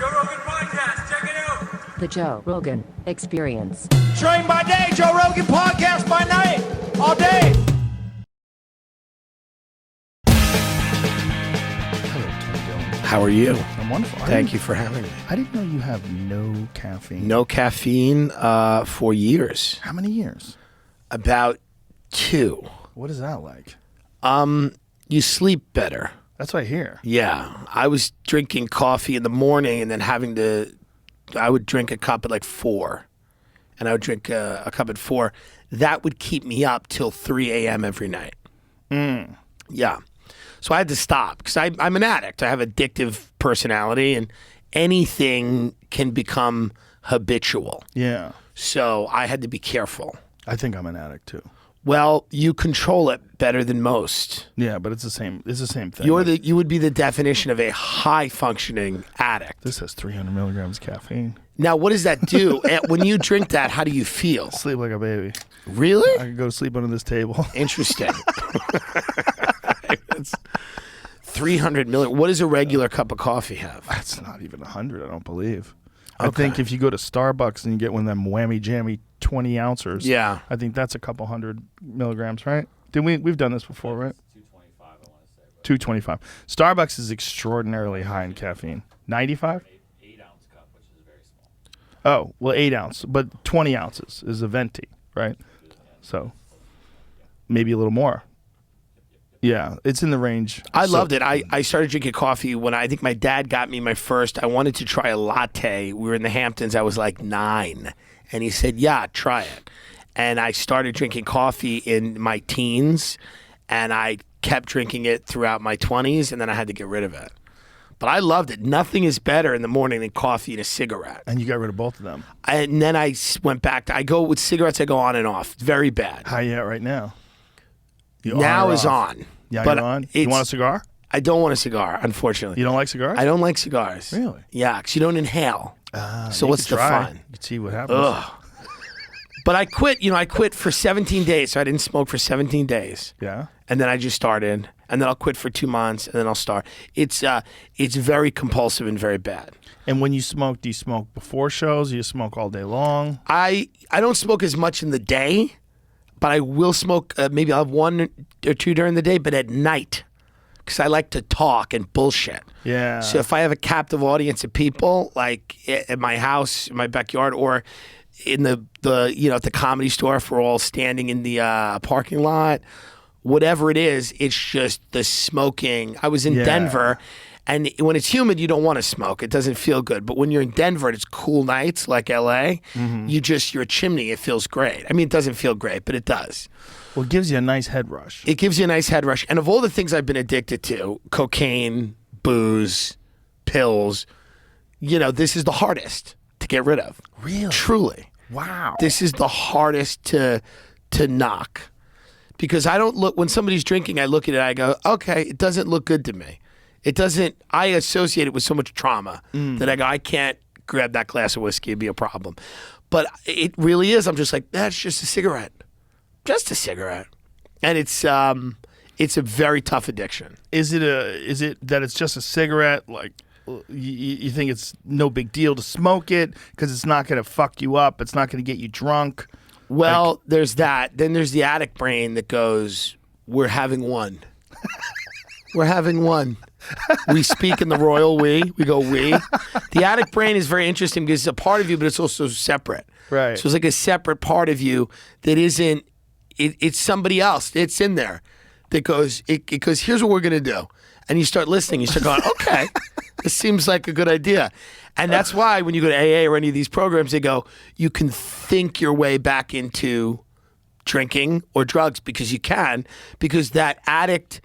Joe Rogan Podcast. Check it out. The Joe Rogan Experience. Train by day, Joe Rogan Podcast by night. All day. Hello, Tim Dillon. How are you? I'm wonderful. Thank you for having me. I didn't know you have no caffeine. No caffeine for years. How many years? About 2. What is that like? You sleep better. That's what I hear. Yeah. I was drinking coffee in the morning and then I would drink a cup at like 4. And I would drink a cup at 4. That would keep me up till 3 a.m. every night. Yeah. So I had to stop because I'm an addict. I have addictive personality and anything can become habitual. Yeah. So I had to be careful. I think I'm an addict too. Well, you control it better than most. Yeah, but it's the same. It's the same thing. You would be the definition of a high functioning addict. This has 300 milligrams caffeine. Now, what does that do? When you drink that, how do you feel? Sleep like a baby. Really? I could go to sleep under this table. Interesting. It's 300 million. What does a regular cup of coffee have? That's not even 100. I don't believe. I think if you go to Starbucks and you get one of them whammy jammy 20 ounces, Yeah. I think that's a couple hundred milligrams, right? We've done this before, right? 225, I want to say. 225. Starbucks is extraordinarily high in caffeine. 95? 8-ounce cup, which is very small. Oh, well, 8 ounce, but 20 ounces is a venti, right? So maybe a little more. Yeah, it's in the range. I loved it. I started drinking coffee when I think my dad got me my first. I wanted to try a latte. We were in the Hamptons. I was like 9. And he said, yeah, try it. And I started drinking coffee in my teens. And I kept drinking it throughout my 20s. And then I had to get rid of it. But I loved it. Nothing is better in the morning than coffee and a cigarette. And you got rid of both of them. And then I went back to, I go with cigarettes, I go on and off. Very bad. How you at right now? You Now on or is off? on. Yeah, But you're on. You it's- want a cigar? I don't want a cigar, unfortunately. You don't like cigars? I don't like cigars. Really? Yeah, because you don't inhale. So You what's could the try. fun? You can see what happens. Ugh. But I quit. I quit for 17 days. So I didn't smoke for 17 days, Yeah. and then I just started, and then I'll quit for 2 months, and then I'll start. It's very compulsive and very bad. And when you smoke, do you smoke before shows? Do you smoke all day long? I don't smoke as much in the day, but I will smoke. Maybe I'll have 1 or 2 during the day, but at night, because I like to talk and bullshit. Yeah. So if I have a captive audience of people, like at my house, in my backyard, or in the at the Comedy Store, if we're all standing in the parking lot, whatever it is, it's just the smoking. I was in Yeah. Denver, and when it's humid, you don't want to smoke. It doesn't feel good. But when you're in Denver and it's cool nights like LA, you're a chimney. It feels great. I mean, it doesn't feel great, but it does. Well, it gives you a nice head rush. It gives you a nice head rush. And of all the things I've been addicted to, cocaine, booze, pills, this is the hardest to get rid of. Really? Truly. Wow. This is the hardest to knock. Because I don't look, when somebody's drinking, I look at it, I go, okay, it doesn't look good to me. It doesn't, I associate it with so much trauma that I go, I can't grab that glass of whiskey, it'd be a problem. But it really is. I'm just like, that's just a cigarette. Just a cigarette. And it's a very tough addiction. Is it that it's just a cigarette? Like, you think it's no big deal to smoke it because it's not going to fuck you up. It's not going to get you drunk. Well, there's that. Then there's the addict brain that goes, we're having one. We're having one. We speak in the royal we. We go we. The addict brain is very interesting because it's a part of you, but it's also separate. Right. So it's like a separate part of you that isn't, it's somebody else. It's in there that goes, here's what we're going to do. And you start listening. You start going, okay, this seems like a good idea. And that's why when you go to AA or any of these programs, they go, you can think your way back into drinking or drugs because you can, because that addict,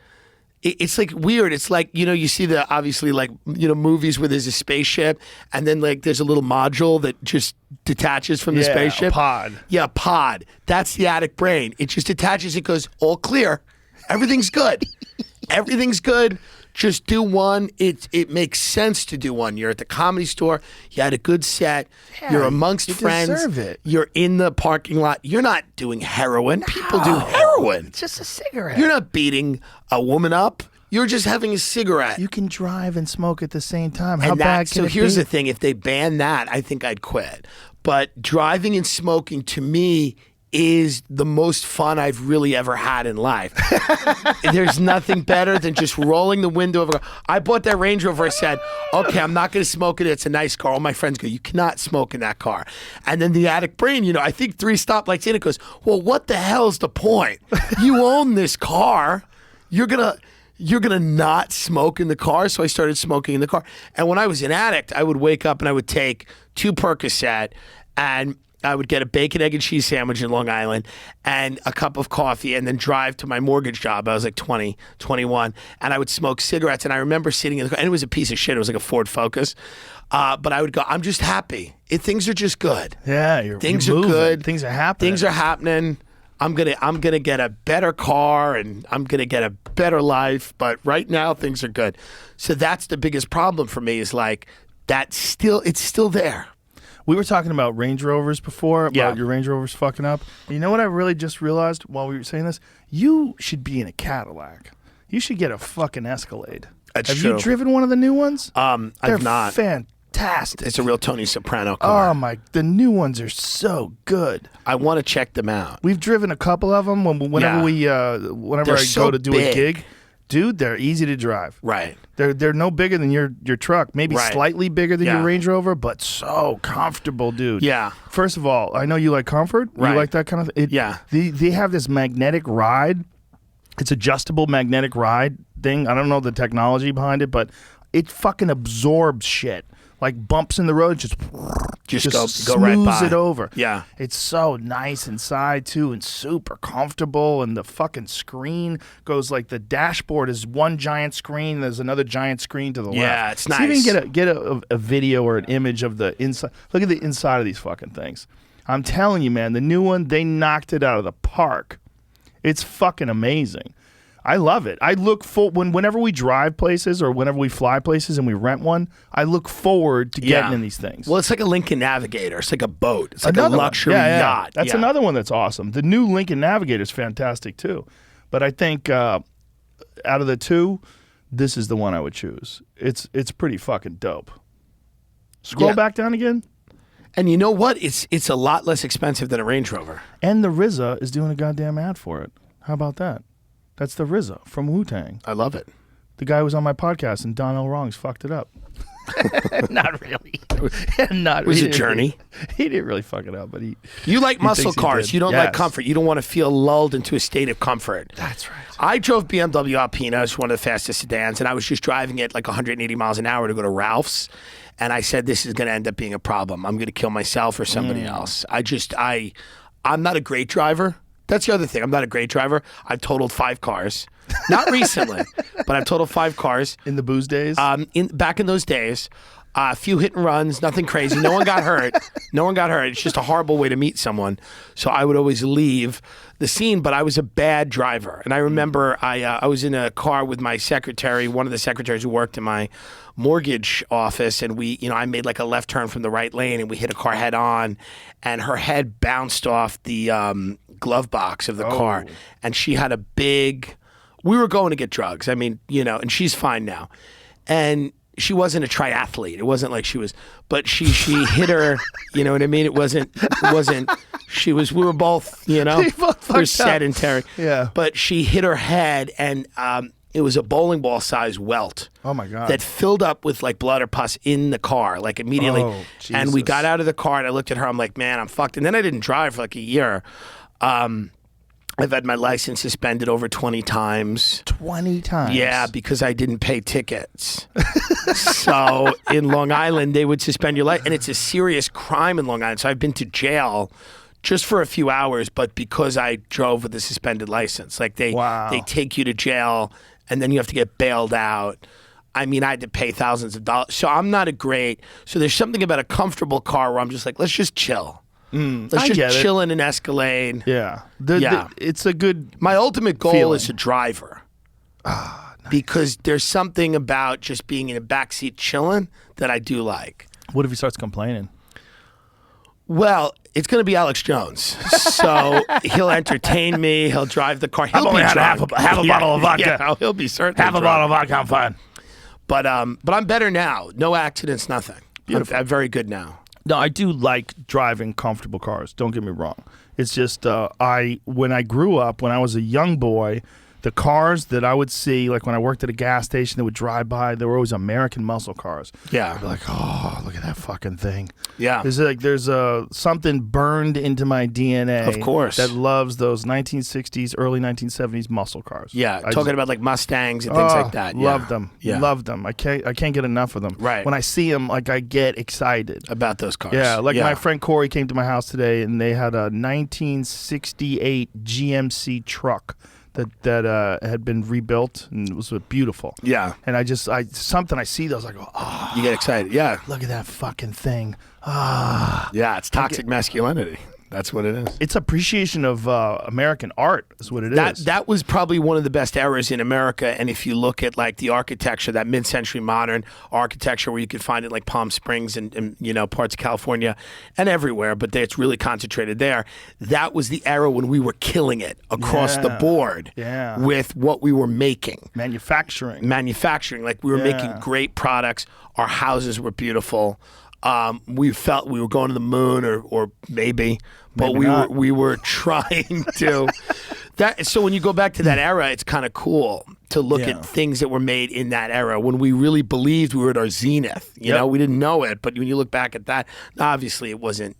it's like weird. It's like, you see the obviously like, movies where there's a spaceship and then like there's a little module that just detaches from the spaceship. A pod. Yeah, a pod. That's the addict brain. It just attaches. It goes, all clear. Everything's good. Everything's good. Just do one. It makes sense to do one. You're at the Comedy Store. You had a good set. Yeah, you're amongst you friends. deserve it. You're in the parking lot. You're not doing heroin. People do heroin. It's just a cigarette. You're not beating a woman up. You're just having a cigarette. You can drive and smoke at the same time. How And bad can so it here's be? the thing. If they ban that, I think I'd quit. But driving and smoking, to me, is the most fun I've really ever had in life. There's nothing better than just rolling the window of a car. I bought that Range Rover. I said, okay, I'm not going to smoke it. It's a nice car. All my friends go, you cannot smoke in that car. And then the addict brain, I think 3 stoplights in, it goes, well, what the hell's the point? You own this car. You're gonna not smoke in the car. So I started smoking in the car. And when I was an addict, I would wake up and I would take 2 Percocet and I would get a bacon, egg, and cheese sandwich in Long Island and a cup of coffee and then drive to my mortgage job. I was like 20, 21, and I would smoke cigarettes. And I remember sitting in the car, and it was a piece of shit. It was like a Ford Focus. But I would go, I'm just happy. Things are just good. Yeah, Things you're are moving. good. Things are happening. Things are happening. I'm gonna get a better car and I'm gonna get a better life. But right now things are good. So that's the biggest problem for me is like it's still there. We were talking about Range Rovers before, about your Range Rovers fucking up. You know what I really just realized while we were saying this? You should be in a Cadillac. You should get a fucking Escalade. That's Have true. you driven one of the new ones? I've They're not. fantastic. It's a real Tony Soprano car. Oh the new ones are so good. I want to check them out. We've driven a couple of them whenever They're I so go to do big. a gig. Dude, they're easy to drive. Right. They're no bigger than your truck. Maybe Right. slightly bigger than Yeah. your Range Rover, but so comfortable, dude. Yeah. First of all, I know you like comfort. Right. You like that kind of thing. Yeah. They have this magnetic ride. It's adjustable magnetic ride thing. I don't know the technology behind it, but it fucking absorbs shit. Like bumps in the road, just go right smooths by. it over. Yeah. It's so nice inside too, and super comfortable. And the fucking screen goes like the dashboard is one giant screen. There's another giant screen to the left. Yeah, it's So nice. even get a video or an image of the inside. Look at the inside of these fucking things. I'm telling you, man, the new one, they knocked it out of the park. It's fucking amazing. I love it. I look whenever we drive places or whenever we fly places and we rent one, I look forward to getting in these things. Well, it's like a Lincoln Navigator. It's like a boat. It's like Another a one. luxury Yeah. yacht. That's Yeah. another one that's awesome. The new Lincoln Navigator is fantastic too. But I think out of the two, this is the one I would choose. It's pretty fucking dope. Scroll Yeah. back down again. And you know what? It's a lot less expensive than a Range Rover. And the RZA is doing a goddamn ad for it. How about that? That's the RZA from Wu-Tang. I love it. The guy was on my podcast and Donnell Wrongs fucked it up. Not really. Not It was really. a journey. He didn't really fuck it up, but he. You like He muscle thinks he cars. did. You don't like Yes. comfort. You don't want to feel lulled into a state of comfort. That's right. I drove BMW Alpina. It's one of the fastest sedans, and I was just driving it like 180 miles an hour to go to Ralph's. And I said, this is going to end up being a problem. I'm going to kill myself or somebody else. I'm not a great driver. That's the other thing. I'm not a great driver. I've totaled 5 cars. Not recently, but I've totaled 5 cars. In the booze days? Back in those days, a few hit and runs, nothing crazy. No one got hurt. No one got hurt. It's just a horrible way to meet someone. So I would always leave the scene, but I was a bad driver. And I remember I was in a car with my secretary, one of the secretaries who worked in my mortgage office, and I made like a left turn from the right lane, and we hit a car head on, and her head bounced off the glove box of the car, and she had a big. We were going to get drugs. I mean, and she's fine now, and she wasn't a triathlete. It wasn't like she was, but she hit her. You know what I mean? It wasn't. She was. We were both. both we're fucked up. sedentary. Yeah. But she hit her head, and it was a bowling ball size welt. Oh my God. That filled up with like blood or pus in the car, like immediately. Oh, and we Jesus. got out of the car, and I looked at her. I'm like, man, I'm fucked. And then I didn't drive for like a year. I've had my license suspended over 20 times. 20 times. Yeah, because I didn't pay tickets. So in Long Island, they would suspend your license. And it's a serious crime in Long Island. So I've been to jail just for a few hours, but because I drove with a suspended license. Like they take you to jail, and then you have to get bailed out. I mean, I had to pay thousands of dollars. So I'm not so there's something about a comfortable car where I'm just like, let's just chill. Let's I get just it. chill in an Escalade. Yeah. It's a good. My ultimate goal feeling. is a driver. Because there's something about just being in a backseat chilling that I do like. What if he starts complaining? Well, it's going to be Alex Jones. So he'll entertain me. He'll drive the car. He'll I've only be had drunk. half a bottle of vodka. Yeah, he'll be certainly Half a drunk. bottle of vodka, I'm fine. But I'm better now. No accidents, nothing. I'm very good now. No, I do like driving comfortable cars. Don't get me wrong. It's just when I grew up, when I was a young boy, the cars that I would see, like when I worked at a gas station that would drive by, they were always American muscle cars. Yeah. I'd be like, oh, look at that fucking thing. Yeah. There's something burned into my DNA. Of course. That loves those 1960s, early 1970s muscle cars. Yeah, I talking about like Mustangs and things like that. Yeah. Love them. Yeah. Love them. I can't get enough of them. Right. When I see them, like I get excited. About those cars. Yeah, like my friend Corey came to my house today, and they had a 1968 GMC truck that had been rebuilt, and it was beautiful. Yeah. And something I see those, I go, oh, You get excited. Yeah. look at that fucking thing. Yeah, it's toxic masculinity. That's what it is. It's appreciation of American art is what it is. That was probably one of the best eras in America. And if you look at like the architecture, that mid-century modern architecture where you could find it like Palm Springs and parts of California and everywhere, but it's really concentrated there. That was the era when we were killing it across the board with what we were making. Manufacturing. Like we were making great products. Our houses were beautiful. We felt we were going to the moon or maybe, but we were trying to. So when you go back to that era, it's kind of cool to look at things that were made in that era when we really believed we were at our zenith. You know, we didn't know it, but when you look back at that, obviously it wasn't,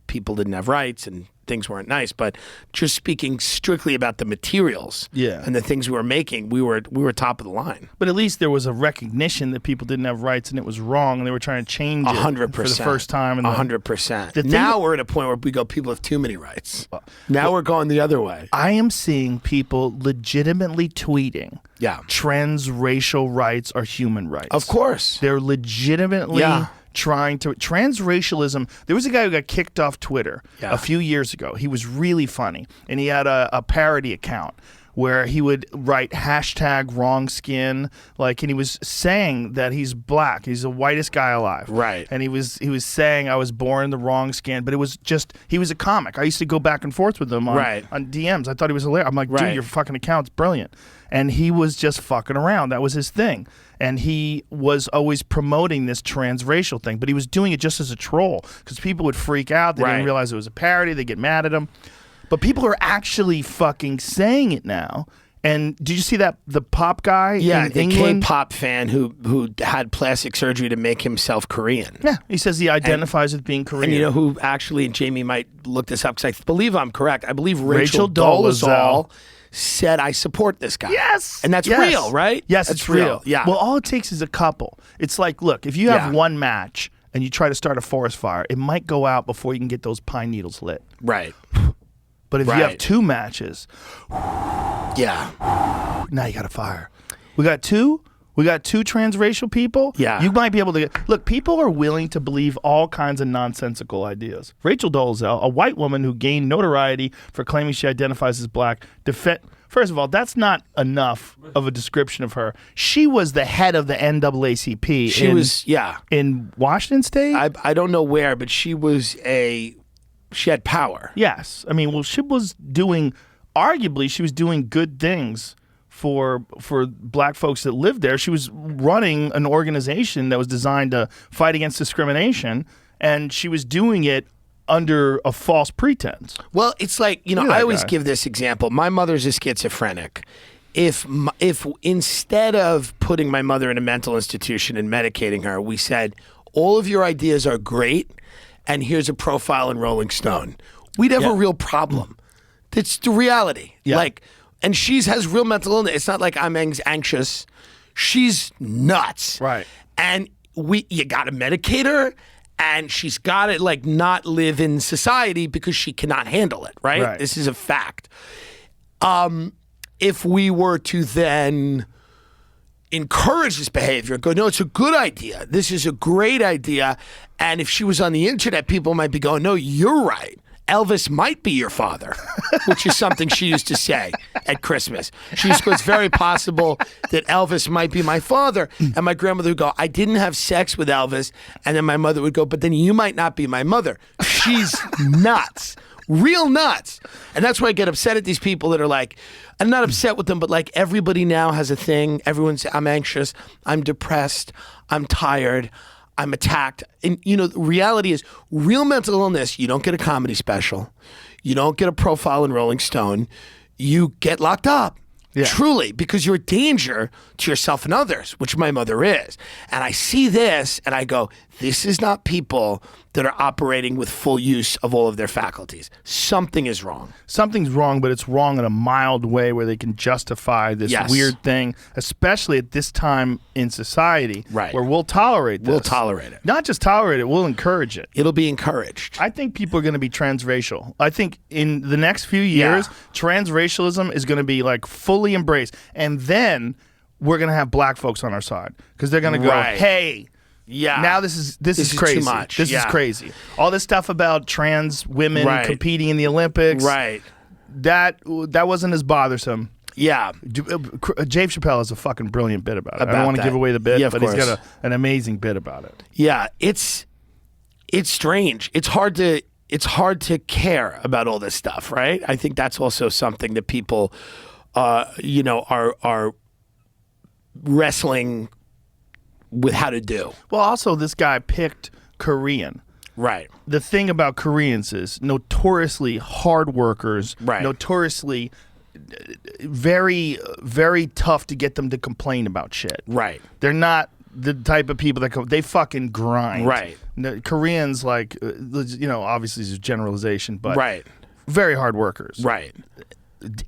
people didn't have rights and things weren't nice, but just speaking strictly about the materials and the things we were making, we were top of the line. But at least there was a recognition that people didn't have rights and it was wrong, and they were trying to change it 100%. for the first time. 100%. Now we're at a point where we go, people have too many rights. Now we're going the other way. I am seeing people legitimately tweeting, transracial rights are human rights. Of course. They're legitimately trying to transracialism. There was a guy who got kicked off Twitter a few years ago. He was really funny, and he had a parody account where he would write hashtag wrong skin, and he was saying that he's black. He's the whitest guy alive. Right. And he was saying I was born in the wrong skin, but it was just, he was a comic. I used to go back and forth with him on DMs. I thought he was hilarious. I'm like, dude, your fucking account's brilliant. And he was just fucking around. That was his thing. And he was always promoting this transracial thing, but he was doing it just as a troll because people would freak out. They didn't realize it was a parody. They'd get mad at him. But people are actually fucking saying it now. And did you see that the pop guy in the England? K-pop fan who had plastic surgery to make himself Korean. Yeah, he says he identifies as being Korean. And you know who actually, and Jamie might look this up because I believe I'm correct. I believe Rachel Dolezal said, I support this guy. Yes. And that's real, right? Yes, that's it's real. Yeah. Well, all it takes is a couple. It's like, look, if you have one match and you try to start a forest fire, it might go out before you can get those pine needles lit. Right. But if you have two matches, now you got a fire. We got two transracial people. Yeah. You might be able to look, people are willing to believe all kinds of nonsensical ideas. Rachel Dolezal, a white woman who gained notoriety for claiming she identifies as black, first of all, that's not enough of a description of her. She was the head of the NAACP. In Washington State? I don't know where, but she had power. Yes. I mean, well, arguably she was doing good things for black folks that lived there. She was running an organization that was designed to fight against discrimination, and she was doing it under a false pretense. Well, it's like, I always give this example. My mother's a schizophrenic. If instead of putting my mother in a mental institution and medicating her, we said, all of your ideas are great, and here's a profile in Rolling Stone, we'd have a real problem. It's the reality. Yeah. And she has real mental illness. It's not like I'm anxious. She's nuts. Right. And you got to medicate her, and she's got to not live in society because she cannot handle it. Right. This is a fact. If we were to then encourage this behavior, go, no, it's a good idea. This is a great idea. And if she was on the internet, people might be going, no, you're right. Elvis might be your father, which is something she used to say at Christmas. She used to go, it's very possible that Elvis might be my father. And my grandmother would go, I didn't have sex with Elvis. And then my mother would go, but then you might not be my mother. She's nuts. Real nuts. And that's why I get upset at these people that are like, I'm not upset with them, but like everybody now has a thing. I'm anxious. I'm depressed. I'm tired. I'm attacked. And, you know, the reality is real mental illness, you don't get a comedy special. You don't get a profile in Rolling Stone. You get locked up. Yeah. Truly, because you're a danger to yourself and others, which my mother is. And I see this and I go, this is not people that are operating with full use of all of their faculties. Something is wrong. Something's wrong, but it's wrong in a mild way where they can justify this Yes. weird thing, especially at this time in society, Right. where we'll tolerate this. We'll tolerate it. Not just tolerate it, we'll encourage it. It'll be encouraged. I think people are going to be transracial. I think in the next few years, transracialism is going to be like fully embraced. And then we're going to have black folks on our side because they're going to go, Right. hey, Yeah. now this is is crazy. too much. This Yeah. is crazy. All this stuff about trans women Right. competing in the Olympics, Right. that wasn't as bothersome. Yeah. Dave Chappelle has a fucking brilliant bit about it. I About don't want to that. give away the bit, Yeah, of but he's course. got an amazing bit about it. Yeah. It's strange. It's hard to care about all this stuff, right? I think that's also something that people you know, are wrestling with how to do. Well, also, this guy picked Korean. Right. The thing about Koreans is notoriously hard workers, Right. notoriously very, very tough to get them to complain about shit. Right. They're not the type of people that they fucking grind. Right. No, Koreans, like, you know, obviously this is a generalization, but Right. very hard workers. Right.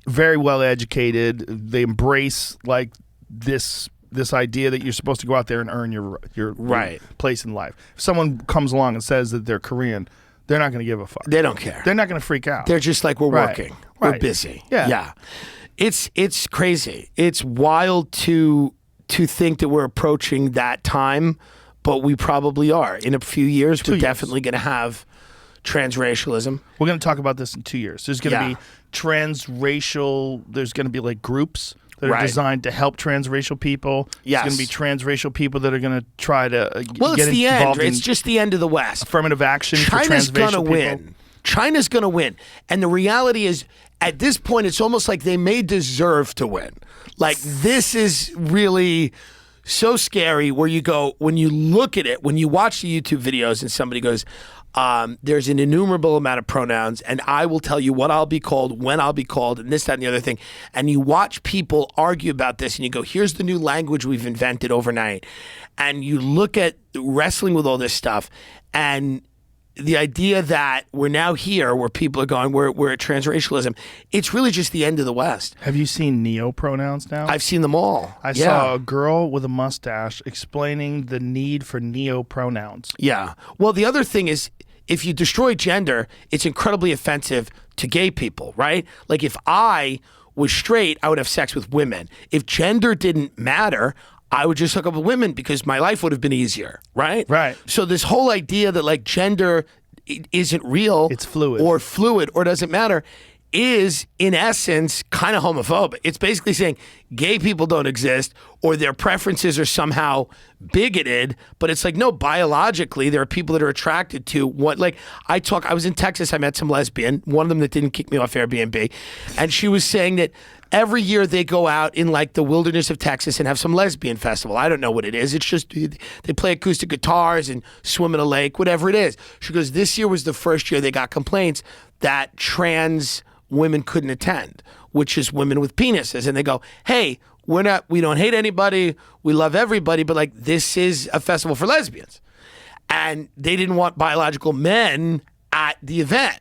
Very well educated. They embrace like this idea that you're supposed to go out there and earn your Right. place in life. If someone comes along and says that they're Korean, they're not going to give a fuck. They don't care. They're not going to freak out. They're just like, we're Right. working. We're Right. busy. Yeah. Yeah. It's crazy. It's wild to think that we're approaching that time, but we probably are. In a few years, 2 we're years. definitely going to have transracialism. We're going to talk about this in 2 years. There's going to Yeah. be transracial. There's going to be like groups that are Right. designed to help transracial people. Yes. There's going to be transracial people that are going to try to Well, get it's the end. involved in It's just the end of the West. affirmative action for China's transracial gonna people. win. China's gonna win. And the reality is, at this point, it's almost like they may deserve to win. Like, this is really so scary where you go, when you look at it, when you watch the YouTube videos and somebody goes, there's an innumerable amount of pronouns, and I will tell you what I'll be called, when I'll be called, and this, that, and the other thing. And you watch people argue about this, and you go, here's the new language we've invented overnight. And you look at wrestling with all this stuff, and the idea that we're now here where people are going, we're at transracialism, it's really just the end of the West. Have you seen neo-pronouns now? I've seen them all. I saw a girl with a mustache explaining the need for neo-pronouns. Yeah. Well, the other thing is, if you destroy gender, it's incredibly offensive to gay people, right? Like, if I was straight, I would have sex with women. If gender didn't matter, I would just hook up with women because my life would have been easier, right? Right. So this whole idea that like gender isn't real, It's fluid. or doesn't matter, is in essence kind of homophobic. It's basically saying gay people don't exist or their preferences are somehow bigoted, but it's like, no, biologically there are people that are attracted to what, like I was in Texas, I met some lesbian, one of them that didn't kick me off Airbnb, and she was saying that every year they go out in like the wilderness of Texas and have some lesbian festival. I don't know what it is. It's just they play acoustic guitars and swim in a lake, whatever it is. She goes, this year was the first year they got complaints that trans women couldn't attend, which is women with penises. And they go, hey, we don't hate anybody. We love everybody. But like, this is a festival for lesbians. And they didn't want biological men at the event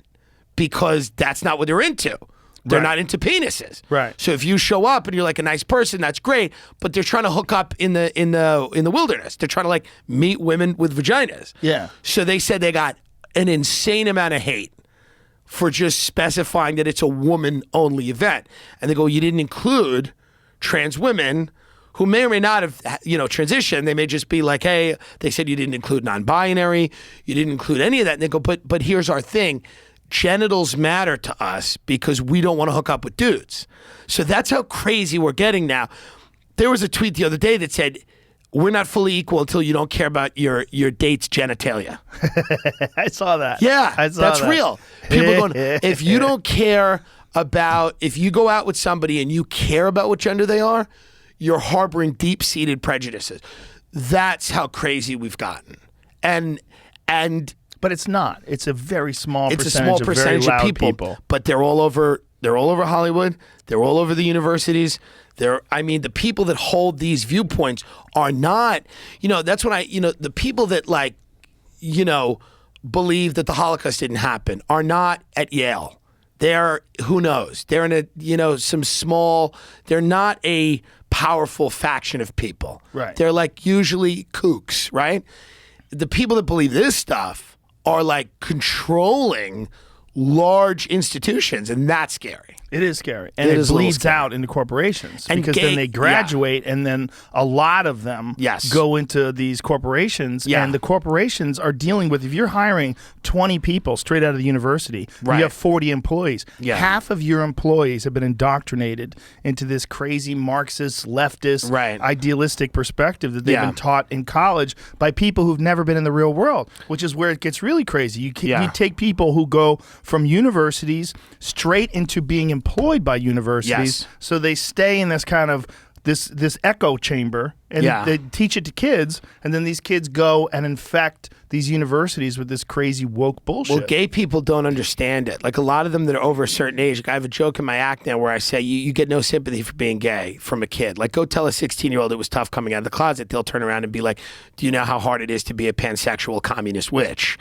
because that's not what they're into. They're Right. not into penises. Right. So if you show up and you're like a nice person, that's great. But they're trying to hook up in the wilderness. They're trying to like meet women with vaginas. Yeah. So they said they got an insane amount of hate for just specifying that it's a woman-only event. And they go, you didn't include trans women who may or may not have, transitioned. They may just be like, hey, they said you didn't include non-binary, you didn't include any of that. And they go, but here's our thing. genitals matter to us because we don't want to hook up with dudes. So that's how crazy we're getting now. There was a tweet the other day that said, we're not fully equal until you don't care about your date's genitalia. I saw that. Yeah, I saw that's that. real. People going, if you don't care about, if you go out with somebody and you care about what gender they are, you're harboring deep-seated prejudices. That's how crazy we've gotten. But it's not. It's a very small It's percentage a small of very percentage loud of people, but they're all over Hollywood. They're all over the universities. The people that hold these viewpoints are not, that's when the people that believe that the Holocaust didn't happen are not at Yale. They're, who knows? They're in they're not a powerful faction of people. Right. They're usually kooks, right? The people that believe this stuff are controlling large institutions, and that's scary. It is scary. And It it is a little bleeds scary. out into corporations And because then they graduate and then a lot of them go into these corporations and the corporations are dealing with, if you're hiring 20 people straight out of the university, you have 40 employees. Yeah. Half of your employees have been indoctrinated into this crazy Marxist, leftist, idealistic perspective that they've been taught in college by people who've never been in the real world, which is where it gets really crazy. You take people who go from universities straight into being employed by universities, so they stay in this kind of this echo chamber, and they teach it to kids, and then these kids go and infect these universities with this crazy woke bullshit. Well, gay people don't understand it. A lot of them that are over a certain age, I have a joke in my act now where I say, you get no sympathy for being gay from a kid. Go tell a 16-year-old it was tough coming out of the closet. They'll turn around and be like, do you know how hard it is to be a pansexual communist witch?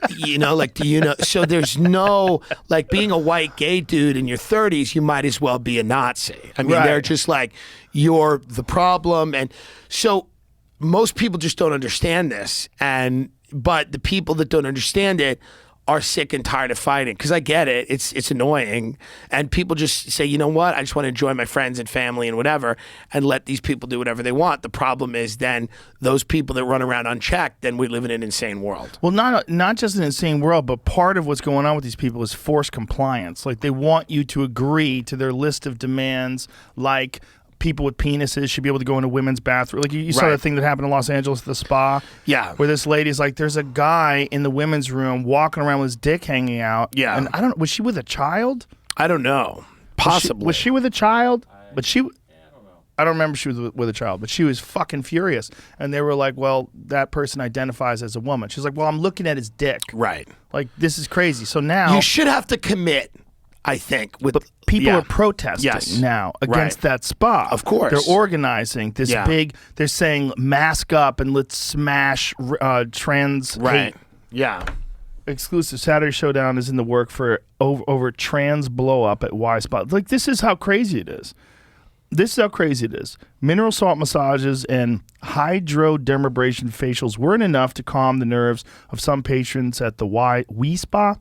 Do you know? So there's no, being a white gay dude in your 30s, you might as well be a Nazi. I mean, they're just you're the problem. And so most people just don't understand this, but the people that don't understand it are sick and tired of fighting. Because I get it, it's annoying, and people just say, you know what, I just want to enjoy my friends and family and whatever, and let these people do whatever they want. The problem is then those people that run around unchecked, then we live in an insane world. Well, not just an insane world, but part of what's going on with these people is forced compliance. They want you to agree to their list of demands, people with penises should be able to go into women's bathroom. You saw that thing that happened in Los Angeles at the spa? Yeah. Where this lady's there's a guy in the women's room walking around with his dick hanging out. Yeah. And I don't know, was she with a child? I don't know. Possibly. Was she with a child? I don't know. I don't remember she was with a child, but she was fucking furious. And they were like, well, that person identifies as a woman. She's like, well, I'm looking at his dick. Right. This is crazy. So now... You should have to commit, I think. But people are protesting now against that spa. Of course. They're organizing this big... They're saying, mask up and let's smash trans hate. Yeah. Exclusive Saturday Showdown is in the work for over trans blow up at Y Spa. This is how crazy it is. This is how crazy it is. Mineral salt massages and hydrodermabrasion facials weren't enough to calm the nerves of some patrons at the Y Spa.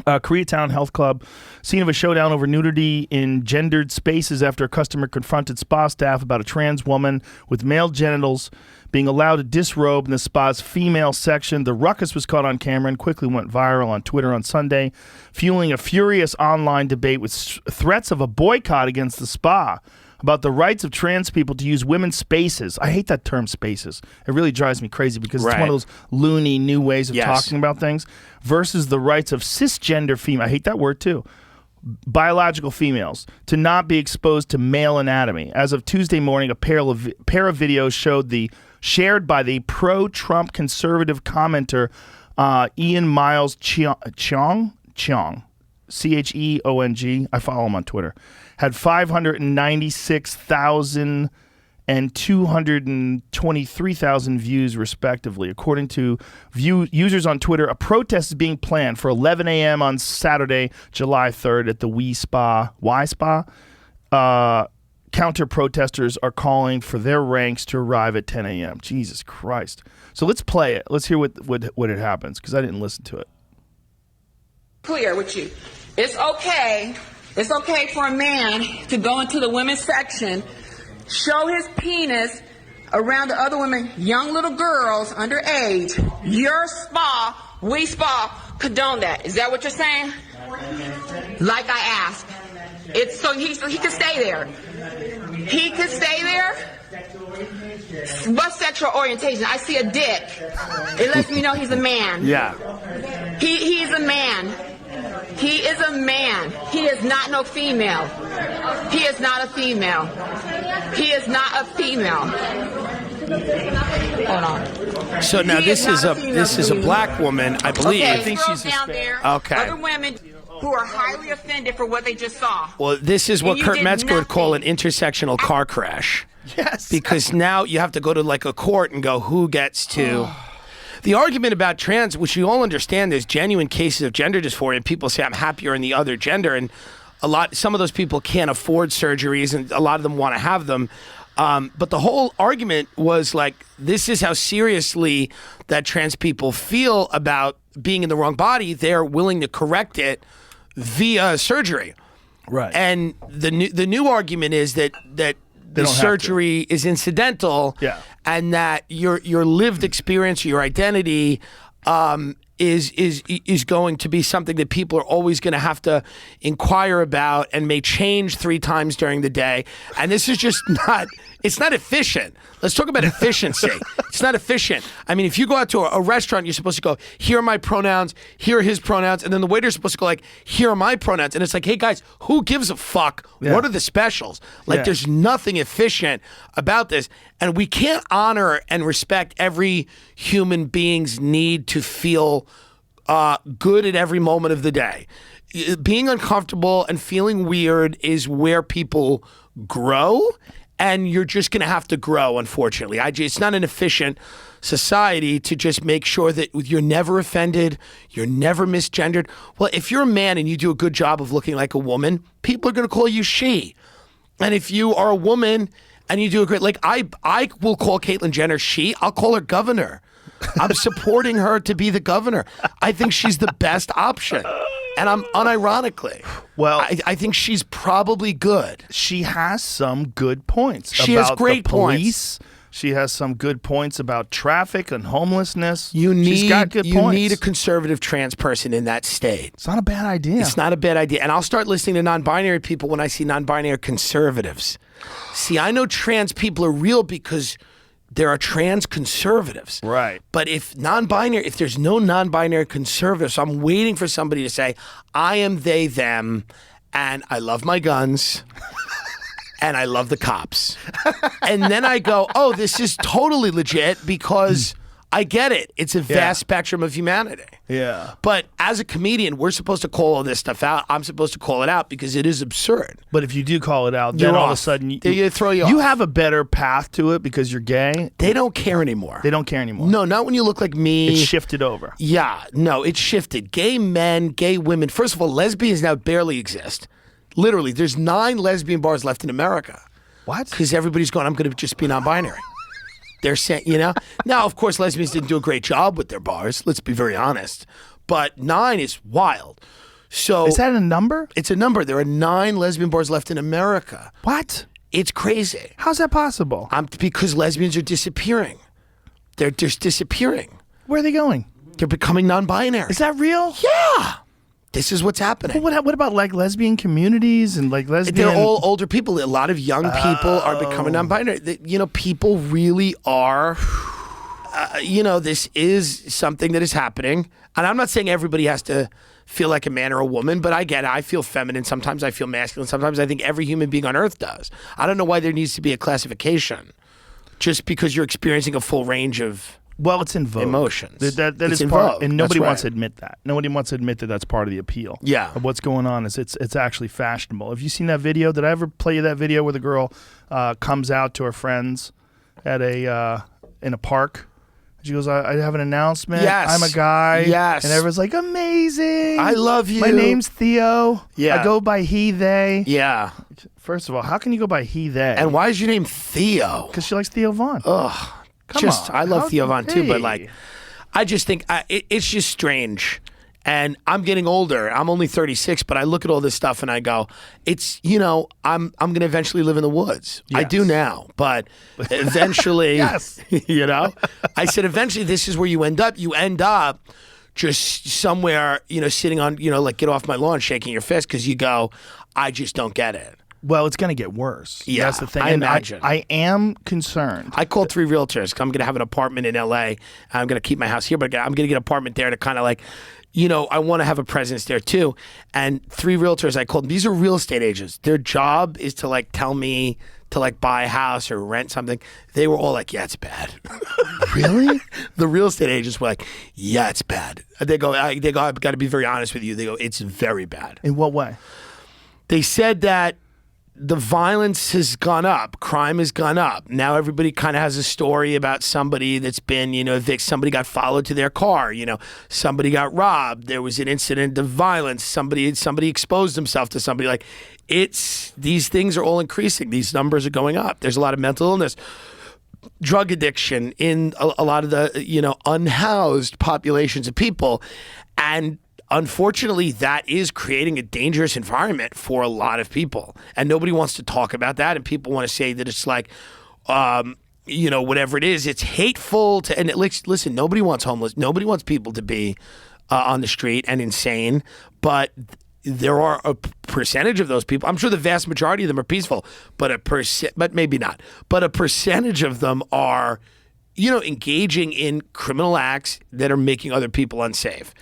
Koreatown Health Club, scene of a showdown over nudity in gendered spaces after a customer confronted spa staff about a trans woman with male genitals being allowed to disrobe in the spa's female section. The ruckus was caught on camera and quickly went viral on Twitter on Sunday, fueling a furious online debate with threats of a boycott against the spa about the rights of trans people to use women's spaces. I hate that term, spaces. It really drives me crazy because it's one of those loony new ways of talking about things, versus the rights of cisgender female. I hate that word too. Biological females to not be exposed to male anatomy. As of Tuesday morning, a pair of videos shared by the pro-Trump conservative commenter Ian Miles Cheong, Cheong. I follow him on Twitter. Had 596,000 and 223,000 views, respectively. According to users on Twitter, a protest is being planned for 11 a.m. on Saturday, July 3rd at the Y Spa. Counter-protesters are calling for their ranks to arrive at 10 a.m. Jesus Christ. So let's play it. Let's hear what it happens, because I didn't listen to it. Clear with you. It's okay for a man to go into the women's section, show his penis around the other women, young little girls underage. Your spa we spa condone that. Is that what you're saying? Like I asked. It's so he can stay there. He can stay there. What sexual orientation? I see a dick. It lets me know he's a man. Yeah. He's a man. He is a man. He is not no female. He is not a female. He is not a female. Hold on. So now He this is is not a a female this is a to me. black woman, I believe. Okay, I think scroll she's down Hispanic. there. Okay. Other women who are highly offended for what they just saw. Well, this is what And you Kurt did Metzger would call an nothing. intersectional car crash. Yes. Because now you have to go to like a court and go, who gets to... The argument about trans, which you all understand, there's genuine cases of gender dysphoria, and people say I'm happier in the other gender, and some of those people can't afford surgeries, and a lot of them want to have them. But the whole argument was like, this is how seriously that trans people feel about being in the wrong body. They're willing to correct via surgery. Right. And the new argument is that the don't have surgery is incidental, Yeah. and that your lived experience, your identity, is going to be something that people are always going to have to inquire about and may change 3 times during the day. And this is just not. It's not efficient. Let's talk about efficiency. It's not efficient. I mean, if you go out to a restaurant, you're supposed to go, here are my pronouns, here are his pronouns, and then the waiter's supposed to go like, here are my pronouns. And it's like, hey guys, who gives a fuck? Yeah. What are the specials? Like, Yeah. there's nothing efficient about this. And we can't honor and respect every human being's need to feel good at every moment of the day. Being uncomfortable and feeling weird is where people grow, and you're just going to have to grow, unfortunately. It's not an efficient society to just make sure that you're never offended, you're never misgendered. Well, if you're a man and you do a good job of looking like a woman, people are going to call you she. And if you are a woman and you do a great, like I will call Caitlyn Jenner she, I'll call her governor. I'm supporting her to be the governor. I think she's the best option. And I'm unironically. Well, I think she's probably good. she has some good points. She about has great the police. points. She has some good points about traffic and homelessness. She's got good you points. need a conservative trans person in that state. It's not a bad idea. It's not a bad idea. And I'll start listening to non-binary people when I see non-binary conservatives. See, I know trans people are real because there are trans conservatives. Right. But if there's no non-binary conservatives, I'm waiting for somebody to say, I am they, them, and I love my guns. And I love the cops. And then I go, oh, this is totally legit because I get it. It's a vast spectrum of humanity. Yeah. But as a comedian, we're supposed to call all this stuff out. I'm supposed to call it out because it is absurd. But if you do call it out, then You're all of a off. sudden They throw you you off. have a better path to it because you're gay. They don't care anymore. They don't care anymore. No, not when you look like me. It's shifted over. Yeah, no, it's shifted. Gay men, gay women. First of all, lesbians now barely exist. Literally, there's 9 lesbian bars left in America. What? Because everybody's going, I'm going to just be non-binary. They're saying, Now, of course, lesbians didn't do a great job with their bars. Let's be very honest. But 9 is wild. So Is that a number? it's a number. There are 9 lesbian bars left in America. What? It's crazy. How's that possible? Because lesbians are disappearing. They're just disappearing. Where are they going? They're becoming non-binary. Is that real? Yeah. This is what's happening. What about like lesbian communities and like lesbian? They're all older people. A lot of young people are becoming non-binary. People really are. This is something that is happening. And I'm not saying everybody has to feel like a man or a woman, but I get it. I feel feminine. Sometimes I feel masculine. Sometimes I think every human being on earth does. I don't know why there needs to be a classification just because you're experiencing a full range of... Well, it's in vogue. Emotions. That It's is in part, vogue. and nobody That's wants to right. admit that. Nobody wants to admit that that's part of the appeal. Yeah. Of what's going on is it's actually fashionable. Have you seen that video? Did I ever play you that video where the girl comes out to her friends at in a park? She goes, I have an announcement. Yes. I'm a guy. Yes. And everyone's like, amazing. I love you. My name's Theo. Yeah. I go by he, they. Yeah. First of all, how can you go by he, they? And why is your name Theo? Because she likes Theo Vaughn. Ugh. Come on. I love How- Theo Von too, but hey. I just think it's just strange. And I'm getting older. I'm only 36, but I look at all this stuff and I go, I'm going to eventually live in the woods. I Yes. do now, but eventually, Yes. I said eventually this is where you end up. You end up just somewhere, sitting on, like get off my lawn, shaking your fist because you go, I just don't get it. Well, it's going to get worse. Yeah, that's the thing. I imagine. I am concerned. I called 3 realtors. I'm going to have an apartment in LA. I'm going to keep my house here, but I'm going to get an apartment there to kind of like, I want to have a presence there too. And 3 realtors I called, these are real estate agents. Their job is to like tell me to like buy a house or rent something. They were all like, yeah, it's bad. Really? The real estate agents were like, yeah, it's bad. They go, I've got to be very honest with you. They go, it's very bad. In what way? They said that the violence has gone up. Crime has gone up. Now everybody kind of has a story about somebody that's been, somebody got followed to their car. Somebody got robbed. There was an incident of violence. Somebody exposed himself to somebody. Like, these things are all increasing. These numbers are going up. There's a lot of mental illness, drug addiction in a lot of the, unhoused populations of people. And unfortunately, that is creating a dangerous environment for a lot of people. And nobody wants to talk about that. And people want to say that it's like, whatever it is, it's hateful to, and listen, nobody wants homeless. Nobody wants people to be on the street and insane. But there are a percentage of those people. I'm sure the vast majority of them are peaceful, but but maybe not. But a percentage of them are, engaging in criminal acts that are making other people unsafe.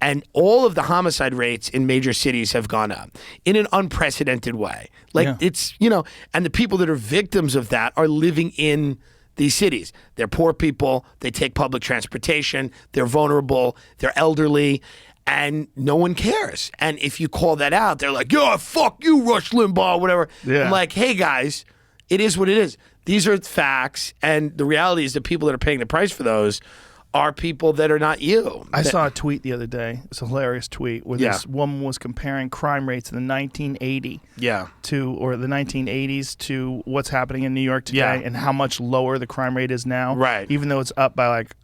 And all of the homicide rates in major cities have gone up in an unprecedented way. It's, and the people that are victims of that are living in these cities. They're poor people. They take public transportation. They're vulnerable. They're elderly. And no one cares. And if you call that out, they're like, yeah, fuck you, Rush Limbaugh, whatever. Yeah. I'm like, hey, guys, it is what it is. These are facts. And the reality is the people that are paying the price for those are people that are not you. I saw a tweet the other day. It's a hilarious tweet where this woman was comparing crime rates in the 1980 or the 1980s to what's happening in New York today and how much lower the crime rate is now. Right. Even though it's up by like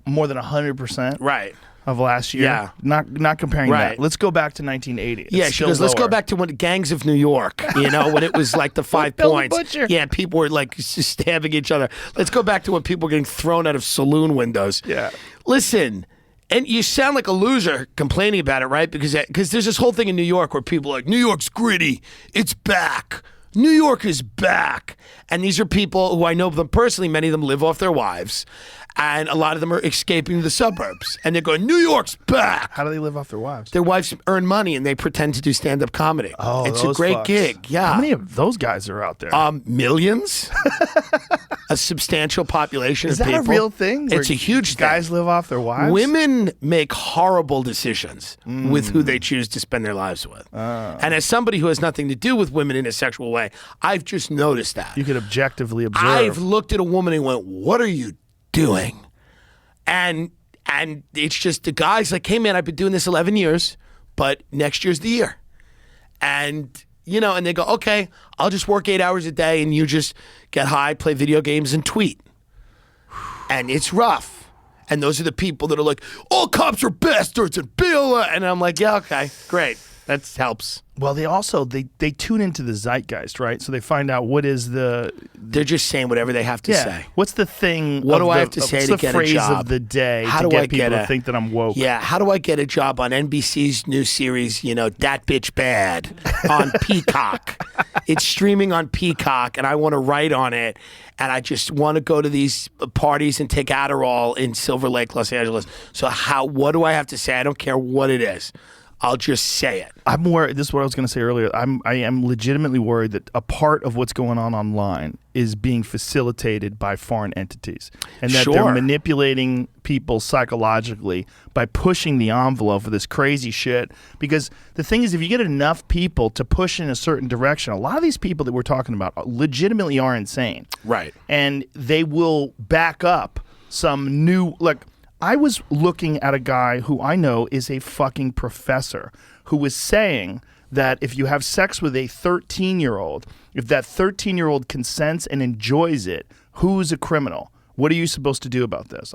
more than 100%. Right. Of last year. Yeah. Not comparing Right. that. Let's go back to 1980. It's Yeah, she still goes, let's go lower. back to when Gangs of New York, when it was like the 5 Billy points. Butcher. Yeah, people were like stabbing each other. Let's go back to when people were getting thrown out of saloon windows. Yeah. Listen, and you sound like a loser complaining about it, right? Because there's this whole thing in New York where people are like, New York's gritty. It's back. New York is back. And these are people who I know them personally. Many of them live off their wives. And a lot of them are escaping to the suburbs. And they're going, New York's back. How do they live off their wives? Their wives earn money and they pretend to do stand-up comedy. Oh, it's a those great fucks. gig. Yeah. How many of those guys are out there? Millions. A substantial population Is of that people. a real thing? It's where a huge guys thing. live off their wives? Women make horrible decisions with who they choose to spend their lives with. And as somebody who has nothing to do with women in a sexual way, I've just noticed that. You could objectively observe. I've looked at a woman and went, what are you doing? And it's just the guy's like, hey, man, I've been doing this 11 years, but next year's the year. And, and they go, okay, I'll just work 8 hours a day and you just get high, play video games, and tweet. And it's rough. And those are the people that are like, all cops are bastards and BLM. And I'm like, yeah, okay, great. That helps. Well, they also they tune into the zeitgeist, right? So they find out what is the They're just saying whatever they have to say. What's the thing? What of do I the- have to say what's to the get a phrase job? of the day How to do get I people get to think that I'm woke? Yeah, how do I get a job on NBC's new series, That Bitch Bad on Peacock? It's streaming on Peacock, and I want to write on it, and I just want to go to these parties and take Adderall in Silver Lake, Los Angeles. So what do I have to say? I don't care what it is. I'll just say it. I'm worried. This is what I was going to say earlier. I am legitimately worried that a part of what's going on online is being facilitated by foreign entities, and that they're Sure. manipulating people psychologically by pushing the envelope for this crazy shit. Because the thing is, if you get enough people to push in a certain direction, a lot of these people that we're talking about legitimately are insane, Right. and they will back up some new I was looking at a guy who I know is a fucking professor who was saying that if you have sex with a 13-year-old, if that 13-year-old consents and enjoys it, who's a criminal? What are you supposed to do about this?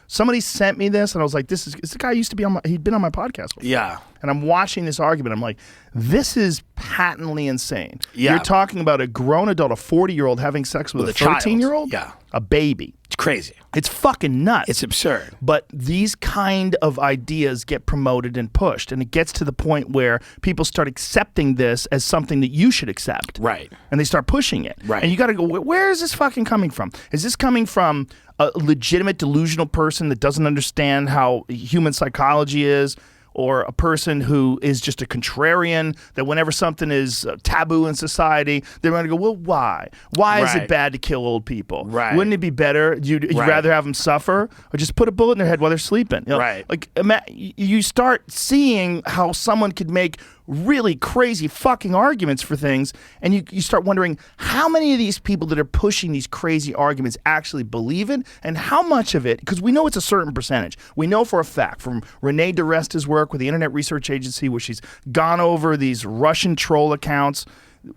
Somebody sent me this, and I was like, this guy used to be he'd been on my podcast before. Yeah. And I'm watching this argument. I'm like, this is patently insane. Yeah. You're talking about a grown adult, a 40-year-old having sex with a With a child. 13-year-old? Yeah. A baby. It's crazy. It's fucking nuts. It's absurd. But these kind of ideas get promoted and pushed, and it gets to the point where people start accepting this as something that you should accept. Right. And they start pushing it. Right. And you got to go, where is this fucking coming from? Is this coming from a legitimate delusional person that doesn't understand how human psychology is? Or a person who is just a contrarian, that whenever something is taboo in society, they're going to go, well, why? Why is it bad to kill old people? Right. Wouldn't it be better? You'd rather have them suffer? Or just put a bullet in their head while they're sleeping? You know? Right. Like, you start seeing how someone could make really crazy fucking arguments for things, and you start wondering how many of these people that are pushing these crazy arguments actually believe it, and how much of it, because we know it's a certain percentage. We know for a fact from Renee DeResta's work with the Internet Research Agency, where she's gone over these Russian troll accounts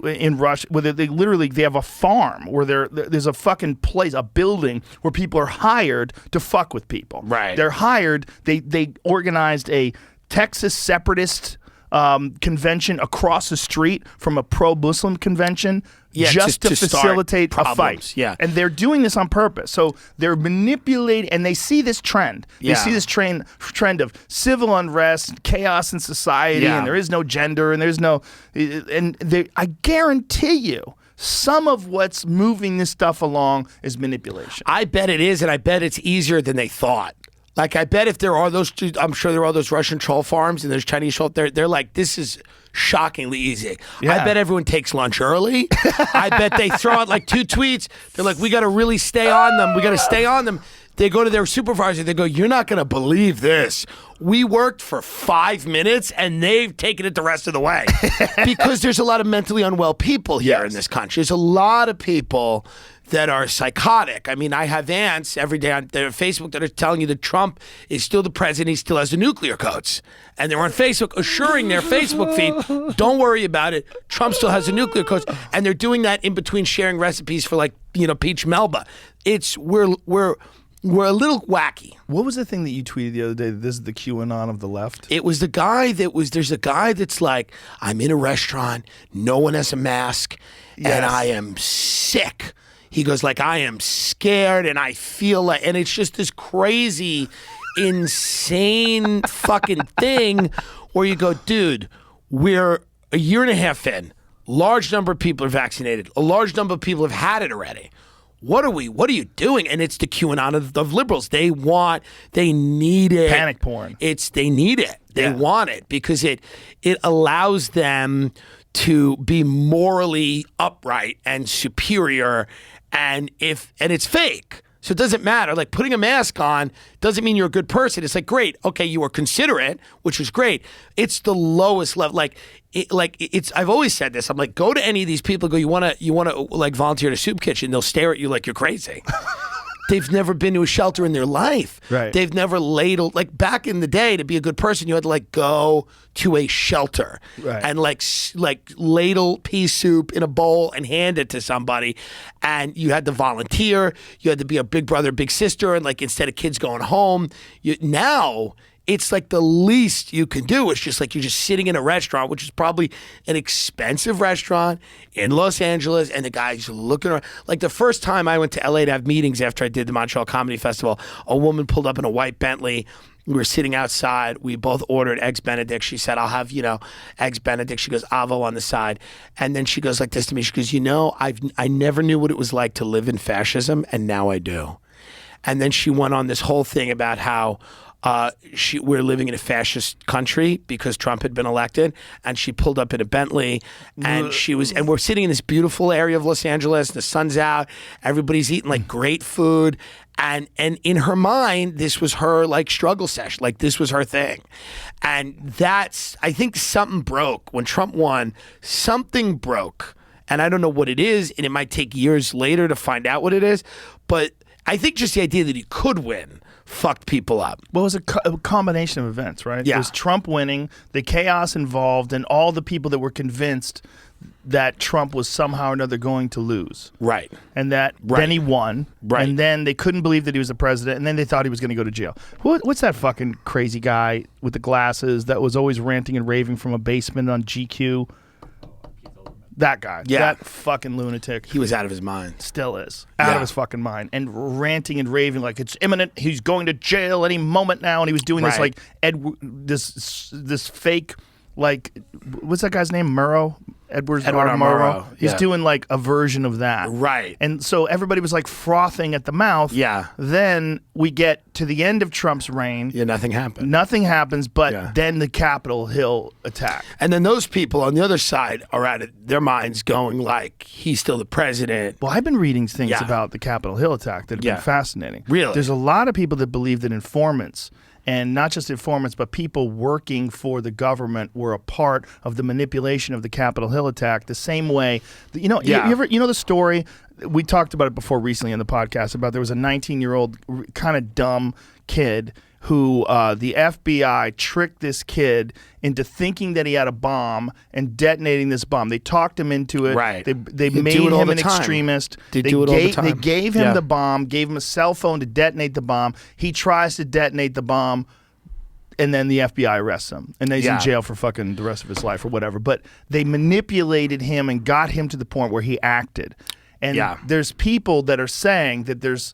in Russia, where they have a farm where there's a fucking place, a building where people are hired to fuck with people. Right. They're hired. They organized a Texas separatist convention across the street from a pro-Muslim convention, just to facilitate a fight. Yeah. And they're doing this on purpose. So they're manipulating, and they see this trend. They Yeah. see this trend of civil unrest, chaos in society, Yeah. and there is no gender, and there's no, I guarantee you, some of what's moving this stuff along is manipulation. I bet it is, and I bet it's easier than they thought. Like, I bet if there are those, I'm sure there are those Russian troll farms and there's Chinese troll, they're like, this is shockingly easy. Yeah. I bet everyone takes lunch early. I bet they throw out like 2 tweets. They're like, we got to really stay on them. We got to stay on them. They go to their supervisor. They go, you're not going to believe this. We worked for 5 minutes and they've taken it the rest of the way. Because there's a lot of mentally unwell people here in this country. There's a lot of people that are psychotic. I mean, I have aunts every day on their Facebook that are telling you that Trump is still the president. He still has the nuclear codes. And they're on Facebook assuring their Facebook feed, don't worry about it. Trump still has the nuclear codes. And they're doing that in between sharing recipes for, like, peach Melba. We're a little wacky. What was the thing that you tweeted the other day? This is the QAnon of the left? It was the guy there's a guy that's like, I'm in a restaurant, no one has a mask, and I am sick. He goes like, I am scared and I feel like, and it's just this crazy, insane fucking thing where you go, dude, we're a year and a half in, large number of people are vaccinated, a large number of people have had it already. What are you doing? And it's the QAnon of liberals. They need it. Panic porn. They need it. They want it because it allows them to be morally upright and superior, and it's fake. So it doesn't matter. Like, putting a mask on doesn't mean you're a good person. It's like, great, okay, you were considerate, which was great. It's the lowest level. I've always said this. I'm like, go to any of these people. Go, you want to like volunteer at a soup kitchen? They'll stare at you like you're crazy. They've never been to a shelter in their life. Right. They've never ladled. Like, back in the day, to be a good person, you had to like go to a shelter and like ladle pea soup in a bowl and hand it to somebody. And you had to volunteer. You had to be a big brother, big sister. And like, instead of kids going home, now it's like the least you can do. It's just like you're just sitting in a restaurant, which is probably an expensive restaurant in Los Angeles, and the guy's looking around. Like, the first time I went to LA to have meetings after I did the Montreal Comedy Festival, a woman pulled up in a white Bentley. We were sitting outside. We both ordered Eggs Benedict. She said, I'll have, Eggs Benedict. She goes, Avo on the side. And then she goes like this to me. She goes, I never knew what it was like to live in fascism, and now I do. And then she went on this whole thing about how we're living in a fascist country because Trump had been elected, and she pulled up in a Bentley, and we're sitting in this beautiful area of Los Angeles. The sun's out, everybody's eating like great food, and in her mind, this was her like struggle session, like this was her thing, and I think something broke when Trump won. Something broke, and I don't know what it is, and it might take years later to find out what it is, but I think just the idea that he could win fucked people up. Well, it was a combination of events, right? Yeah. It was Trump winning, the chaos involved, and all the people that were convinced that Trump was somehow or another going to lose. Right. And that then he won. Right. And then they couldn't believe that he was the president, and then they thought he was going to go to jail. What's that fucking crazy guy with the glasses that was always ranting and raving from a basement on GQ? That guy. Yeah. That fucking lunatic. He was out of his mind. Still is. Out Yeah. of his fucking mind. And ranting and raving like it's imminent. He's going to jail any moment now. And he was doing this Right. like this fake, like, what's that guy's name? Murrow? Edward R. Murrow. He's Yeah. doing like a version of that. Right. And so everybody was like frothing at the mouth. Yeah. Then we get to the end of Trump's reign. Yeah, nothing happened. Nothing happens, but Yeah. then the Capitol Hill attack. And then those people on the other side are at it, their minds going like, he's still the president. Well, I've been reading things Yeah. about the Capitol Hill attack that have Yeah. been fascinating. Really? There's a lot of people that believe that informants, and not just informants, but people working for the government were a part of the manipulation of the Capitol Hill attack the same way. You know, Yeah. you know the story? We talked about it before recently on the podcast about there was a 19-year-old kind of dumb kid who the FBI tricked this kid into thinking that he had a bomb and detonating this bomb. They talked him into it. Right. They They made do it all him the an time. extremist. They do it all the time. They gave him Yeah. the bomb, gave him a cell phone to detonate the bomb. He tries to detonate the bomb, and then the FBI arrests him. And he's Yeah. in jail for fucking the rest of his life or whatever. But they manipulated him and got him to the point where he acted. And Yeah. there's people that are saying that there's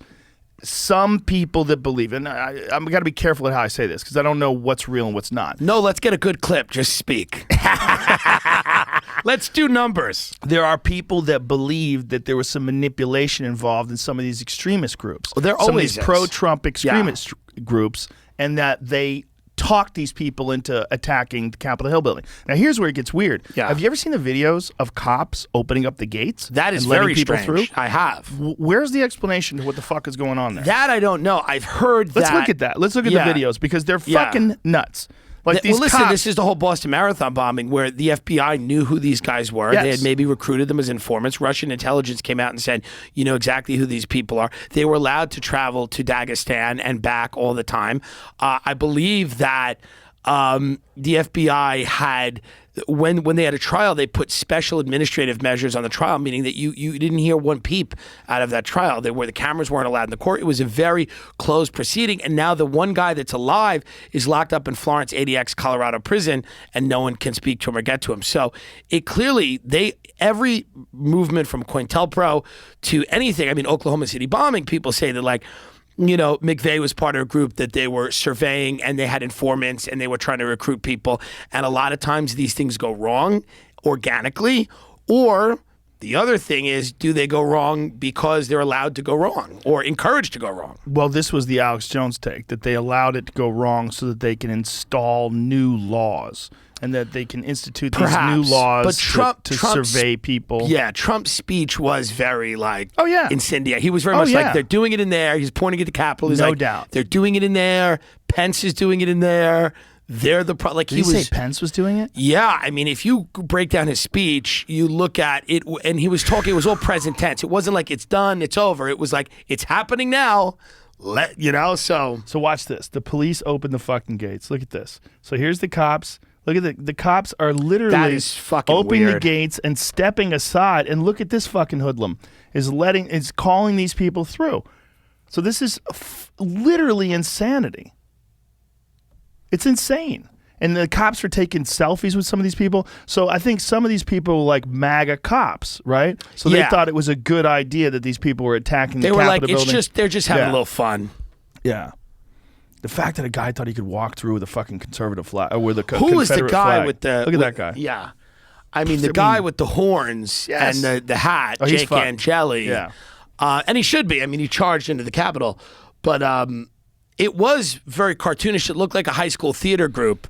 some people that believe, and I'm got to be careful at how I say this because I don't know what's real and what's not. No, let's get a good clip. Just speak. Let's do numbers. There are people that believe that there was some manipulation involved in some of these extremist groups. Well, there some always of these is. pro-Trump extremist groups, and that they talked these people into attacking the Capitol Hill building. Now, here's where it gets weird. Yeah. Have you ever seen the videos of cops opening up the gates? That is and letting very people strange. through? I have. Where's the explanation to what the fuck is going on there? That I don't know. I've heard Let's that. look at that. Let's look at Yeah. the videos because they're Yeah. fucking nuts. Like these Well, listen, cops, this is the whole Boston Marathon bombing where the FBI knew who these guys were. They Yes. had maybe recruited them as informants. Russian intelligence came out and said, you know exactly who these people are. They were allowed to travel to Dagestan and back all the time. I believe that the FBI had, when they had a trial, they put special administrative measures on the trial, meaning that you didn't hear one peep out of that trial. Where the cameras weren't allowed in the court. It was a very closed proceeding. And now the one guy that's alive is locked up in Florence ADX Colorado prison, and no one can speak to him or get to him. So it clearly, every movement from COINTELPRO to anything, I mean, Oklahoma City bombing, people say that like, you know, McVeigh was part of a group that they were surveying and they had informants and they were trying to recruit people. And a lot of times these things go wrong organically, or the other thing is, do they go wrong because they're allowed to go wrong or encouraged to go wrong? well, this was the Alex Jones take, that they allowed it to go wrong so that they can install new laws and that they can institute these Perhaps. new laws But Trump- to Trump's- survey people. Yeah, Trump's speech was very like Oh, yeah. incendiary. He was very Oh, much yeah. like, they're doing it in there. He's pointing at the Capitol. He's No like, doubt. they're doing it in there. Pence is doing it in there. They're the like Did he he was say Pence was doing it? Yeah, I mean, if you break down his speech, you look at it, and he was talking. It was all present tense. It wasn't like it's done, it's over. It was like it's happening now. So So watch this. The police open the fucking gates. Look at this. So here's the cops. Look at the cops are literally That is fucking opening the weird. gates and stepping aside. And look at this fucking hoodlum is calling these people through. So this is literally insanity. It's insane. And the cops are taking selfies with some of these people. So I think some of these people were like MAGA cops, right? So they Yeah. thought it was a good idea that these people were attacking they the were Capitol like, it's building. just they're just having Yeah. a little fun. Yeah. The fact that a guy thought he could walk through with a fucking conservative flag, or with a Who was the Confederate guy flag. with the? Look at with- that guy. Yeah, I mean the guy with the horns Yes. and the hat, Oh, he's Jake fucked. Angeli. Yeah. And he should be. I mean, he charged into the Capitol, but it was very cartoonish. It looked like a high school theater group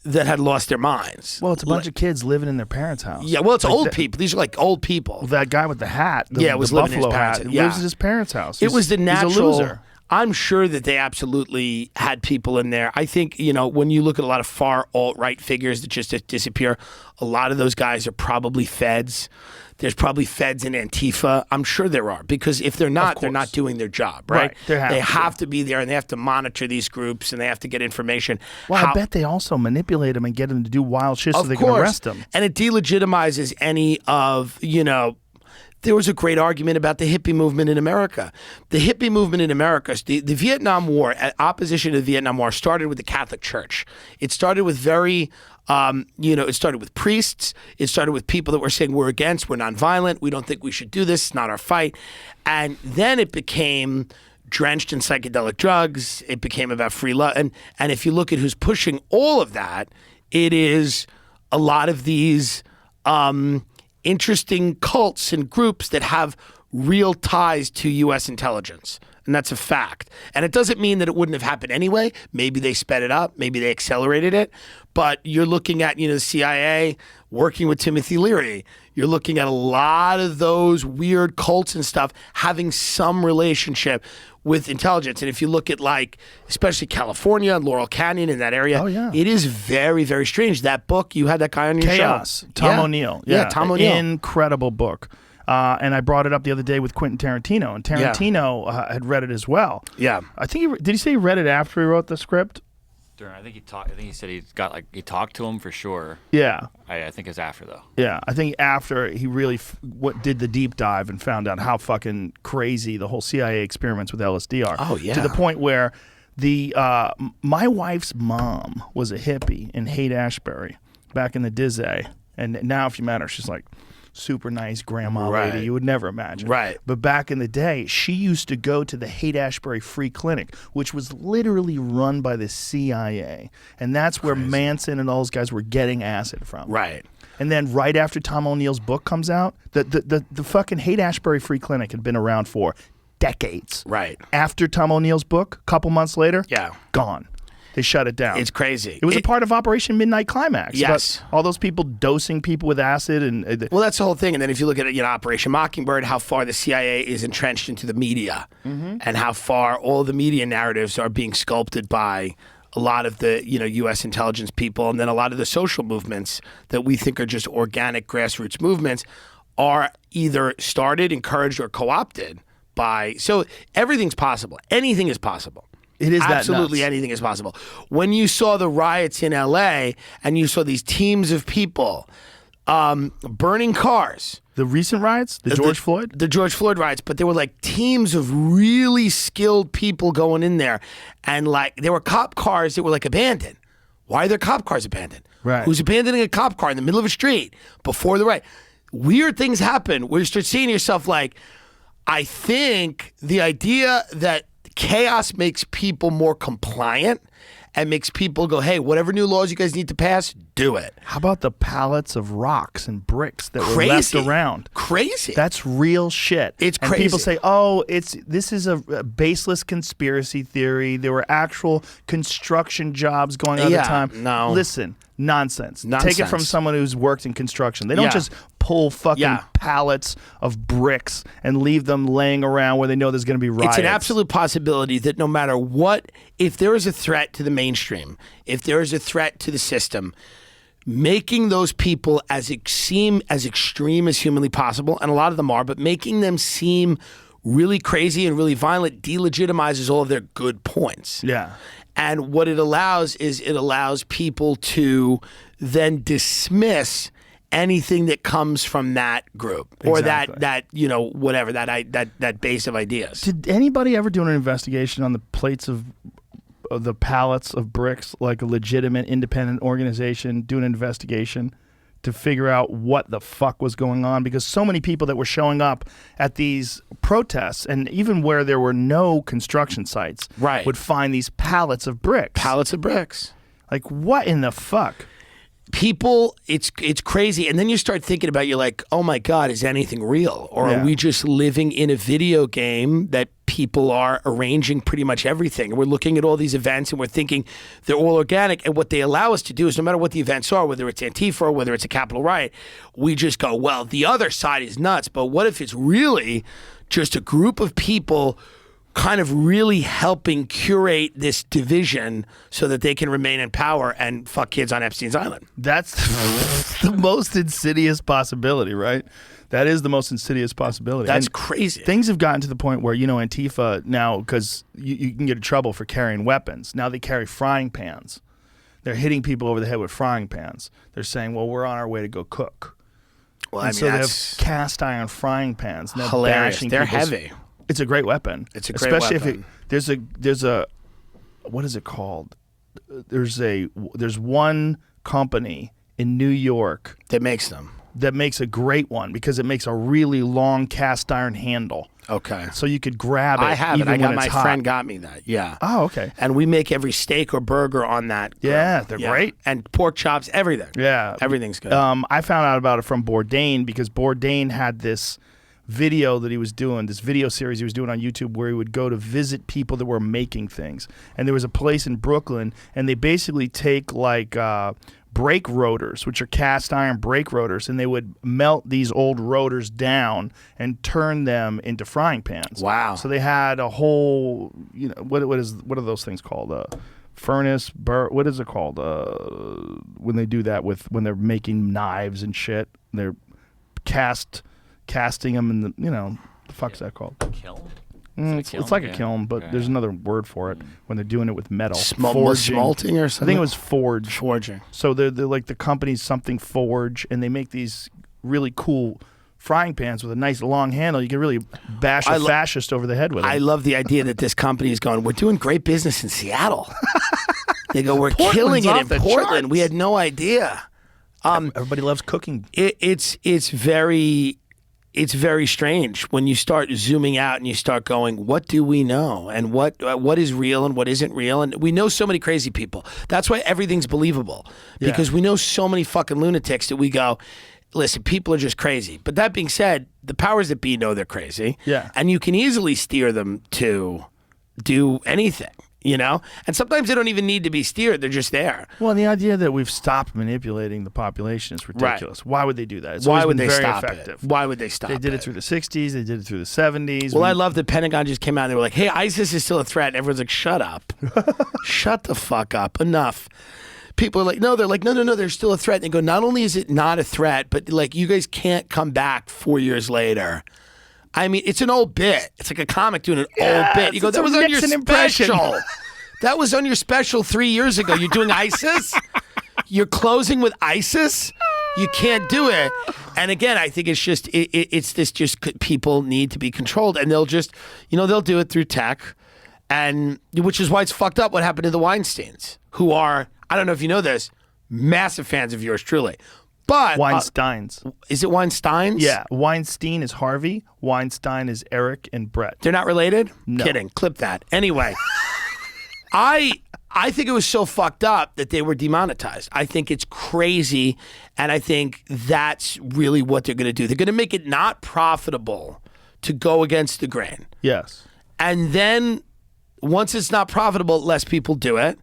that had lost their minds. Well, it's a bunch of kids living in their parents' house. Yeah, well, it's Like old that- people. These are like old people. That guy with the hat. Yeah, it was the living in his buffalo parents' hat. house. He Yeah. lives at his parents' house. It was the natural. He's a loser. I'm sure that they absolutely had people in there. I think, you know, when you look at a lot of far alt-right figures that just disappear, a lot of those guys are probably feds. There's probably feds in Antifa. I'm sure there are, because if they're not, they're not doing their job, right? Right. They have to. be there, and they have to monitor these groups, and they have to get information. Well, I bet they also manipulate them and get them to do wild shit so Of they course. can arrest them. And it delegitimizes any of, you know, there was a great argument about the hippie movement in America. The hippie movement in America, the Vietnam War, opposition to the Vietnam War started with the Catholic Church. It started with it started with priests. It started with people that were saying we're nonviolent. We don't think we should do this. It's not our fight. And then it became drenched in psychedelic drugs. It became about free love. And if you look at who's pushing all of that, it is a lot of these interesting cults and groups that have real ties to U.S. intelligence. And that's a fact. And it doesn't mean that it wouldn't have happened anyway. Maybe they sped it up. Maybe they accelerated it. But you're looking at, the CIA working with Timothy Leary. You're looking at a lot of those weird cults and stuff having some relationship with intelligence. And if you look at especially California and Laurel Canyon in that area, it is very, very strange. That book, you had that guy on your Chaos. show. Tom O'Neill. Yeah, Tom O'Neill. Incredible book. And I brought it up the other day with Quentin Tarantino, and Tarantino had read it as well. Yeah. I think did he say he read it after he wrote the script? I think he said he talked to him for sure. Yeah. I think it's after though. Yeah, I think after he really did the deep dive and found out how fucking crazy the whole CIA experiments with LSD are. Oh yeah. To the point where my wife's mom was a hippie in Haight-Ashbury back in the Dizzy, and now if you met her, she's like super nice grandma lady you would never imagine. Right. But back in the day, she used to go to the Haight-Ashbury Free Clinic, which was literally run by the CIA. And that's where Manson and all those guys were getting acid from. Right. And then right after Tom O'Neill's book comes out, the fucking Haight-Ashbury Free Clinic had been around for decades. Right. After Tom O'Neill's book, a couple months later, gone. They shut it down. It's crazy. It was a part of Operation Midnight Climax. Yes. All those people dosing people with acid. Well, that's the whole thing. And then if you look at Operation Mockingbird, how far the CIA is entrenched into the media and how far all the media narratives are being sculpted by a lot of the U.S. intelligence people, and then a lot of the social movements that we think are just organic grassroots movements are either started, encouraged, or co-opted by. So everything's possible. Anything is possible. It is absolutely that nuts. Anything is possible. When you saw the riots in L.A. and you saw these teams of people burning cars. The recent riots? The George Floyd? The George Floyd riots, but there were teams of really skilled people going in there, and there were cop cars that were abandoned. Why are there cop cars abandoned? Right. Who's abandoning a cop car in the middle of a street before the riot? Weird things happen where you start seeing yourself I think the idea that chaos makes people more compliant and makes people go, hey, whatever new laws you guys need to pass, do it. How about the pallets of rocks and bricks that were left around? Crazy. That's real shit. It's and crazy. People say, this is a baseless conspiracy theory. There were actual construction jobs going on at the time. No. Listen, nonsense. Take it from someone who's worked in construction. They don't just pull fucking pallets of bricks and leave them laying around where they know there's going to be riots. It's an absolute possibility that no matter what, if there is a threat to the mainstream, if there is a threat to the system, making those people seem as extreme as humanly possible, and a lot of them are, but making them seem really crazy and really violent delegitimizes all of their good points. Yeah. And what it allows is it allows people to then dismiss anything that comes from that group or that whatever that base of ideas. Did anybody ever do an investigation on the plates of the pallets of bricks, like a legitimate independent organization do an investigation to figure out what the fuck was going on? Because so many people that were showing up at these protests, and even where there were no construction sites, would find these pallets of bricks. Pallets of bricks. Like, what in the fuck? People, it's crazy. And then you start thinking about, you're like, oh my God, is anything real? Or are we just living in a video game that people are arranging pretty much everything? And we're looking at all these events and we're thinking they're all organic. And what they allow us to do is no matter what the events are, whether it's Antifa or whether it's a Capitol riot, we just go, well, the other side is nuts. But what if it's really just a group of people kind of really helping curate this division so that they can remain in power and fuck kids on Epstein's Island? That's the most insidious possibility, right? That is the most insidious possibility. That's crazy. Things have gotten to the point where, Antifa now, because you can get in trouble for carrying weapons. Now they carry frying pans. They're hitting people over the head with frying pans. They're saying, well, we're on our way to go cook. Well, And so they have cast iron frying pans. And they're hilarious. bashing They're people's- heavy. It's a great weapon. It's a great Especially weapon. if there's a what is it called? There's one company in New York That makes them. that makes a great one because it makes a really long cast iron handle. Okay. So you could grab it. I have it. even I got when my it's hot. friend got me that. Yeah. Oh, okay. And we make every steak or burger on that. grill. Yeah, they're great. And pork chops, everything. Yeah. Everything's good. I found out about it from Bourdain because Bourdain had this video that he was doing, this video series he was doing on YouTube where he would go to visit people that were making things. And there was a place in Brooklyn, and they basically take like brake rotors, which are cast iron brake rotors, and they would melt these old rotors down and turn them into frying pans. Wow. So they had a whole, what are those things called? Furnace, what is it called? When they do that when they're making knives and shit, they're casting them in the fuck's that called? Kiln? It's like a Yeah. kiln, but Okay. there's another word for it when they're doing it with metal. Smalting or I something? think it was forge. Forging. So they're like the company's something forge, and they make these really cool frying pans with a nice long handle. You can really bash a fascist over the head with it. I love the idea that this company is going, we're doing great business in Seattle. They go, we're Portland's killing it off in the Portland. charts. We had no idea. Everybody loves cooking. It's very strange when you start zooming out and you start going, what do we know? And what is real and what isn't real? And we know so many crazy people. That's why everything's believable. Because we know so many fucking lunatics that we go, listen, people are just crazy. But that being said, the powers that be know they're crazy. Yeah. And you can easily steer them to do anything, And sometimes they don't even need to be steered. They're just there. Well, the idea that we've stopped manipulating the population is ridiculous. Why would they do that? It's Why always would been they very stop effective. it? Why would they stop They did it it? through the 60s. They did it through the 70s. Well, I love the Pentagon just came out and they were like, hey, ISIS is still a threat. And everyone's like, shut up. Shut the fuck up. Enough. People are like, no, they're still a threat. And they go, not only is it not a threat, but like you guys can't come back 4 years later. I mean, it's an old bit. It's like a comic doing an old bit. You go, it's that a was on your Nixon impression." special. That was on your special 3 years ago. You're doing ISIS? You're closing with ISIS? You can't do it. And again, I think it's just, it's this just people need to be controlled. And they'll just, they'll do it through tech. And which is why it's fucked up what happened to the Weinsteins, who are, I don't know if you know this, massive fans of yours truly. But Weinsteins. Is it Weinsteins? Yeah. Weinstein is Harvey. Weinstein is Eric and Brett. They're not related? No. Kidding. Clip that. Anyway, I think it was so fucked up that they were demonetized. I think it's crazy, and I think that's really what they're going to do. They're going to make it not profitable to go against the grain. Yes. And then once it's not profitable, less people do it.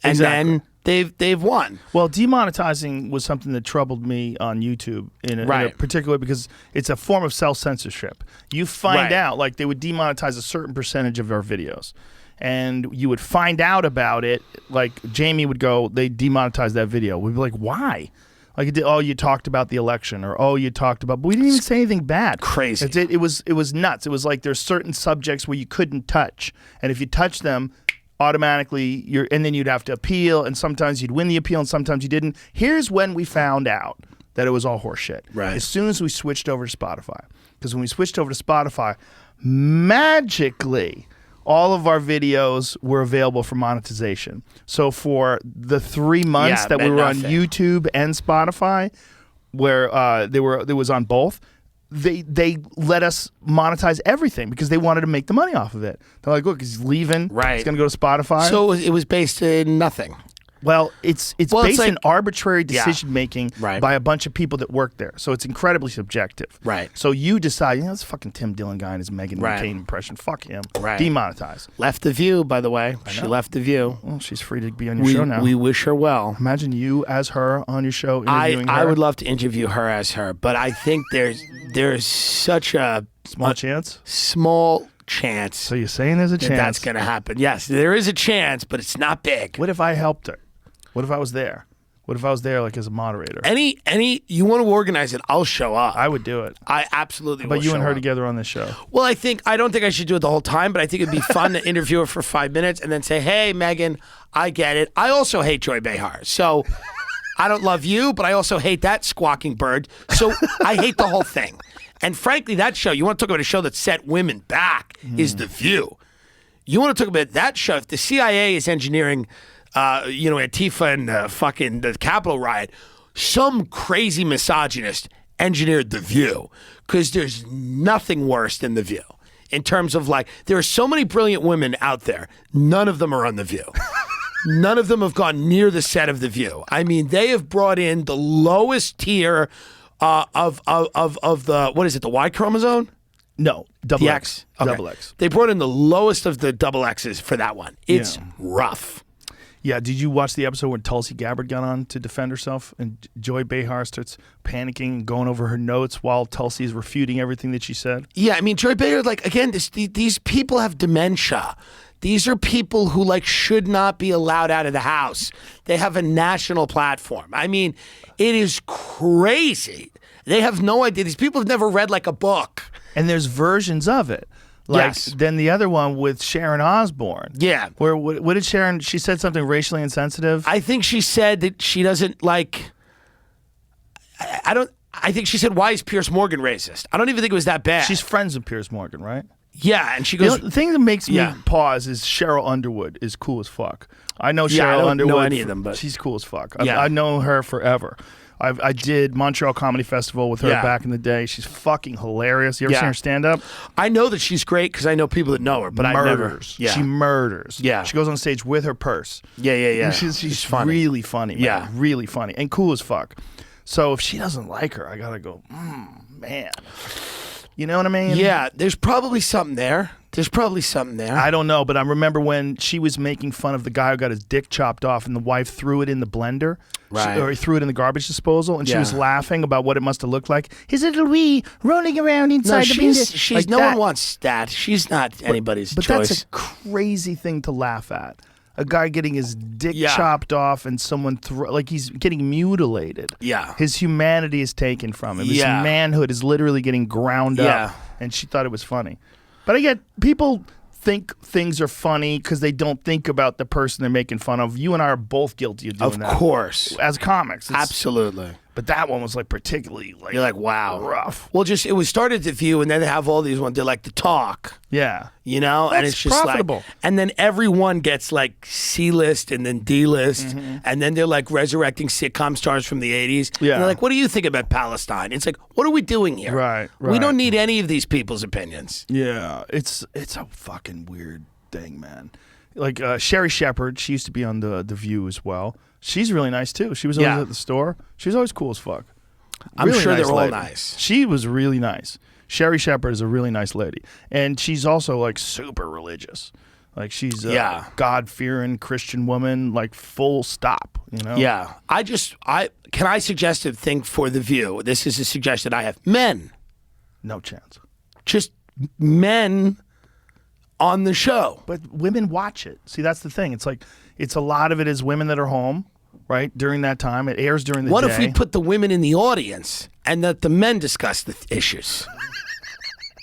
And Exactly. then they've won. Well, demonetizing was something that troubled me on YouTube in a particular because it's a form of self-censorship. You find out, like they would demonetize a certain percentage of our videos. And you would find out about it, like Jamie would go, they demonetized that video. We'd be like, why? Like, you talked about the election, or you talked about, but we didn't even say anything bad. Crazy. It was nuts. It was like there's certain subjects where you couldn't touch, and if you touch them, automatically and then you'd have to appeal, and sometimes you'd win the appeal, and sometimes you didn't. Here's when we found out that it was all horseshit. Right. As soon as we switched over to Spotify, because when we switched over to Spotify, magically, all of our videos were available for monetization. So for the 3 months that we were on YouTube and Spotify, where they was on both, they let us monetize everything because they wanted to make the money off of it. They're like, look, he's leaving. Right. He's going to go to Spotify. So it was based in nothing. Well, it's it's based like- in arbitrary decision making Right. by a bunch of people that work there. So it's incredibly subjective. Right. So you decide, this fucking Tim Dillon guy and his Megan Right. McCain impression. Fuck him. Right. Demonetize. Left the View, by the way. She left the View. Well, she's free to be on your show now. We wish her well. Imagine you as her on your show interviewing her. I would love to interview her as her, but I think there's such a Small chance. small chance So you're saying there's a that chance. that's going to happen. Yes, there is a chance, but it's not big. What if I helped her? What if I was there? What if I was there like as a moderator? Any you want to organize it, I'll show up. I would do it. I absolutely will But you and show her up. together on this show. Well, I don't think I should do it the whole time, but I think it'd be fun to interview her for 5 minutes and then say, hey, Megan, I get it. I also hate Joy Behar. So I don't love you, but I also hate that squawking bird. So I hate the whole thing. And frankly, that show, you want to talk about a show that set women back, is The View. You want to talk about that show. If the CIA is engineering, Antifa and fucking the Capitol riot, some crazy misogynist engineered The View, because there's nothing worse than The View. In terms of there are so many brilliant women out there. None of them are on The View. None of them have gone near the set of The View. I mean, they have brought in the lowest tier of the, what is it, the Y chromosome? No, double The X. Okay. Double X. They brought in the lowest of the double X's for that one. It's rough. Yeah, did you watch the episode when Tulsi Gabbard got on to defend herself and Joy Behar starts panicking and going over her notes while Tulsi is refuting everything that she said? Yeah, I mean, Joy Behar, again, these people have dementia. These are people who should not be allowed out of the house. They have a national platform. I mean, it is crazy. They have no idea. These people have never read a book. And there's versions of it. Yes. Then the other one with Sharon Osbourne. Yeah. Where what did Sharon? She said something racially insensitive. I think she said that she doesn't like. I think she said, "Why is Piers Morgan racist?" I don't even think it was that bad. She's friends with Piers Morgan, right? Yeah, and she goes. The thing that makes me Yeah. pause is Cheryl Underwood is cool as fuck. I know Cheryl Yeah, I don't Underwood. know any of them, but she's cool as fuck. Yeah. I know her forever. I did Montreal Comedy Festival with her Yeah. back in the day. She's fucking hilarious. You ever Yeah. seen her stand up? I know that she's great because I know people that know her, but I never. Murders. Yeah. She murders. Yeah. She goes on stage with her purse. Yeah. She's funny. really funny. Man. Yeah. Really funny and cool as fuck. So if she doesn't like her, I gotta go, man. You know what I mean? Yeah, there's probably something there. I don't know, but I remember when she was making fun of the guy who got his dick chopped off and the wife threw it in the blender. Right. Or he threw it in the garbage disposal, and she Yeah. was laughing about what it must have looked like. His little wee rolling around inside the blender. No one wants that. She's not anybody's But choice. that's a crazy thing to laugh at. A guy getting his dick Yeah. chopped off and someone he's getting mutilated. Yeah. His humanity is taken from him. His Yeah. manhood is literally getting ground Yeah. up. And she thought it was funny. But I get people think things are funny because they don't think about the person they're making fun of. You and I are both guilty of doing that. Of course. As comics. Absolutely. But that one was particularly You're like, wow. rough. Well, it was started to View, and then they have all these ones. They're like the talk, Yeah. and That's it's just profitable. and then everyone gets C-list and then D-list, and then they're resurrecting sitcom stars from the 80s. Yeah. And they're like, what do you think about Palestine? It's what are we doing here? Right, We right. don't need any of these people's opinions. Yeah, it's a fucking weird thing, man. Sherry Shepherd, she used to be on the View as well. She's really nice too. She was always Yeah. at the store. She's always cool as fuck. I'm Really sure nice they're all lady. nice. She was really nice. Sherry Shepherd is a really nice lady, and she's also super religious. She's a Yeah. God-fearing Christian woman, full stop. You know? Yeah. Can I suggest a thing for The View? This is a suggestion I have. Men. No chance. Just men on the show. But women watch it. See, that's the thing. It's a lot of it is women that are home, right? During that time. It airs during the What day. if we put the women in the audience and let the men discuss the issues?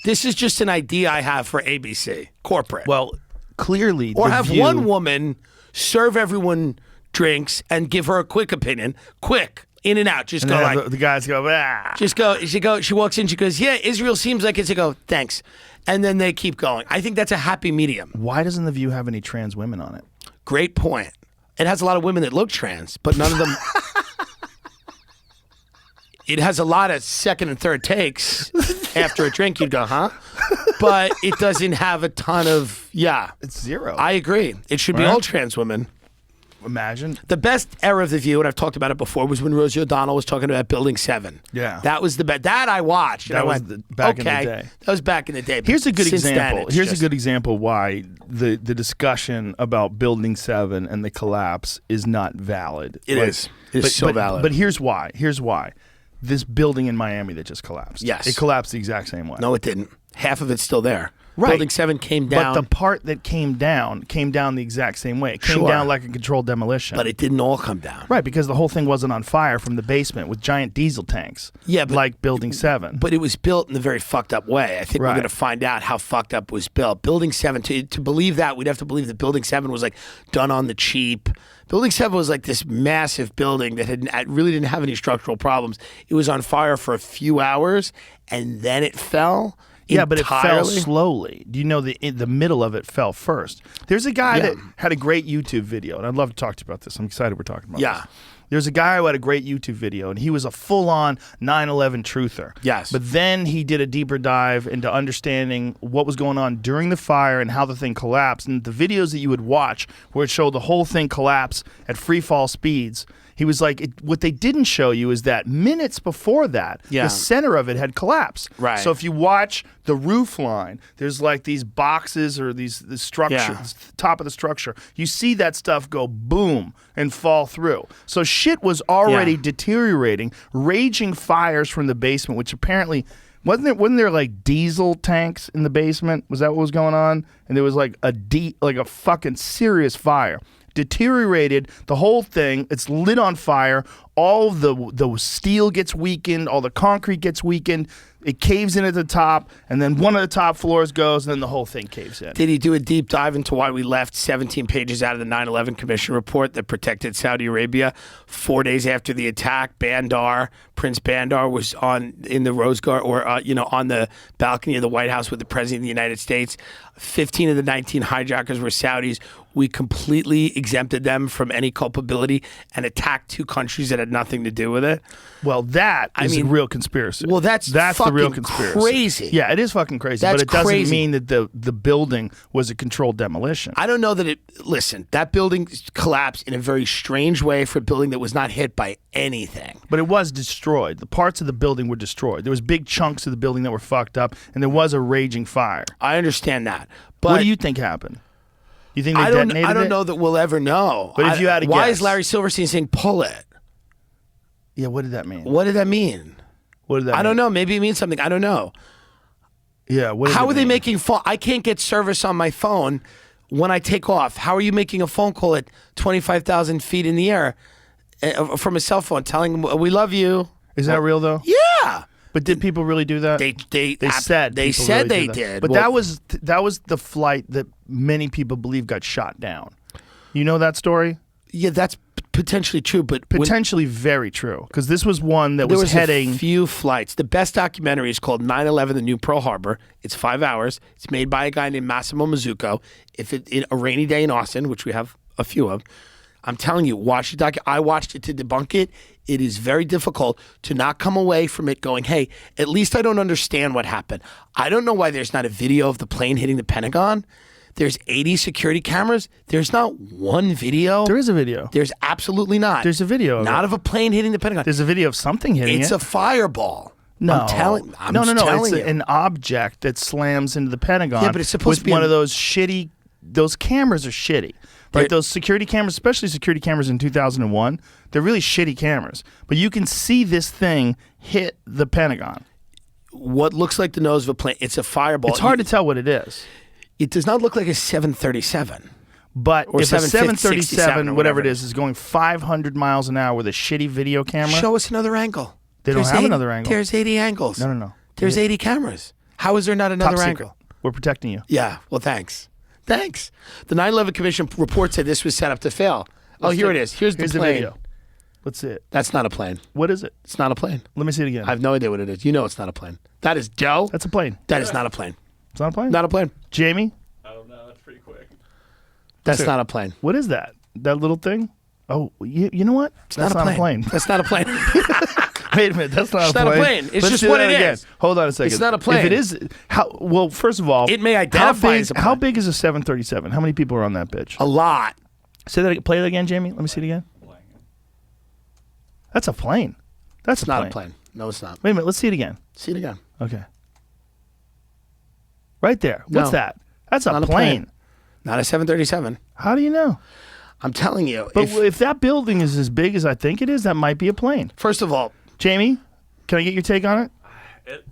This is just an idea I have for ABC, corporate. Well, clearly. or The have View- one woman serve everyone drinks and give her a quick opinion. Quick, in and out. Just And go then the guys go, ah. Just go. She walks in. She goes, "Yeah, Israel seems like it's." I go, "Thanks," and then they keep going. I think that's a happy medium. Why doesn't The View have any trans women on it? Great point. It has a lot of women that look trans, but none of them. It has a lot of second and third takes. After a drink, you'd go, "Huh?" But it doesn't have a ton of. Yeah, It's zero. I agree. It should be Right. all trans women. Imagine. The best era of The View, and I've talked about it before, was when Rosie O'Donnell was talking about Building 7. Yeah. That was the best. That I watched. and That I was went, back in the okay, day. That was back in the day. Here's a good Since then, example. it's Here's just- a good example why the discussion about Building 7 and the collapse is not valid. It is. It's so valid. But here's why. Here's why. This building in Miami that just collapsed. Yes. It collapsed the exact same way. No, it didn't. Half of it's still there. Right. Building 7 came down. But the part that came down the exact same way. It came Sure. down like a controlled demolition. But it didn't all come down. Right, because the whole thing wasn't on fire from the basement with giant diesel tanks. Yeah, but, like Building 7. But it was built in a very fucked up way. I think we're Right. going to find out how fucked up it was built. Building 7, to believe that, we'd have to believe that Building 7 was like done on the cheap. Building 7 was like this massive building that really didn't have any structural problems. It was on fire for a few hours, and then it fell. Yeah, but it fell entirely. slowly. Do you know the middle of it fell first? There's a guy that had a great YouTube video, and I'd love to talk to you about this. I'm excited we're talking about this. There's a guy who had a great YouTube video, and he was a full-on 9/11 truther. Yes. But then he did a deeper dive into understanding what was going on during the fire and how the thing collapsed. And the videos that you would watch where it showed the whole thing collapse at free fall speeds, he was like, what they didn't show you is that minutes before that, the center of it had collapsed. Right. So if you watch the roof line, there's like these boxes or the structure, top of the structure. You see that stuff go boom and fall through. So shit was already deteriorating, raging fires from the basement, which apparently wasn't there like diesel tanks in the basement? Was that what was going on? And there was like a fucking serious fire. Deteriorated the whole thing. It's lit on fire. All the steel gets weakened. All the concrete gets weakened. It caves in at the top, and then one of the top floors goes, and then the whole thing caves in. Did he do a deep dive into why we left 17 pages out of the 9/11 Commission report that protected Saudi Arabia? 4 days after the attack, Prince Bandar was in the Rose Garden, or on the balcony of the White House with the President of the United States. 15 of the 19 hijackers were Saudis. We completely exempted them from any culpability and attacked 2 countries that had nothing to do with it. Well, that is a real conspiracy. Well, that's the real conspiracy. Crazy. Yeah, it is fucking crazy. That's but it doesn't crazy. mean that the building was a controlled demolition. I don't know that listen, that building collapsed in a very strange way for a building that was not hit by anything. But it was destroyed. The parts of the building were destroyed. There was big chunks of the building that were fucked up, and there was a raging fire. I understand that. But what do you think happened? You think they detonated it? I don't know that we'll ever know. But if you had a why guess. is Larry Silverstein saying pull it? Yeah, what did that mean? What did that mean? What did that mean? I don't know. Maybe it means something. I don't know. Yeah, what did How it are they mean? making phone? I can't get service on my phone when I take off. How are you making a phone call at 25,000 feet in the air from a cell phone telling them, we love you? Is that real, though? Yeah. But did people really do that? They said they people said really they did that. did. But Well, that was the flight that many people believe got shot down. You know that story? yeah, that's potentially true. But Potentially very true, because this was one that there was was heading. a few flights. The best documentary is called 9/11: The New Pearl Harbor. It's 5 hours. It's made by a guy named Massimo Mazzucco. In a rainy day in Austin, which we have a few of, I'm telling you, watch the doc. I watched it to debunk it. It is very difficult to not come away from it going, hey, at least I don't understand what happened. I don't know why there's not a video of the plane hitting the Pentagon. There's 80 security cameras. There's not one video. There is a video. There's absolutely not. There's a video of Not it. of a plane hitting the Pentagon. There's a video of something hitting It's it. a fireball. No, I'm telling no. telling It's you. an object that slams into the Pentagon. Yeah, but it's supposed with to be one an- of those shitty. Those cameras are shitty. Like those security cameras, especially security cameras in 2001. They're really shitty cameras. But you can see this thing hit the Pentagon. What looks like the nose of a plane. It's a fireball. It's hard to tell what it is. It does not look like a 737. But Or if a 767 737, or whatever whatever it is going 500 miles an hour with a shitty video camera, Show us another angle. They don't There's have 80 another angle. There's 80 angles. No. There's 80 cameras. How is there not top another secret. angle? We're protecting you. Yeah, well, thanks. Thanks. The 9/11 Commission report said this was set up to fail. Here it is. Here's the Here's the plane. video. Let's see it. That's not a plane. What is it? It's not a plane. Let me see it again. I have no idea what it is. You know it's not a plane. That is Joe. That's a plane. That is not a plane. It's not a plane? Not a plane. Jamie? I don't know. That's pretty quick. That's not a plane. What is that? That little thing? Oh, you know what? It's not a plane. That's not a plane. Wait a minute. That's not It's a not a plane. plane. It's Let's just do what that it again. is. Hold on a second. It's not a plane. If it is, well, first of all, It may identify as a plane. How big is a 737? How many people are on that bitch? A lot. Say that. Play it again, Jamie. Let me see it again. That's a plane. That's It's not a plane. No, it's not. Wait a minute. Let's see it again. See it again. Okay. Right there. What's No. that? That's a Not a plane. plane. Not a 737. How do you know? I'm telling you. But if that building is as big as I think it is, that might be a plane. First of all, Jamie, can I get your take on it?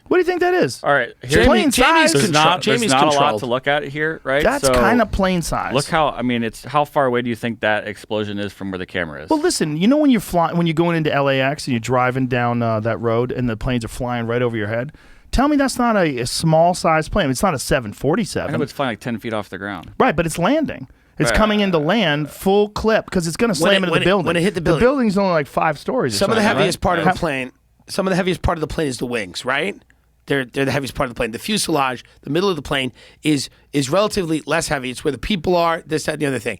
What do you think that is? All right, Jamie- Plain size. There's not Jamie's a lot controlled. to look at here, right? That's So kind of plain size. Look how it's how far away do you think that explosion is from where the camera is? Well, listen, you know when when you're going into LAX and you're driving down that road and the planes are flying right over your head? Tell me that's not a small size plane. It's not a I 747. know it's flying like 10 feet off the ground. Right, but it's landing. It's Right. coming into land full clip because it's going to slam into the building. when it hit the building. The building's only like 5 stories. Or Some of the something, heaviest right? part of the plane. Some of the heaviest part of the plane is the wings, right? They're the heaviest part of the plane. The fuselage, the middle of the plane, is relatively less heavy. It's where the people are. This, that, and the other thing.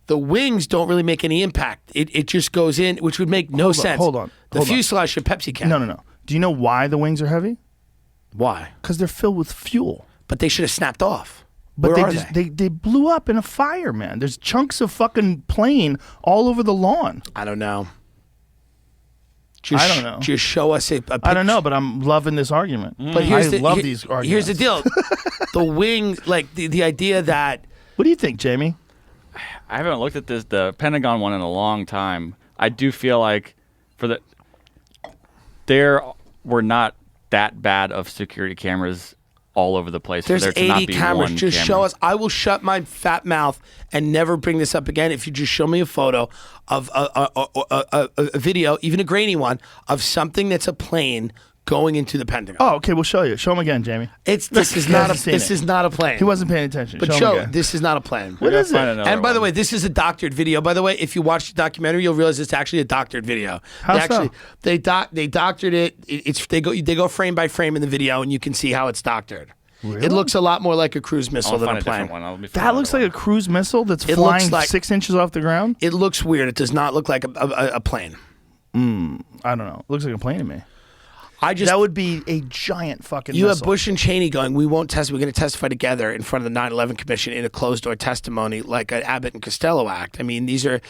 The wings don't really make any impact. It just goes in, which would make no sense. hold on. The fuselage should Pepsi can. No. Do you know why the wings are heavy? Why? Because they're filled with fuel. But they should have snapped off. But Where they blew up in a fire, man. There's chunks of fucking plane all over the lawn. I don't know. I don't know. Just show us a picture. I don't know, but I'm loving this argument. But here's I love here- these arguments. Here's the deal. The wings, like the idea that What do you think, Jamie? I haven't looked at the Pentagon one in a long time. I do feel like there were not that bad of security cameras all over the place. there's for there to not 80 be cameras. one Just camera. show us. I will shut my fat mouth and never bring this up again if you just show me a photo of a video, even a grainy one, of something that's a plane going into the Pentagon. Oh, okay, we'll show you. Show him again, Jamie. This is He not hasn't seen this it. is not a plane. He wasn't paying attention. But show him Joe, again. this is not a plane. What is Find it? another And by the one. way, this is a doctored video. By the way, if you watch the documentary, you'll realize it's actually a doctored video. How they so? actually they doctored it. They go frame by frame in the video, and you can see how it's doctored. Really? It looks a lot more like a cruise missile I'll than find a a different plane. one. That looks like a cruise missile that's It flying looks like- 6 inches off the ground? It looks weird. It does not look like a plane. I don't know. It looks like a plane to me. I just That would be a giant fucking You have missile. Bush and Cheney going, we won't test. We're going to testify together in front of the 9/11 Commission in a closed-door testimony like an Abbott and Costello Act. I mean, these are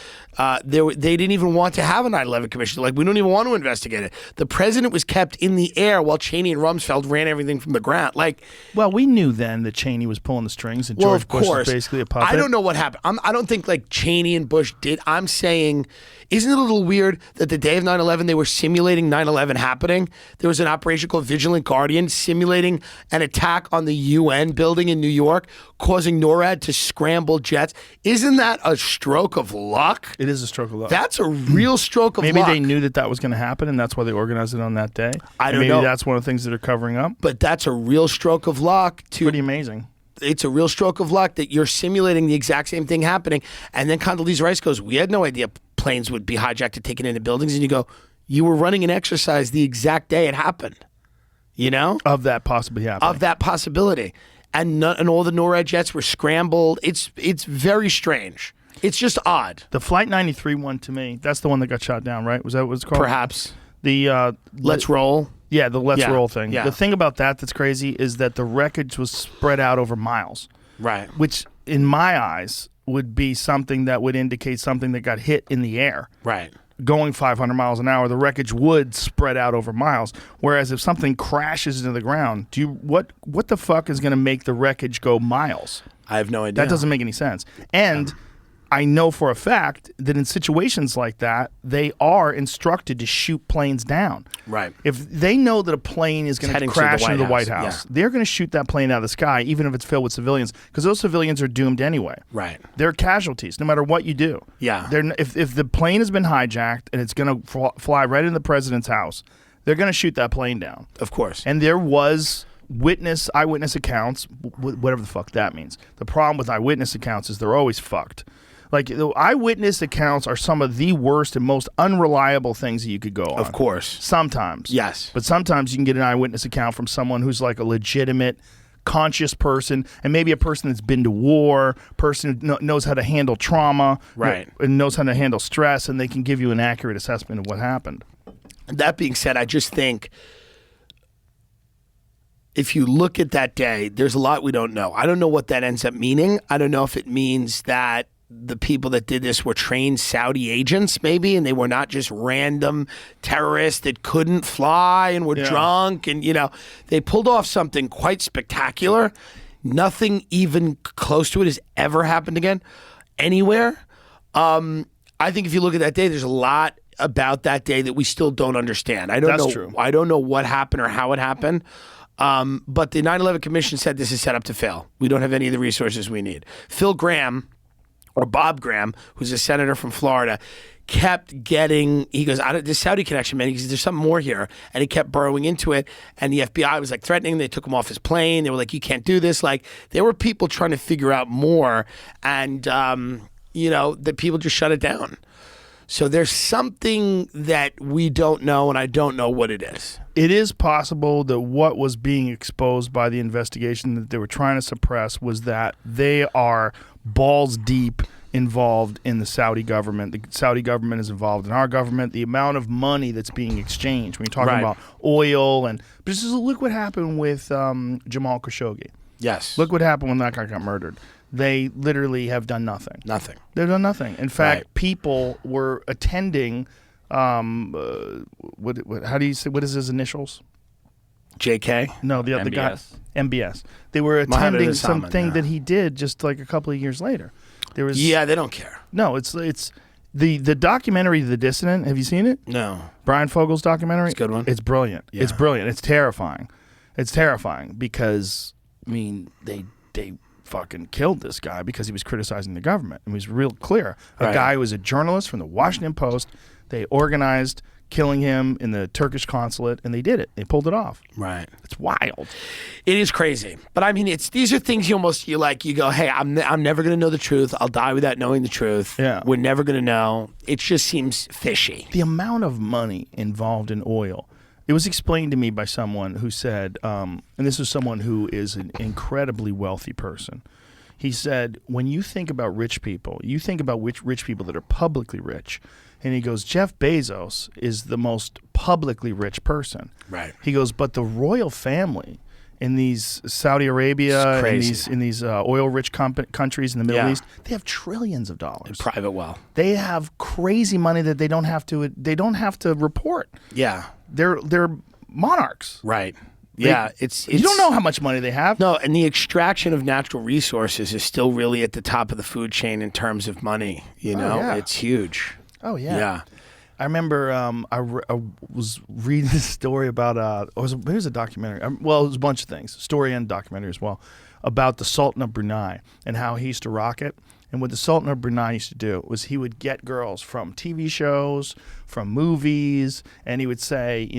they didn't even want to have a 9/11 Commission. Like, we don't even want to investigate it. The president was kept in the air while Cheney and Rumsfeld ran everything from the ground. Like, Well, we knew then that Cheney was pulling the strings and well, George of Bush course, was basically a puppet. I don't know what happened. I don't think like Cheney and Bush did. I'm saying, isn't it a little weird that the day of 9/11 they were simulating 9/11 happening? There was an operation called Vigilant Guardian simulating an attack on the UN building in New York, causing NORAD to scramble jets. Isn't that a stroke of luck? It is a stroke of luck. That's a real stroke of Maybe luck. they knew that was going to happen, and that's why they organized it on that day. I And don't maybe know. that's one of the things that they're covering up. But that's a real stroke of luck to Pretty amazing. it's a real stroke of luck that you're simulating the exact same thing happening. And then Condoleezza Rice goes, we had no idea planes would be hijacked and taken into buildings. And you go, you were running an exercise the exact day it happened, you know, Of that possibly happening. of that possibility. And all the NORAD jets were scrambled. It's very strange. It's just odd, The Flight 93 one, to me, that's the one that got shot down, right? Was that what it's called? perhaps. The Let's roll. Yeah, the Let's Yeah, Roll thing. yeah. The thing about that's crazy is that the wreckage was spread out over miles, Right. which in my eyes would be something that would indicate something that got hit in the air. Right. Going 500 miles an hour, the wreckage would spread out over miles. Whereas if something crashes into the ground, what the fuck is going to make the wreckage go miles? I have no idea. That doesn't make any sense. And I know for a fact that in situations like that, they are instructed to shoot planes down. Right. If they know that a plane is going heading to to the crash into the White White House, House, they're going to shoot that plane out of the sky, even if it's filled with civilians, because those civilians are doomed anyway. Right. They're casualties, no matter what you do. Yeah. If the plane has been hijacked and it's going to fly right into the president's house, they're going to shoot that plane down. Of course. And there was eyewitness accounts, whatever the fuck that means. The problem with eyewitness accounts is they're always fucked. Like, the eyewitness accounts are some of the worst and most unreliable things that you could go on. Of course. Sometimes. Yes. But sometimes you can get an eyewitness account from someone who's like a legitimate, conscious person, and maybe a person that's been to war, person who knows how to handle trauma, Right. and knows how to handle stress, and they can give you an accurate assessment of what happened. That being said, I just think if you look at that day, there's a lot we don't know. I don't know what that ends up meaning. I don't know if it means that the people that did this were trained Saudi agents, maybe, and they were not just random terrorists that couldn't fly and were drunk. And, they pulled off something quite spectacular. Nothing even close to it has ever happened again anywhere. I think if you look at that day, there's a lot about that day that we still don't understand. I don't That's know. true. I don't know what happened or how it happened. But the 9/11 Commission said this is set up to fail. We don't have any of the resources we need. Phil Graham, or Bob Graham, who's a senator from Florida, kept getting, he goes, this Saudi connection, man, he goes, there's something more here. And he kept burrowing into it. And the FBI was like threatening. They took him off his plane. They were like, you can't do this. Like, there were people trying to figure out more. And, the people just shut it down. So there's something that we don't know, and I don't know what it is. It is possible that what was being exposed by the investigation that they were trying to suppress was that they are balls deep involved in the Saudi government. The Saudi government is involved in our government. The amount of money that's being exchanged when you're talking about oil but just look what happened with Jamal Khashoggi. Yes. Look what happened when that guy got murdered. They literally have done nothing. Nothing. They've done nothing. In fact, people were attending. How do you say? What is his initials? JK? No, the other guy. MBS. MBS. They were Mohammed attending Osama, something yeah. that he did just like a couple of years later. There was Yeah, they don't care. no. It's the documentary The Dissident. Have you seen it? No. Brian Fogel's documentary. It's a good one. It's brilliant. Yeah. It's brilliant. It's terrifying. It's terrifying because they fucking killed this guy because he was criticizing the government. It was real clear. A guy who was a journalist from the Washington Post. They organized killing him in the Turkish consulate, and they did it. They pulled it off. Right. It's wild. It is crazy. But I mean, these are things you go, hey, I'm never going to know the truth. I'll die without knowing the truth. Yeah. We're never going to know. It just seems fishy. The amount of money involved in oil. It was explained to me by someone who said, and this is someone who is an incredibly wealthy person. He said, when you think about rich people, you think about which rich people that are publicly rich. And he goes, Jeff Bezos is the most publicly rich person. Right. He goes, but the royal family in these Saudi Arabia, in these oil-rich countries in the Middle East, they have trillions of dollars. Private well. They have crazy money that they don't have to report. Yeah. They're monarchs. Right. Yeah. It's You don't know how much money they have. No, and the extraction of natural resources is still really at the top of the food chain in terms of money. yeah. It's huge. Oh yeah. Yeah. I remember I was reading this story about it was a documentary. Well, it was a bunch of things, story and documentary as well, about the Sultan of Brunei and how he used to rock it. And what the Sultan of Brunei used to do was he would get girls from TV shows, from movies, and he would say,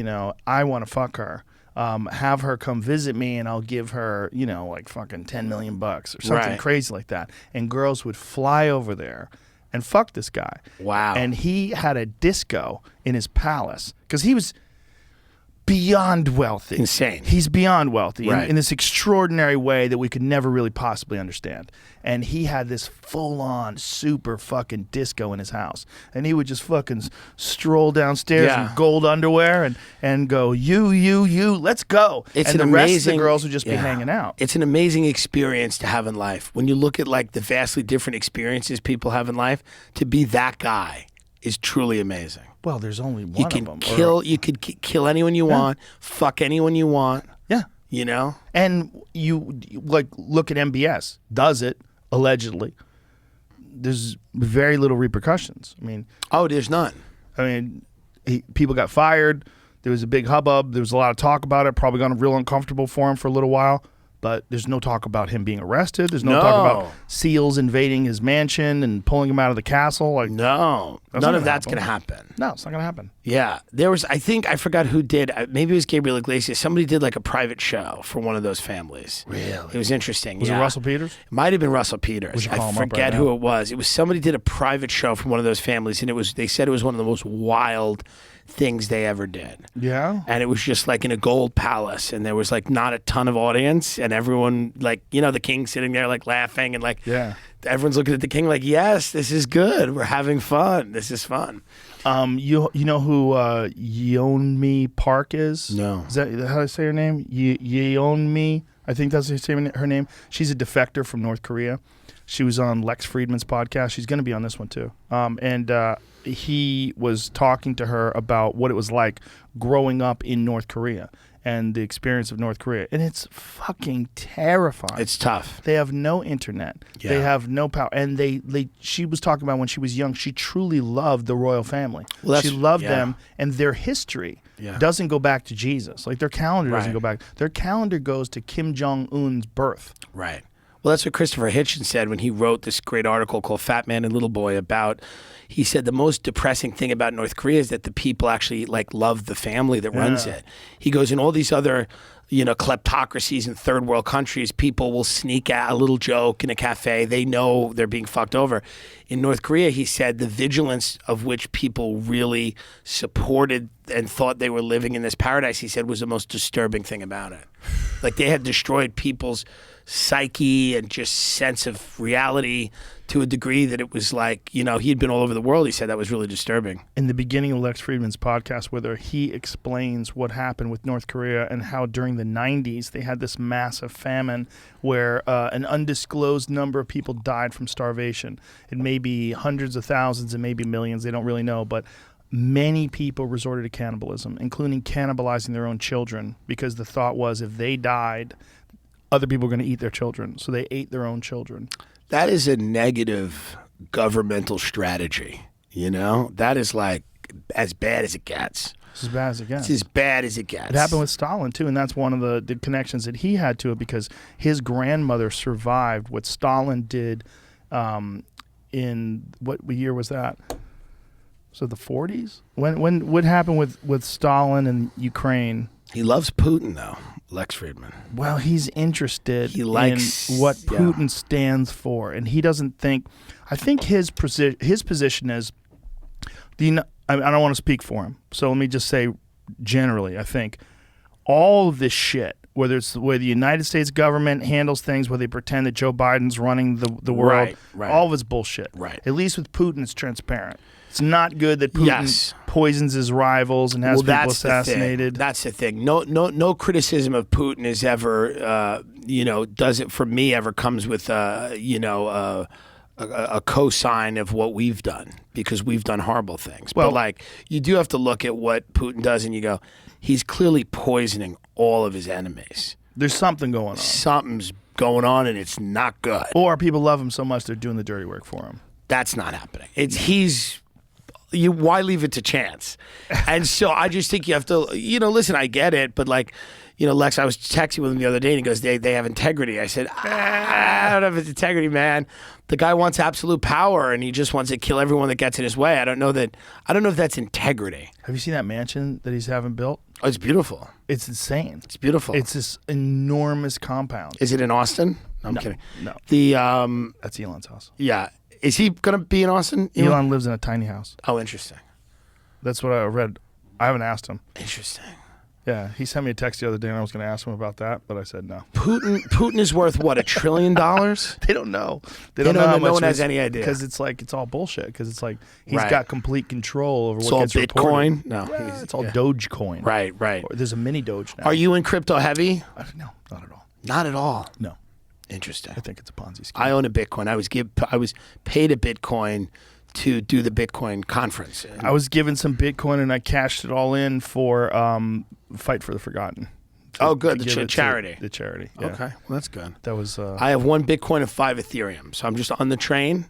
I want to fuck her. Have her come visit me, and I'll give her, like fucking $10 million or something crazy like that. And girls would fly over there and fuck this guy. Wow. And he had a disco in his palace because he was beyond wealthy. Insane. He's beyond wealthy Right. in this extraordinary way that we could never really possibly understand. And he had this full-on super fucking disco in his house. And he would just fucking stroll downstairs in gold underwear and go, you, let's go. It's and an the rest amazing, of the girls would just be hanging out. It's an amazing experience to have in life. When you look at like the vastly different experiences people have in life, to be that guy is truly amazing. Well, there's only one You of can them. you could kill anyone you want, fuck anyone you want. Yeah. And you like look at MBS, does it, allegedly. There's very little repercussions. I mean, There's none. People got fired. There was a big hubbub. There was a lot of talk about it. Probably got real uncomfortable for him for a little while. But there's no talk about him being arrested. There's no talk about SEALs invading his mansion and pulling him out of the castle. Like, No, none of that's going to happen. no, it's not going to happen. Yeah, there was. I think I forgot who did. Maybe it was Gabriel Iglesias. Somebody did like a private show for one of those families. Really, it was interesting. Was it Russell Peters? It might have been Russell Peters. should call I him up forget right who now. it was. It was somebody did a private show from one of those families, and they said it was one of the most wild things they ever did. Yeah. And it was just like in a gold palace, and there was like not a ton of audience, and everyone like the king sitting there like laughing and like everyone's looking at the king like, yes, this is good. We're having fun. This is fun. You know who Yeonmi Park is? No. Is that how I say her name? Yeonmi. I think that's her name. She's a defector from North Korea. She was on Lex Friedman's podcast. She's going to be on this one too. And he was talking to her about what it was like growing up in North Korea. and the experience of North Korea, and it's fucking terrifying. It's tough. They have no internet. Yeah. They have no power. And she was talking about when she was young, she truly loved the royal family. Well, she loved yeah. them, and their history doesn't go back to Jesus. Like their calendar doesn't go back. Their calendar goes to Kim Jong-un's birth. Right. Well, that's what Christopher Hitchens said when he wrote this great article called Fat Man and Little Boy about, he said the most depressing thing about North Korea is that the people actually like love the family that runs it. He goes, in all these other, kleptocracies in third world countries, people will sneak out a little joke in a cafe. They know they're being fucked over. In North Korea, he said the vigilance of which people really supported and thought they were living in this paradise, he said, was the most disturbing thing about it. Like they had destroyed people's psyche and just sense of reality to a degree that it was like, he had been all over the world. He said that was really disturbing. In the beginning of Lex Friedman's podcast, where he explains what happened with North Korea and how during the 90s they had this massive famine where an undisclosed number of people died from starvation. It may be hundreds of thousands, it may be millions, they don't really know, but many people resorted to cannibalism, including cannibalizing their own children, because the thought was if they died, other people were going to eat their children. So they ate their own children. That is a negative governmental strategy, That is like as bad as it gets. It's as bad as it gets. It's as bad as it gets. It happened with Stalin, too, and that's one of the connections that he had to it because his grandmother survived what Stalin did in, what year was that? So the 40s? What happened with Stalin and Ukraine? He loves Putin, though, Lex Friedman. Well, he's interested in what Putin stands for, and he doesn't think. I think his position is I don't want to speak for him, so let me just say generally, I think all of this shit, whether it's the way the United States government handles things, where they pretend that Joe Biden's running the world, right. all of it's bullshit. Right. At least with Putin, it's transparent. It's not good that Putin poisons his rivals and has people assassinated. That's the thing. No criticism of Putin is ever, does it for me ever comes with, a cosign of what we've done, because we've done horrible things. Well, but you do have to look at what Putin does and you go, he's clearly poisoning all of his enemies. There's something going on. Something's going on and it's not good. Or people love him so much they're doing the dirty work for him. That's not happening. Why leave it to chance? And so I just think you have to, listen, I get it, but Lex, I was texting with him the other day and he goes, they have integrity. I said, I don't know if it's integrity, man. The guy wants absolute power and he just wants to kill everyone that gets in his way. I don't know if that's integrity. Have you seen that mansion that he's having built? Oh, it's beautiful. It's insane. It's beautiful. It's this enormous compound. Is it in Austin? No, I'm kidding. No. That's Elon's house. Yeah. Is he going to be in Austin? Elon lives in a tiny house. Oh, interesting. That's what I read. I haven't asked him. Interesting. Yeah, he sent me a text the other day and I was going to ask him about that, but I said no. Putin is worth what, $1 trillion? They don't know. They don't know how much. No one has any idea. Because it's all bullshit. Because it's like he's Right. got complete control over It's what all gets Bitcoin? reported. No. Yeah, it's all Dogecoin. Right. Or there's a mini Doge now. Are you in crypto heavy? No, not at all. Not at all. No. Interesting. I think it's a Ponzi scheme. I own a Bitcoin. I was paid a Bitcoin to do the Bitcoin conference. I was given some Bitcoin and I cashed it all in for Fight for the Forgotten. Oh, good. To The give it to charity. The charity. Yeah. Okay. Well, that's good. That was. I have 1 Bitcoin and 5 Ethereum. So I'm just on the train.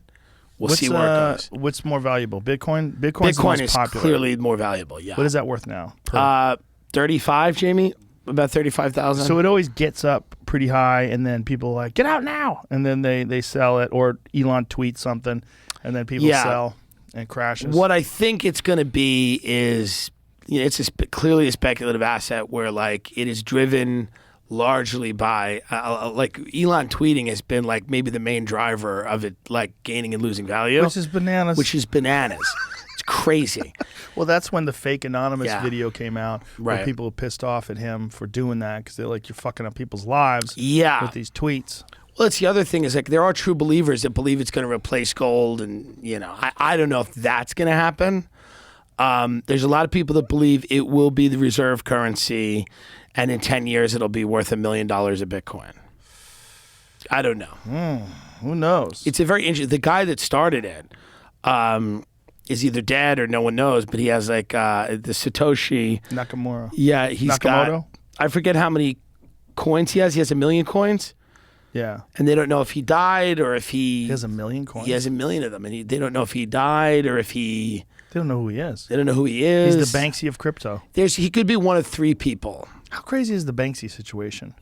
We'll see where it goes. What's more valuable? Bitcoin? Bitcoin's the Bitcoin most is popular. clearly more valuable, yeah. What is that worth now? 35, Jamie? About 35,000. So it always gets up pretty high, and then people are like, get out now. And then they sell it, or Elon tweets something, and then people sell and it crashes. What I think it's going to be is, it's clearly a speculative asset where it is driven largely by, Elon tweeting has been maybe the main driver of it, gaining and losing value. Which is bananas. It's crazy. Well, that's when the fake anonymous video came out, where Right. people were pissed off at him for doing that because they're like, you're fucking up people's lives Yeah. with these tweets. Well, it's the other thing is there are true believers that believe it's going to replace gold, and I don't know if that's going to happen. There's a lot of people that believe it will be the reserve currency, and in 10 years it'll be worth $1 million a Bitcoin. I don't know. Who knows? It's a very interesting. The guy that started it is either dead or no one knows, but he has the Satoshi. Nakamura. Yeah, he's Nakamoto? got. I forget how many coins he has. He has 1 million coins, Yeah. and they don't know if he died or if He has 1 million coins. He has 1 million of them, and they don't know if he died or if he. They don't know who he is. They don't know who he is. He's the Banksy of crypto. He could be one of 3 people. How crazy is the Banksy situation?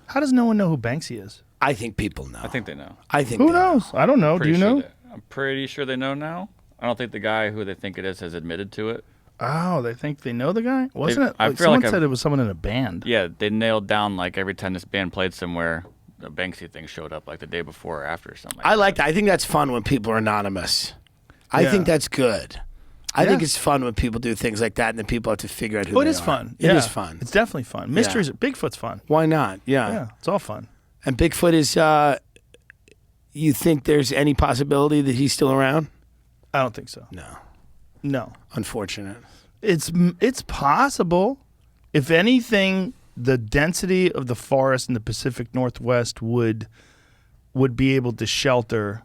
How does no one know who Banksy is? I think people know. I think they know. I think Who they know. knows? I don't know. Do you know? I'm pretty sure they know now. I don't think the guy who they think it is has admitted to it. Oh, they think they know the guy? Wasn't it? I Like, feel someone like said it was someone in a band. Yeah, they nailed down like every time this band played somewhere, the Banksy thing showed up like the day before or after or something. I like that. I think that's fun when people are anonymous. I Yeah. think that's good. I Yeah. think it's fun when people do things like that, and then people have to figure out who Oh, they it is are. fun. It Yeah. is fun. It's definitely fun. Mysteries. Bigfoot's fun. Why not? Yeah, it's all fun. And Bigfoot is. You think there's any possibility that he's still around? I don't think so. No. Unfortunate. It's possible. If anything, the density of the forest in the Pacific Northwest would be able to shelter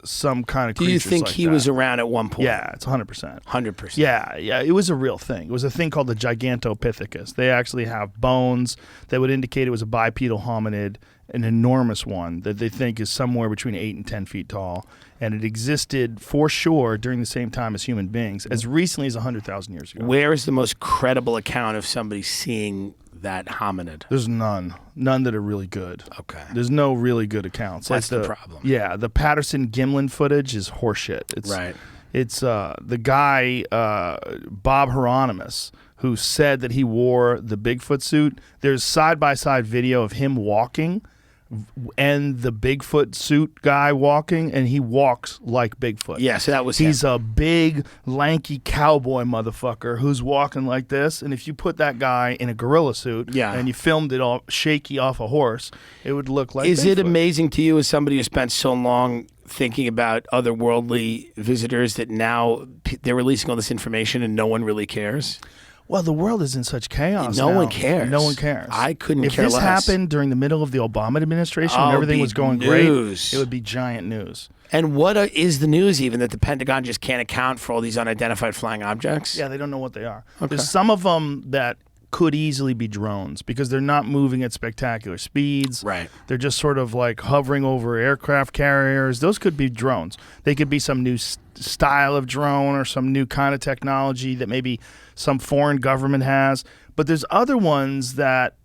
some kind of Do creatures you think like he that. was around at one point? Yeah, it's 100%. 100%. Yeah, it was a real thing. It was a thing called the Gigantopithecus. They actually have bones that would indicate it was a bipedal hominid, an enormous one that they think is somewhere between 8 and 10 feet tall. And it existed for sure during the same time as human beings, as recently as 100,000 years ago. Where is the most credible account of somebody seeing that hominid? There's none that are really good. Okay. There's no really good accounts. That's the problem. Yeah, the Patterson-Gimlin footage is horseshit. It's, Right. It's the guy, Bob Hieronymus, who said that he wore the Bigfoot suit. There's side-by-side video of him walking and the Bigfoot suit guy walking, and he walks like Bigfoot. Yeah, so that was He's him. a big, lanky cowboy motherfucker who's walking like this, and if you put that guy in a gorilla suit and you filmed it all shaky off a horse, it would look like Is it Bigfoot. amazing to you as somebody who spent so long thinking about otherworldly visitors that now they're releasing all this information and no one really cares? Well, the world is in such chaos No now. one cares. No one cares. I couldn't if care this less. happened during the middle of the Obama administration Oh, when everything it'd was be going news. great, it would be giant news. And what is the news even that the Pentagon just can't account for all these unidentified flying objects? Yeah, they don't know what they are. There's some of them that could easily be drones because they're not moving at spectacular speeds. Right. They're just sort of like hovering over aircraft carriers. Those could be drones. They could be some new style of drone or some new kind of technology that maybe some foreign government has. But there's other ones that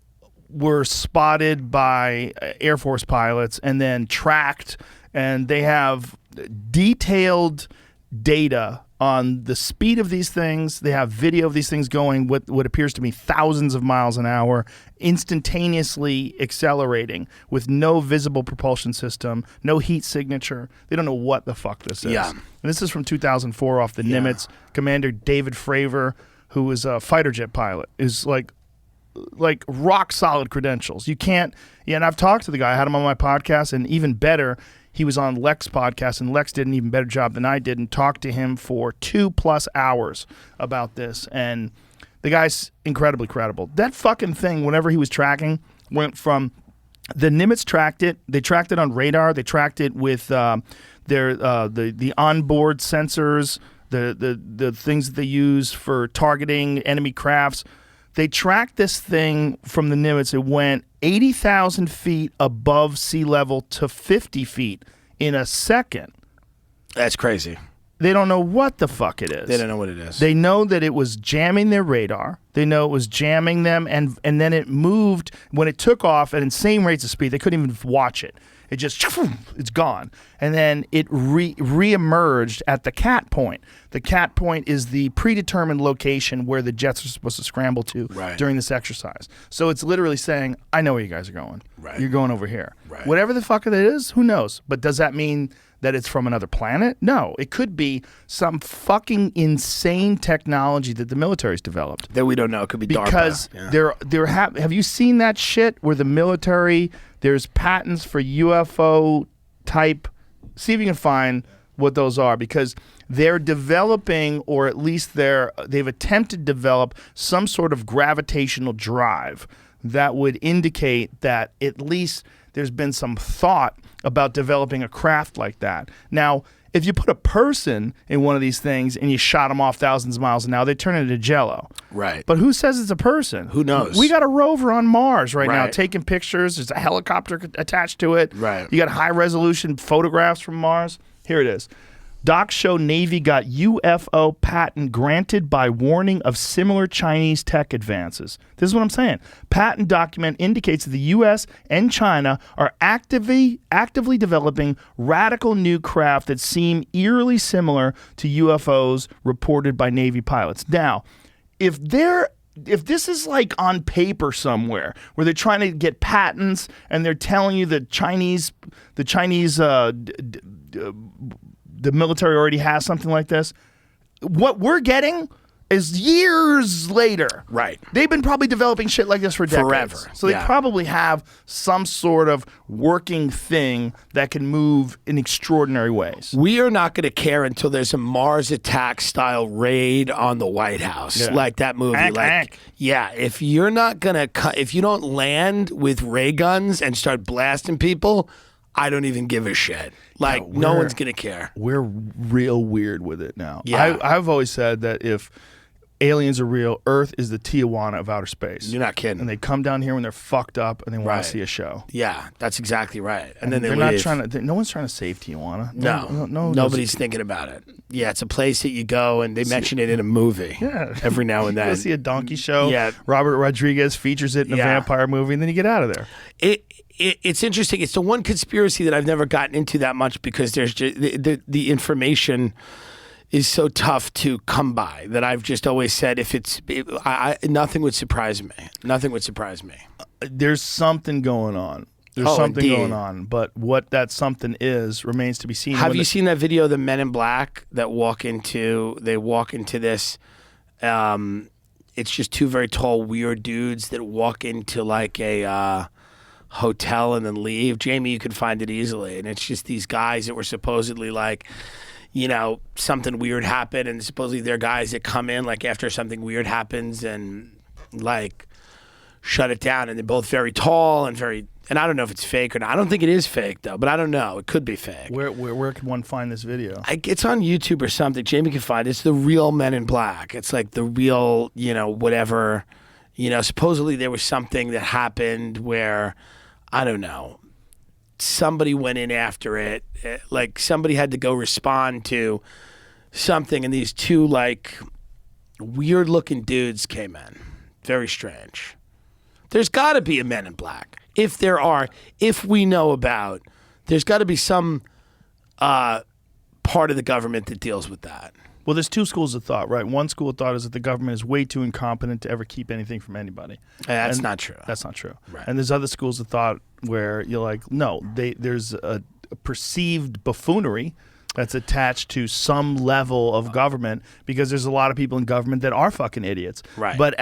were spotted by Air Force pilots and then tracked, and they have detailed data on the speed of these things. They have video of these things going with what appears to be thousands of miles an hour, instantaneously accelerating with no visible propulsion system, no heat signature. They don't know what the fuck this is. Yeah. And this is from 2004 off the Nimitz. Commander David Fravor, who was a fighter jet pilot, is like rock solid credentials. You can't, and I've talked to the guy, I had him on my podcast, and even better, he was on Lex podcast, and Lex did an even better job than I did, and talked to him for 2+ hours about this. And the guy's incredibly credible. That fucking thing, whenever he was tracking, went from the Nimitz tracked it. They tracked it on radar. They tracked it with the onboard sensors, the things that they use for targeting enemy crafts. They tracked this thing from the Nimitz. It went 80,000 feet above sea level to 50 feet in a second. That's crazy. They don't know what the fuck it is. They don't know what it is. They know that it was jamming their radar. They know it was jamming them, and then it moved when it took off at insane rates of speed. They couldn't even watch it. It just, it's gone. And then it re-emerged at the cat point. The cat point is the predetermined location where the jets are supposed to scramble to during this exercise. So it's literally saying, I know where you guys are going. Right. You're going over here. Right. Whatever the fuck it is, who knows? But does that mean that it's from another planet? No. It could be some fucking insane technology that the military's developed. That we don't know. It could be Because DARPA. have you seen that shit where the military, there's patents for UFO type, see if you can find what those are, because they're developing, or at least they've attempted to develop some sort of gravitational drive that would indicate that at least there's been some thought about developing a craft like that. Now, If you put a person in one of these things and you shot them off thousands of miles an hour, they turn into jello. Right. But who says it's a person? Who knows? We got a rover on Mars right now Right. taking pictures. There's a helicopter attached to it. Right. You got high-resolution photographs from Mars. Here it is. Docs show Navy got UFO patent granted by warning of similar Chinese tech advances. This is what I'm saying. Patent document indicates that the U.S. and China are actively developing radical new craft that seem eerily similar to UFOs reported by Navy pilots. Now, if this is like on paper somewhere where they're trying to get patents and they're telling you that the military already has something like this, what we're getting is years later. Right. They've been probably developing shit like this for decades. Forever. So they Yeah. probably have some sort of working thing that can move in extraordinary ways. We are not going to care until there's a Mars attack style raid on the White House, Yeah. like that movie. Yeah, if you're not going to, if you don't land with ray guns and start blasting people, I don't even give a shit. Like, no one's going to care. We're real weird with it now. Yeah. I've always said that if aliens are real, Earth is the Tijuana of outer space. You're not kidding. And they come down here when they're fucked up and they want Right. to see a show. Yeah, that's exactly right. And then they're they not leave. trying to. No one's trying to save Tijuana. No, no. nobody's thinking about it. Yeah, it's a place that you go and they mention it in a movie. Yeah. Every now and Go then. see a donkey show. Yeah. Robert Rodriguez features it in a Yeah. vampire movie, and then you get out of there. It's interesting. It's the one conspiracy that I've never gotten into that much because there's just, the information is so tough to come by that I've just always said nothing would surprise me. Nothing would surprise me. There's something going on. There's Oh, something indeed. going on, but what that something is remains to be seen. Have When you the- seen that video of the Men in Black that walk into this? It's just two very tall, weird dudes that walk into like a hotel and then leave. Jamie, you can find it easily, and it's just these guys that were supposedly like, you know, something weird happened, and supposedly they're guys that come in like after something weird happens and like shut it down, and they're both very tall and very. And I don't know if it's fake or not. I don't think it is fake though, but I don't know. It could be fake. Where can one find this video? It's on YouTube or something. Jamie can find it. It's the real Men in Black. It's like the real, you know, whatever. You know, supposedly there was something that happened where, I don't know, somebody went in after it. Like somebody had to go respond to something, and these two like weird looking dudes came in. Very strange. There's got to be a Men in Black. If we know about, there's got to be some part of the government that deals with that. Well, there's two schools of thought, right? One school of thought is that the government is way too incompetent to ever keep anything from anybody. That's not true. That's not true. Right. And there's other schools of thought where you're like, no, there's a perceived buffoonery that's attached to some level of government because there's a lot of people in government that are fucking idiots. Right. But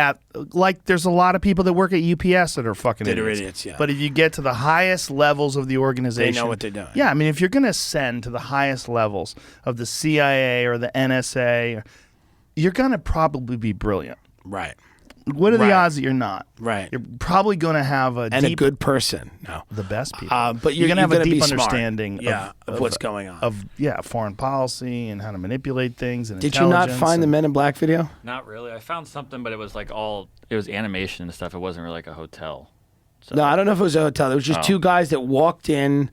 there's a lot of people that work at UPS that are fucking That are idiots. idiots, yeah. But if you get to the highest levels of the organization, They know what they're doing. Yeah, I mean, if you're going to send to the highest levels of the CIA or the NSA, you're going to probably be brilliant. Right. What are the Right. odds that you're not? Right. You're probably going to have a And deep, a good person. No. the best people. But you're going to have a gonna deep be smart. understanding Yeah, of what's going on. of foreign policy and how to manipulate things and Did you not intelligence find the and- Men in Black video? Not really. I found something, but it was like it was animation and stuff. It wasn't really like a hotel. So, No, I don't know if it was a hotel. It was just two guys that walked in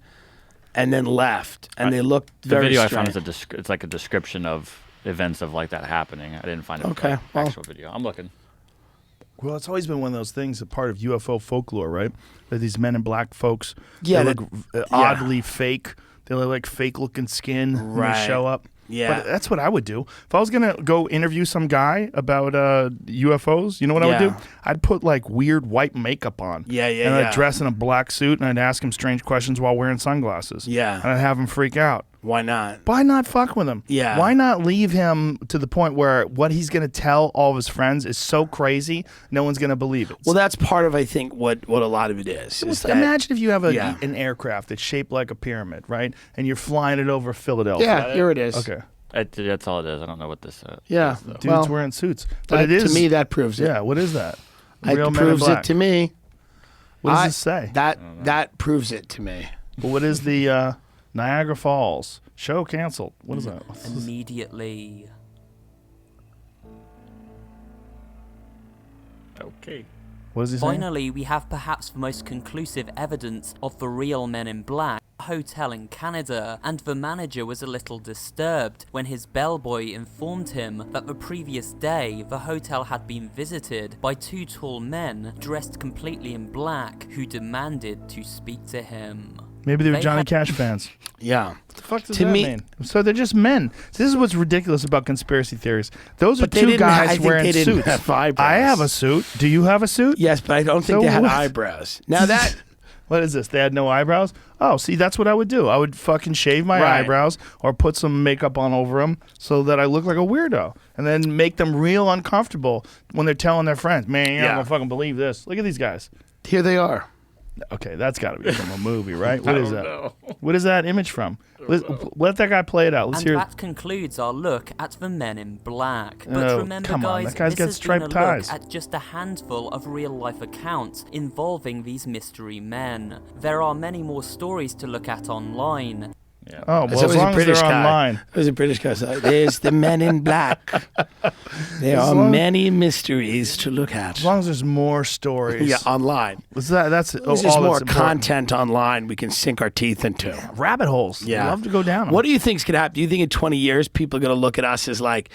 and then left, and they looked the very video strange. I found is it's like a description of events of like that happening. I didn't find it Okay, like, well. actual video. I'm looking. Well, it's always been one of those things, a part of UFO folklore, right? That these Men in Black folks, Yeah, they that- look oddly fake. They look like fake-looking skin when Right. they show up. Yeah. But that's what I would do. If I was going to go interview some guy about UFOs, you know what I would Yeah. do? I'd put like weird white makeup on. Yeah, yeah, And I'd yeah. dress in a black suit and I'd ask him strange questions while wearing sunglasses. Yeah. And I'd have him freak out. Why not? Why not fuck with him? Yeah. Why not leave him to the point where what he's going to tell all of his friends is so crazy, no one's going to believe it? Well, that's part of, I think, what a lot of it is. that- Imagine if you have Yeah. an aircraft that's shaped like a pyramid, right? And you're flying it over Philadelphia. Yeah, here it is. Okay. That's all it is. I don't know what this. Yeah. is, though. Dudes Well, wearing suits. But That, it is. to me, that proves it. Yeah, what is that? It Real Men in proves Black. it to me. What does it say? That proves it to me. But what is the Niagara Falls. Show canceled. What is that? Immediately. Okay. What is he saying? Finally, we have perhaps the most conclusive evidence of the real Men in Black. A hotel in Canada, and the manager was a little disturbed when his bellboy informed him that the previous day the hotel had been visited by 2 tall men dressed completely in black who demanded to speak to him. Maybe they were They Johnny had- Cash fans. Yeah. What the fuck does To that me- mean? So they're just men. This is what's ridiculous about conspiracy theories. Those are But they 2 didn't guys I think wearing they didn't suits. have eyebrows. I have a suit. Do you have a suit? Yes, but I don't think So they had what? eyebrows. Now that What is this? They had no eyebrows? Oh, see, that's what I would do. I would fucking shave my Right. eyebrows or put some makeup on over them so that I look like a weirdo, and then make them real uncomfortable when they're telling their friends, "Man, you're not Yeah. gonna fucking believe this. Look at these guys." here they are. Okay, that's got to be from a movie, right? What is that? What is that image from? Let that guy play it out. Let's And hear. that concludes our look at the Men in Black. But Oh, remember, come on, guys, that guy's this got has striped been a ties. look at just a handful of real-life accounts involving these mystery men. There are many more stories to look at online. Oh, well, So it as was a long as British they're guy. online. It was a British guy. So there's the Men in Black. There are long- many mysteries to look at. As long as there's more stories. Yeah, online. That's There's all just more that's important. content online we can sink our teeth into. Rabbit holes. Yeah. I love to go down 'em. What do you think's gonna happen? Do you think in 20 years people are gonna look at us as like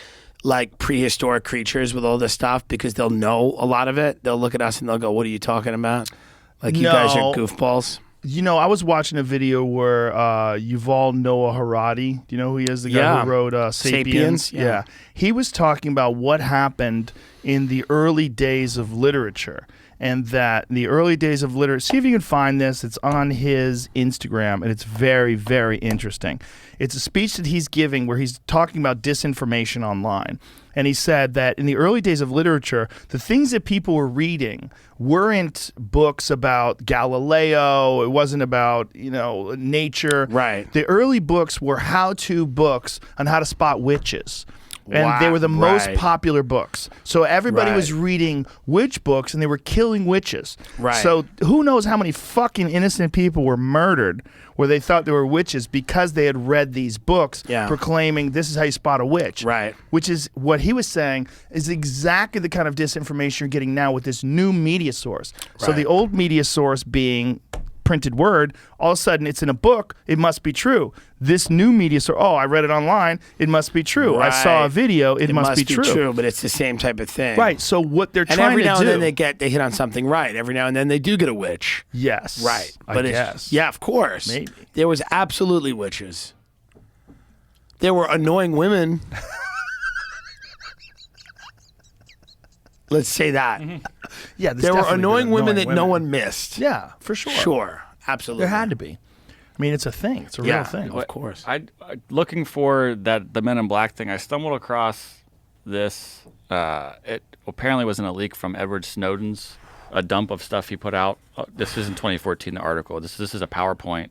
prehistoric creatures with all this stuff because they'll know a lot of it? They'll look at us and they'll go, "What are you talking about? Like you guys are No. goofballs." You know, I was watching a video where Yuval Noah Harari, do you know who he is? The guy Yeah. who wrote Sapiens? Sapiens, yeah. He was talking about what happened in the early days of literature. And that in the early days of literature, see if you can find this. It's on his Instagram, and it's very, very interesting. It's a speech that he's giving where he's talking about disinformation online. And he said that in the early days of literature, the things that people were reading weren't books about Galileo. It wasn't about, nature. Right. The early books were how-to books on how to spot witches. And they were the most Right. popular books. So everybody Right. was reading witch books, and they were killing witches. Right. So who knows how many fucking innocent people were murdered where they thought they were witches because they had read these books Yeah. proclaiming this is how you spot a witch. Right. Which is what he was saying is exactly the kind of disinformation you're getting now with this new media source. So Right. the old media source being printed word, all of a sudden it's in a book, it must be true. This new media source, I read it online, it must be true. I saw a Right. video, it must be true. But it's the same type of thing. Right. So what they're And trying every to now do. and then they hit on something right. Every now and then they do get a witch. Yes. Right. I But guess. yeah, of course. Maybe. There was absolutely witches. There were annoying women. Let's say that. Yeah. there's There were definitely been annoying women that no women. one missed. Yeah, for sure. Sure. Absolutely. There had to be. I mean, it's a thing. It's a Yeah. real thing. Of course. Looking for the Men in Black thing, I stumbled across this. It apparently was in a leak from Edward Snowden's, a dump of stuff he put out. This is in 2014, the article. This is a PowerPoint.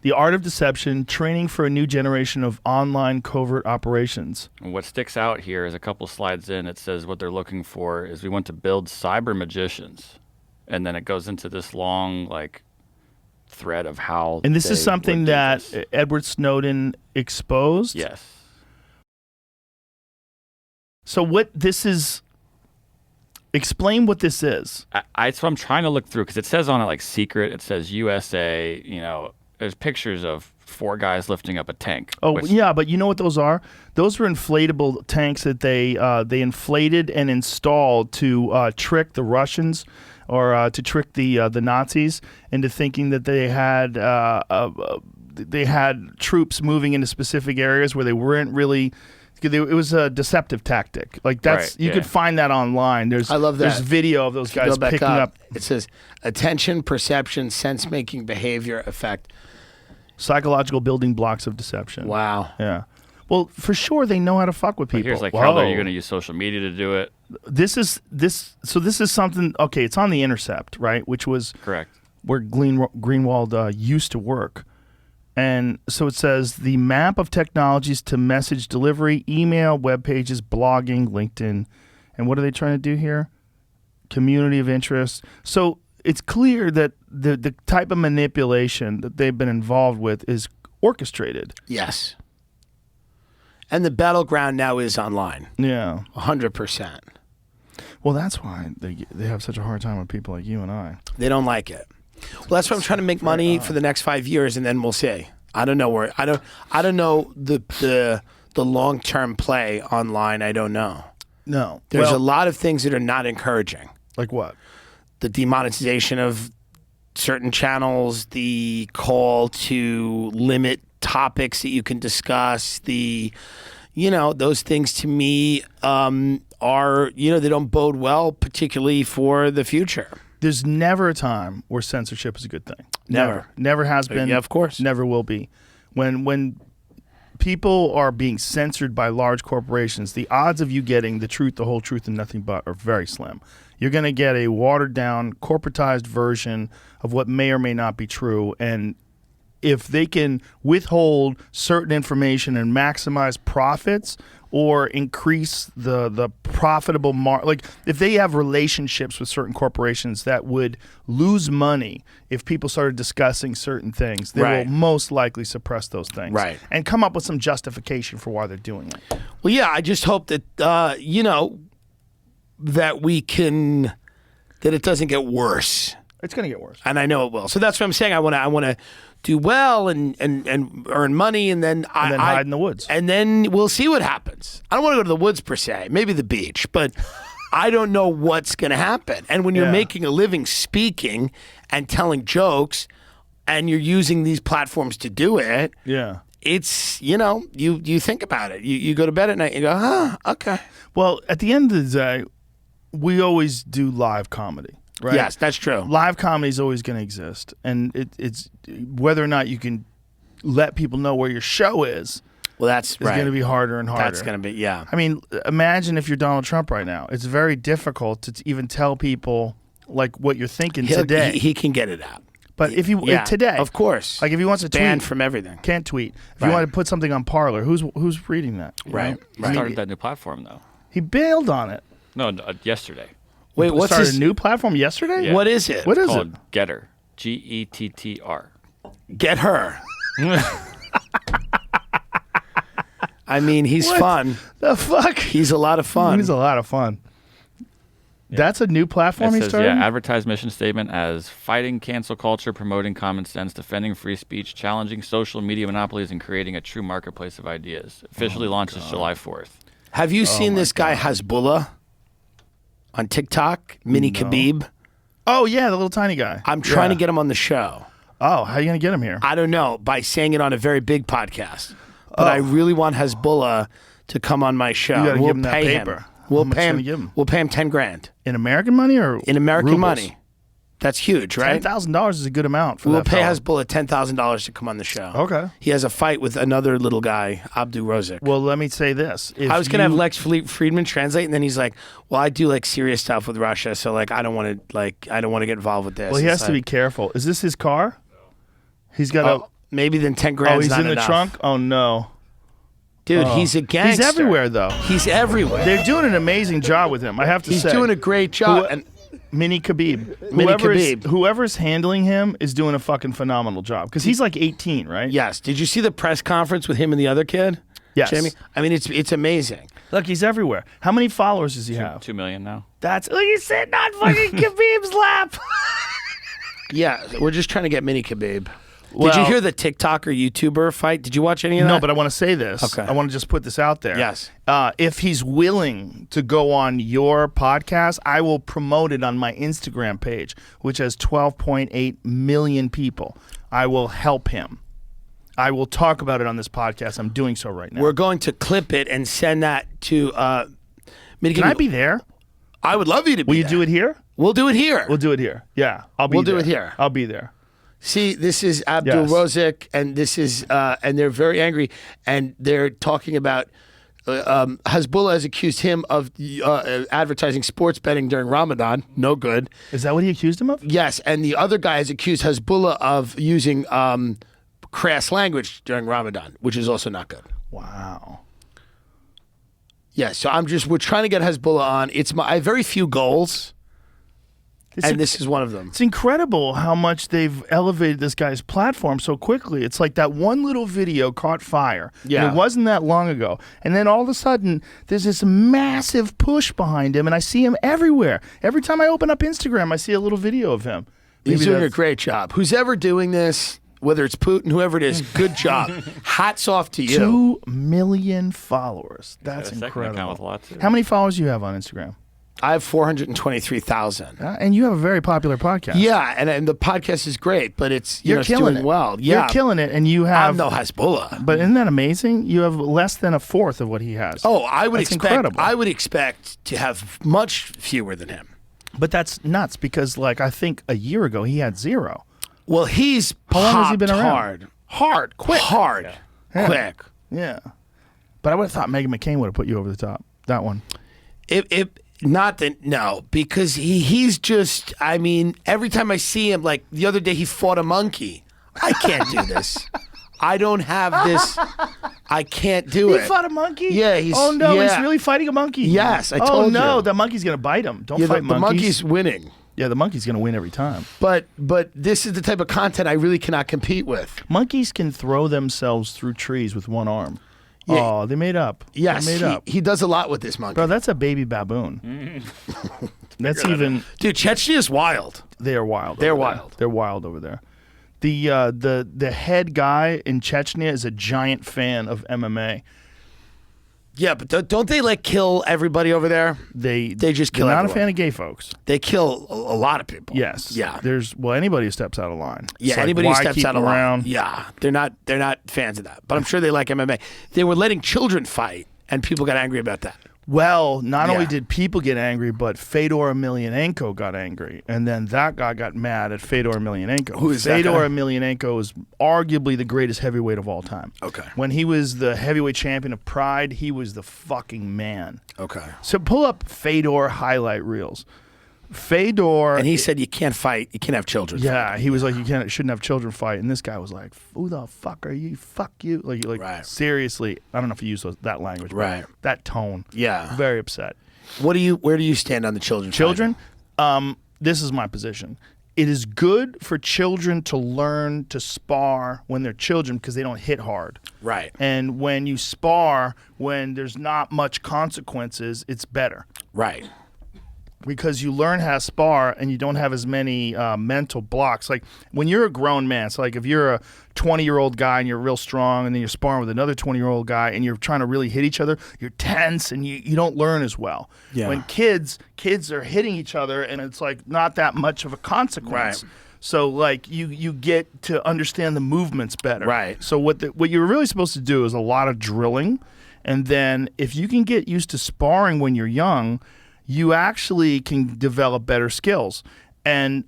The Art of Deception, Training for a New Generation of Online Covert Operations. And what sticks out here is a couple slides in, it says what they're looking for is we want to build cyber magicians. And then it goes into this long, thread of how. And this is they something would do that this. Edward Snowden exposed? Yes. So what this is, explain what this is. So I'm trying to look through because it says on it secret. It says USA. There's pictures of 4 guys lifting up a tank. Oh, which- yeah, but you know what those are? Those were inflatable tanks that they inflated and installed to trick the Russians or to trick the Nazis into thinking that they had troops moving into specific areas where they weren't really. It was a deceptive tactic. That's Right, you could yeah. find that online. I love that. There's video of those If you guys go back picking up It says attention, perception, sense making, behavior, effect. psychological building blocks of deception. Wow. Yeah. Well, for sure they know how to fuck with But people. here's how are you Whoa. going to use social media to do it? This is something. Okay, it's on The Intercept, right? Which was Correct. where Greenwald used to work. And so it says the map of technologies to message delivery, email, web pages, blogging, LinkedIn. And what are they trying to do here? Community of interest. So it's clear that the type of manipulation that they've been involved with is orchestrated. Yes. And the battleground now is online. Yeah. 100%. Well, that's why they have such a hard time with people like you and I. They don't like it. Well, that's why I'm trying to make money for the next 5 years, and then we'll see. I don't know where. I don't know the long-term play online. I don't know. No. There's a lot of things that are not encouraging. Like what? The demonetization of certain channels, the call to limit topics that you can discuss, those things to me are, they don't bode well, particularly for the future. There's never a time where censorship is a good thing. Never. Never has been. Yeah, of course. Never will be. When people are being censored by large corporations, the odds of you getting the truth, the whole truth, and nothing but are very slim. You're going to get a watered-down, corporatized version of what may or may not be true, and if they can withhold certain information and maximize profits or increase the profitable like if they have relationships with certain corporations that would lose money if people started discussing certain things, they will most likely suppress those things and come up with some justification for why they're doing it. Well, yeah, I just hope that that we can, that it doesn't get worse. It's going to get worse. And I know it will. So that's what I'm saying. I want to do well and earn money, and then hide in the woods. And then we'll see what happens. I don't want to go to the woods per se, maybe the beach, but I don't know what's going to happen. And when you're making a living speaking and telling jokes, and you're using these platforms to do it, it's, you think about it. You go to bed at night and you go, okay. Well, at the end of the day, we always do live comedy. Right? Yes, that's true. Live comedy is always going to exist, and it's whether or not you can let people know where your show is. Well, that's going to be harder and harder. That's going to be I mean, imagine if you're Donald Trump right now. It's very difficult to even tell people like what you're thinking today. He can get it out. But if you today, of course, like if he wants to banned tweet from everything, can't tweet. If you want to put something on Parler, who's reading that? Right. He started that new platform though. He bailed on it. No, yesterday. Wait, what's started this a new platform yesterday? Yeah. What is it? What is called it? Getter. Gettr. Get her. I mean, he's fun. The fuck? He's a lot of fun. He's a lot of fun. Yeah. That's a new platform he started? Advertise mission statement as fighting cancel culture, promoting common sense, defending free speech, challenging social media monopolies, and creating a true marketplace of ideas. Officially launches July 4th. Have you seen this guy Hasbullah on TikTok? Mini Khabib? Oh, yeah, the little tiny guy. I'm trying to get him on the show. Oh, how are you going to get him here? I don't know, by saying it on a very big podcast. But I really want Hasbullah to come on my show. You got to We'll give him that pay paper. him. We'll How much pay you him. gonna give him? We'll pay him $10,000 In American money or in American rubles? money. That's huge, right? $10,000 is a good amount for We'll that pay fella. Hasbullah $10,000 to come on the show. Okay. He has a fight with another little guy, Abdu Rozik. Well, let me say this. If I was gonna have you- Lex Friedman translate, and then he's like, "Well, I do like serious stuff with Russia, so like I don't want to get involved with this." Well, he It's has to be like, careful. Is this his car? He's got Oh, maybe then $10,000. Oh, he's not in the enough. trunk? Oh, no. Dude. He's a gangster. He's everywhere, though. He's everywhere. They're doing an amazing job with him, I have to He's say. doing a great job. And Mini Khabib. Mini Khabib. Whoever's handling him is doing a fucking phenomenal job. Because he's like 18, right? yes, did you see the press conference with him and the other kid? Yes. Jamie. I mean, it's amazing. Look, he's everywhere. How many followers does he have? 2 million now. Look, he's sitting on fucking Khabib's lap. Yeah, we're just trying to get Mini Khabib. Did Well- you hear the TikToker YouTuber fight? Did you watch any of that? No, but I want to say this. Okay. I want to just put this out there. Yes. If he's willing to go on your podcast, I will promote it on my Instagram page, which has 12.8 million people. I will help him. I will talk about it on this podcast. I'm doing so right now. We're going to clip it and send that to Mini Can Khabib. I be there? I would love you to be Will you there. do it here? We'll do it here. We'll do it here. Yeah, I'll be We'll do there. it here. I'll be there. See, this is Abdul Yes. Rozik, and this is, and they're very angry, and they're talking about Hezbollah has accused him of advertising sports betting during Ramadan. No good. Is that what he accused him of? Yes, and the other guy has accused Hezbollah of using crass language during Ramadan, which is also not good. Wow. Yeah, so we're trying to get Hezbollah on. I have very few goals. and this is one of them. It's incredible how much they've elevated this guy's platform so quickly. It's like that one little video caught fire. Yeah. And it wasn't that long ago. And then all of a sudden, there's this massive push behind him, and I see him everywhere. Every time I open up Instagram, I see a little video of him. He's doing a that's- great job. Who's ever doing this, whether it's Putin, whoever it is, good job. Hats off to you. 2 million followers. That's a second incredible. account with a lot, too. How many followers do you have on Instagram? I have 423,000. And you have a very popular podcast. Yeah, and the podcast is great, but it's You're it's killing doing it. well. Yeah, You're killing it, and you have. I'm no Hezbollah. But isn't that amazing? You have less than a fourth of what he has. Oh, I would That's expect. incredible. I would expect to have much fewer than him. But that's nuts because, like, I think a year ago he had 0. Well, he's How long has he been popped around? hard, quick. hard, Yeah. quick. Yeah. But I would have thought Megan McCain would have put you over the top. That one. If not that no, because he's just. I mean, every time I see him, like the other day, he fought a monkey. I can't do this. I don't have this. I can't do it. He fought a monkey? Yeah, he's. Oh, no, yeah. he's really fighting a monkey. Yes, I Oh, told no, you. the monkey's going to bite him. Don't Yeah, fight the monkeys. monkey's winning. Yeah, the monkey's going to win every time. But this is the type of content I really cannot compete with. Monkeys can throw themselves through trees with one arm. Yeah. Oh, they made up. Yes, They made up. he does a lot with this monkey. Bro, that's a baby baboon. That's even. Dude, Chechnya is wild. They are wild. They're over there. wild. They're wild over there. The head guy in Chechnya is a giant fan of MMA. Yeah, but don't they like kill everybody over there? They just kill They're not a everyone. fan of gay folks. They kill a lot of people. Yes. Yeah. There's anybody who steps out of line. Yeah, It's like, anybody who why steps keep out of them around? line. Yeah, they're not fans of that. But I'm sure they like MMA. They were letting children fight, and people got angry about that. Well, not only Yeah. did people get angry, but Fedor Emelianenko got angry, and then that guy got mad at Fedor Emelianenko. Who is that Fedor guy? Emelianenko is arguably the greatest heavyweight of all time. Okay. When he was the heavyweight champion of Pride, he was the fucking man. Okay. So pull up Fedor highlight reels. Fedor, And he said you can't fight, you can't have children. yeah, he was like, shouldn't have children fight, and this guy was like, who the fuck are you? Fuck you! Like Right. seriously, I don't know if you use that language, but Right. that tone, Yeah. very upset. Where do you stand on the children? Children, this is my position. It is good for children to learn to spar when they're children because they don't hit hard. Right. And when you spar, when there's not much consequences, it's better. Right. Because you learn how to spar and you don't have as many mental blocks. Like when you're a grown man, so like if you're a 20-year-old guy and you're real strong and then you're sparring with another 20-year-old guy and you're trying to really hit each other, you're tense and you don't learn as well. Yeah. When kids are hitting each other and it's like not that much of a consequence. Right. So like you get to understand the movements better. Right. So what you're really supposed to do is a lot of drilling, and then if you can get used to sparring when you're young, you actually can develop better skills. And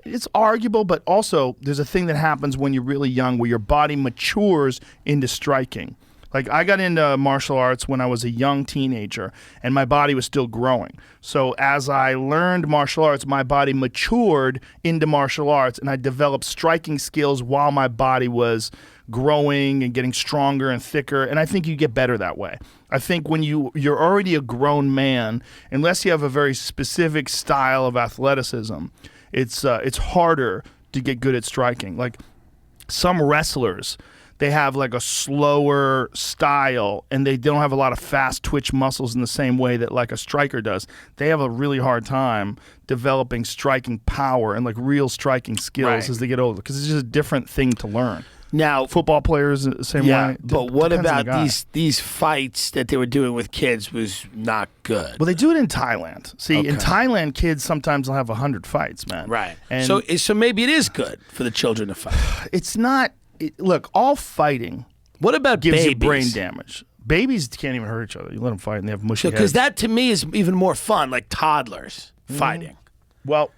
it's arguable, but also there's a thing that happens when you're really young where your body matures into striking. Like I got into martial arts when I was a young teenager and my body was still growing. So as I learned martial arts, my body matured into martial arts and I developed striking skills while my body was growing and getting stronger and thicker. And I think you get better that way. I think when you're already a grown man, unless you have a very specific style of athleticism, it's harder to get good at striking. Like some wrestlers, they have like a slower style and they don't have a lot of fast twitch muscles in the same way that like a striker does. They have a really hard time developing striking power and like real striking skills Right. as they get older because it's just a different thing to learn. Now, Football players the same yeah, way. but what Depends on the about guy. these fights that they were doing with kids was not good. Well, they do it in Thailand. See, in Okay. Thailand, kids sometimes will have 100 fights, man. Right. And So maybe it is good for the children to fight. it's not. Look, all fighting What about gives babies? you brain damage. Babies can't even hurt each other. You let them fight and they have mushy Because heads. that to me is even more fun, like toddlers fighting. Well,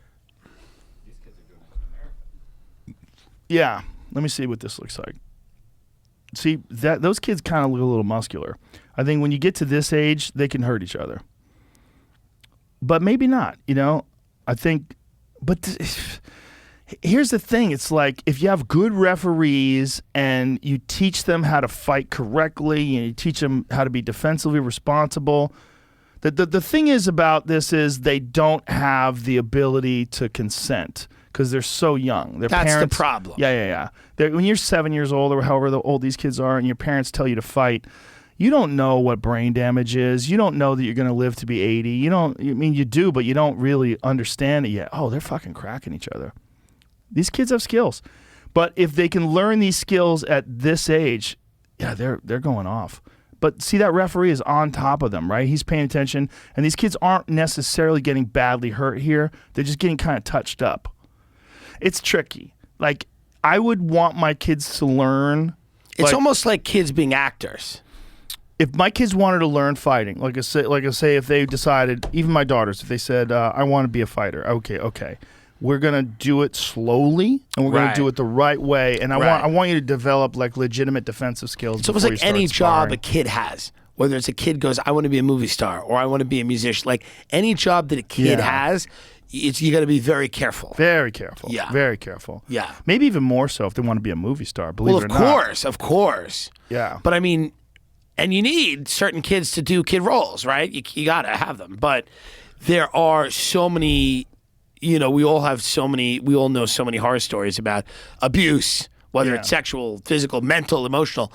yeah. Let me see what this looks like. See, those kids kind of look a little muscular. I think when you get to this age, they can hurt each other. But maybe not, you know? I think, but here's the thing. It's like if you have good referees and you teach them how to fight correctly and you teach them how to be defensively responsible, The thing is about this is they don't have the ability to consent because they're so young. Their That's parents, the problem. Yeah. When you're 7 years old or however old these kids are, and your parents tell you to fight, you don't know what brain damage is. You don't know that you're going to live to be 80. You do, but you don't really understand it yet. Oh, they're fucking cracking each other. These kids have skills. But if they can learn these skills at this age, yeah, they're going off. But see, that referee is on top of them, right? He's paying attention. And these kids aren't necessarily getting badly hurt here. They're just getting kind of touched up. It's tricky. Like, I would want my kids to learn. It's almost like kids being actors. If my kids wanted to learn fighting, like I say, if they decided, even my daughters, if they said, I want to be a fighter, okay. We're going to do it slowly, and we're going to do it the right way. And I want you to develop like legitimate defensive skills. It's almost like any job a kid has. Whether it's a kid goes, I want to be a movie star, or I want to be a musician. Like any job that a kid has, you got to be very careful. Very careful. Yeah. Very careful. Yeah. Maybe even more so if they want to be a movie star, believe it or not. Of course. Yeah. But I mean, and you need certain kids to do kid roles, right? You got to have them. But there are so many... we all know so many horror stories about abuse, whether it's sexual, physical, mental, emotional.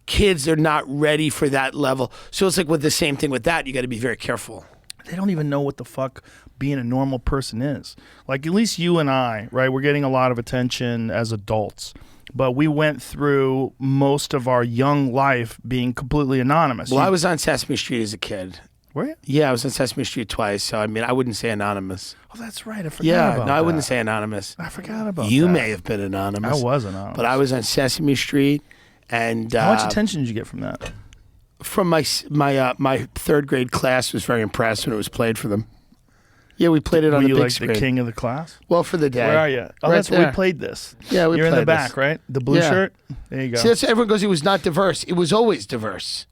Kids are not ready for that level. So it's like with the same thing with that, you got to be very careful. They don't even know what the fuck being a normal person is. Like, at least you and I, right, we're getting a lot of attention as adults. But we went through most of our young life being completely anonymous. Well, I was on Sesame Street as a kid. Were you? Yeah, I was on Sesame Street twice, so I mean, I wouldn't say anonymous. Oh, that's right. I forgot about that. I wouldn't say anonymous. I forgot about that. You may have been anonymous. I was anonymous. But I was on Sesame Street, and... How much attention did you get from that? From my third grade class was very impressed when it was played for them. Yeah, we played it on the big screen. Were you like the king of the class? Well, for the day. Where are you? Oh, that's where we played this. Yeah, we played this. You're in the back, right? The blue shirt? There you go. See, that's, everyone goes, it was not diverse. It was always diverse.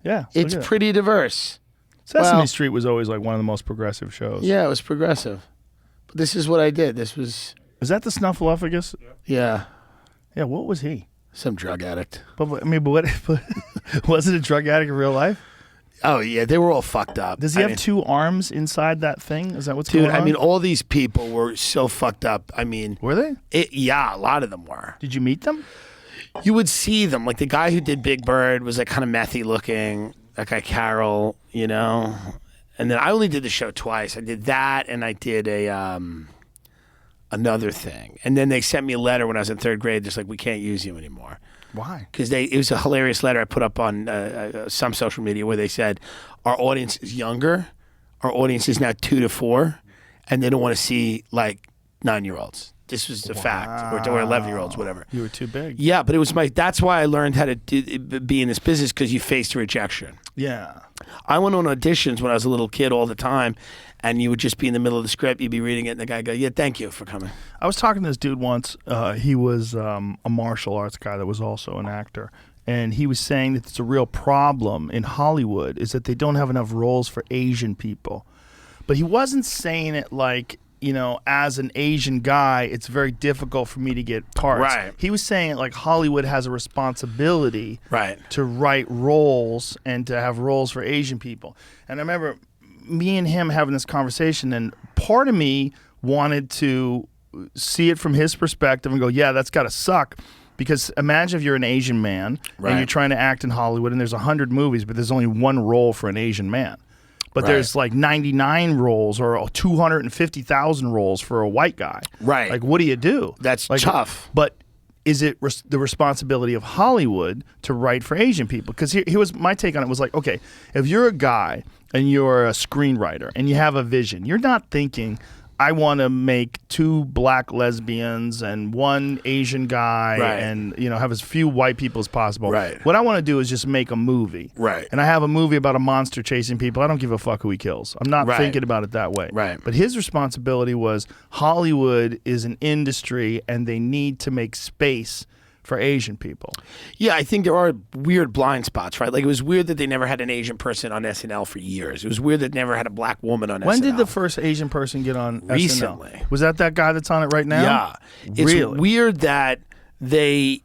Yeah. It's pretty diverse. Sesame Street was always like one of the most progressive shows. Yeah, it was progressive. But this is what I did. This was... Is that the Snuffleupagus? Yeah. Yeah, what was he? Some drug addict. But I mean, but was it a drug addict in real life? Oh, yeah, they were all fucked up. Does he have 2 arms inside that thing? Is that what's going on? Dude, I mean, all these people were so fucked up. I mean... Were they? Yeah, a lot of them were. Did you meet them? You would see them. Like, the guy who did Big Bird was, like, kind of methy looking. That guy, Carol, And then I only did the show twice. I did that, and I did another thing. And then they sent me a letter when I was in third grade. Just like, we can't use you anymore. Why? Because it was a hilarious letter I put up on some social media where they said, our audience is younger. Our audience is now 2 to 4, and they don't want to see, like, 9-year-olds. This was the fact. Or 11-year-olds, whatever. You were too big. Yeah, but it was that's why I learned how to be in this business, because you faced rejection. Yeah. I went on auditions when I was a little kid all the time, and you would just be in the middle of the script, you'd be reading it, and the guy would go, yeah, thank you for coming. I was talking to this dude once. He was a martial arts guy that was also an actor. And he was saying that it's a real problem in Hollywood is that they don't have enough roles for Asian people. But he wasn't saying it like, as an Asian guy, it's very difficult for me to get parts. Right. He was saying it like Hollywood has a responsibility to write roles and to have roles for Asian people. And I remember me and him having this conversation, and part of me wanted to see it from his perspective and go, yeah, that's got to suck. Because imagine if you're an Asian man and you're trying to act in Hollywood and there's 100 movies, but there's only 1 role for an Asian man. But there's like 99 roles or 250,000 roles for a white guy. Right. Like, what do you do? That's tough. But is it the responsibility of Hollywood to write for Asian people? Because here was my take on it was like, okay, if you're a guy and you're a screenwriter and you have a vision, you're not thinking, I want to make 2 black lesbians and 1 Asian guy and, have as few white people as possible. Right. What I want to do is just make a movie. Right. And I have a movie about a monster chasing people. I don't give a fuck who he kills. I'm not thinking about it that way. Right. But his responsibility was Hollywood is an industry and they need to make space for Asian people. Yeah, I think there are weird blind spots, right? Like, it was weird that they never had an Asian person on SNL for years. It was weird that they never had a black woman on SNL. When did the first Asian person get on Recently. SNL? Was that guy that's on it right now? Yeah. It's weird that they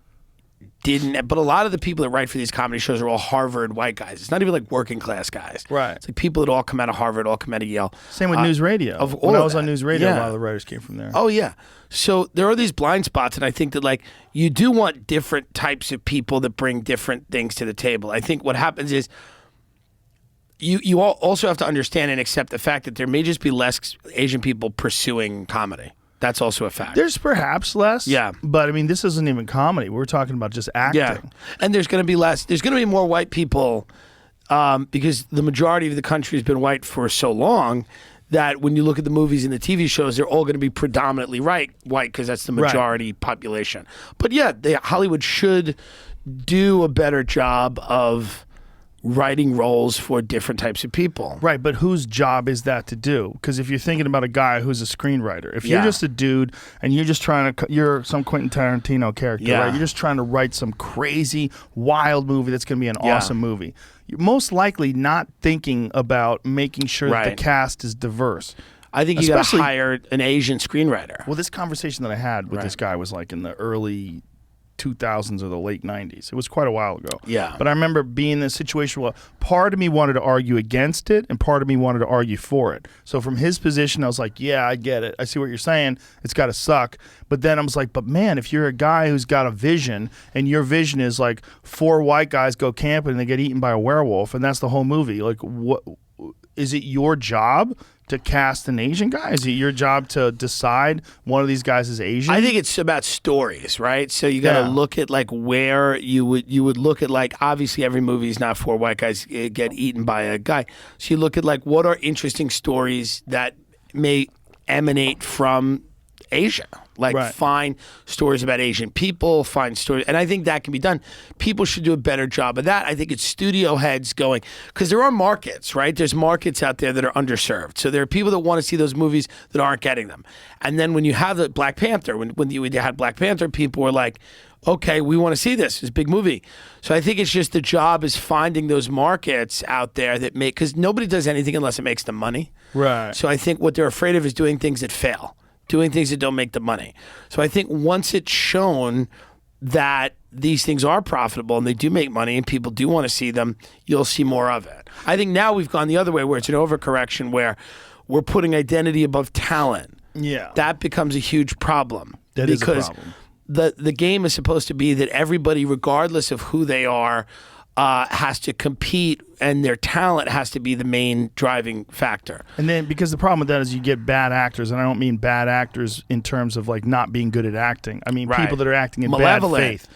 didn't. But a lot of the people that write for these comedy shows are all Harvard white guys. It's not even like working class guys. Right. It's like people that all come out of Harvard, all come out of Yale. Same with News Radio. When I was on News Radio, a lot of the writers came from there. Oh, yeah. So there are these blind spots, and I think that like you do want different types of people that bring different things to the table. I think what happens is you also have to understand and accept the fact that there may just be less Asian people pursuing comedy. That's also a fact. There's perhaps less. Yeah. But I mean, this isn't even comedy. We're talking about just acting. Yeah. And there's going to be less. There's going to be more white people because the majority of the country has been white for so long that when you look at the movies and the TV shows, they're all going to be predominantly white because that's the majority population. But yeah, Hollywood should do a better job of writing roles for different types of people. Right, but whose job is that to do? Because if you're thinking about a guy who's a screenwriter, if you're just a dude and you're just trying to, you're some Quentin Tarantino character, right? You're just trying to write some crazy, wild movie that's going to be an awesome movie. You're most likely not thinking about making sure that the cast is diverse. I think you got to hire an Asian screenwriter. Well, this conversation that I had with this guy was like in the early 2000s or the late 90s. It was quite a while ago. Yeah. But I remember being in a situation where part of me wanted to argue against it and part of me wanted to argue for it. So from his position, I was like, yeah, I get it. I see what you're saying. It's got to suck. But then I was like, but man, if you're a guy who's got a vision and your vision is like 4 white guys go camping and they get eaten by a werewolf and that's the whole movie, like what is it your job to cast an Asian guy? Is it your job to decide one of these guys is Asian? I think it's about stories, right? So you got to look at like where you would look at like obviously every movie is not 4 white guys get eaten by a guy. So you look at like what are interesting stories that may emanate from Asia. Like find stories about Asian people, find stories, and I think that can be done. People should do a better job of that. I think it's studio heads going, because there are markets, right? There's markets out there that are underserved. So there are people that want to see those movies that aren't getting them. And then when you have the Black Panther, when you had Black Panther, people were like, okay, we want to see this. It's a big movie. So I think it's just the job is finding those markets out there that make, because nobody does anything unless it makes them money. Right. So I think what they're afraid of is doing things that fail. Doing things that don't make the money. So I think once it's shown that these things are profitable and they do make money and people do want to see them, you'll see more of it. I think now we've gone the other way where it's an overcorrection where we're putting identity above talent. Yeah. That becomes a huge problem. That is a problem. The game is supposed to be that everybody, regardless of who they are, has to compete, and their talent has to be the main driving factor. And then, because the problem with that is you get bad actors, and I don't mean bad actors in terms of like not being good at acting. I mean people that are acting in bad faith.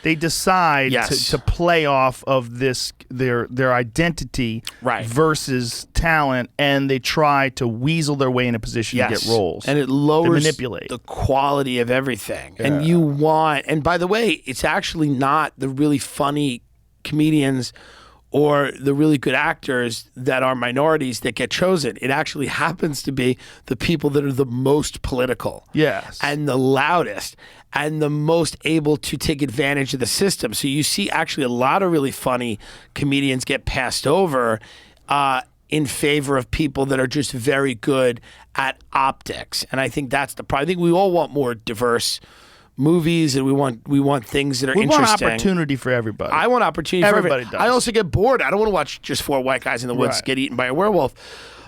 They decide to play off of this their identity versus talent, and they try to weasel their way in a position to get roles. And it lowers manipulate the quality of everything. And you want, and by the way, it's actually not the really funny comedians or the really good actors that are minorities that get chosen. It actually happens to be the people that are the most political. Yes. And the loudest and the most able to take advantage of the system. So you see actually a lot of really funny comedians get passed over in favor of people that are just very good at optics. And I think that's the problem. I think we all want more diverse movies, and we want things that are interesting. We want opportunity for everybody. I want opportunity for everybody. Does. I also get bored. I don't want to watch just 4 white guys in the woods get eaten by a werewolf.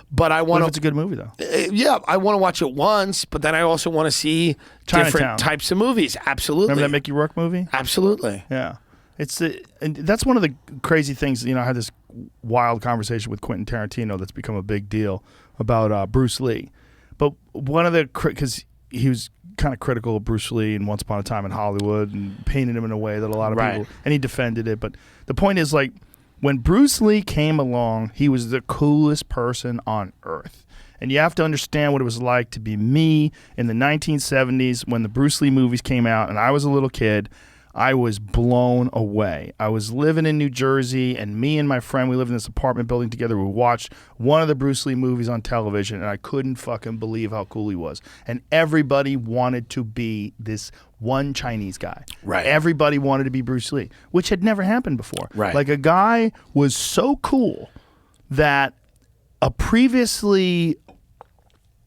But I want to. It's a good movie, though. Yeah, I want to watch it once, but then I also want to see different types of movies. Absolutely. Remember that Mickey Rourke movie? Absolutely. Yeah. And that's one of the crazy things. You know, I had this wild conversation with Quentin Tarantino that's become a big deal about Bruce Lee. But one of the, because he was kind of critical of Bruce Lee and Once Upon a Time in Hollywood and painted him in a way that a lot of people, and he defended it. But the point is, like, when Bruce Lee came along, he was the coolest person on earth. And you have to understand what it was like to be me in the 1970s when the Bruce Lee movies came out and I was a little kid. I was blown away. I was living in New Jersey, and me and my friend, we lived in this apartment building together. We watched one of the Bruce Lee movies on television, and I couldn't fucking believe how cool he was. And everybody wanted to be this one Chinese guy. Right. Everybody wanted to be Bruce Lee, which had never happened before. Right. Like, a guy was so cool that a previously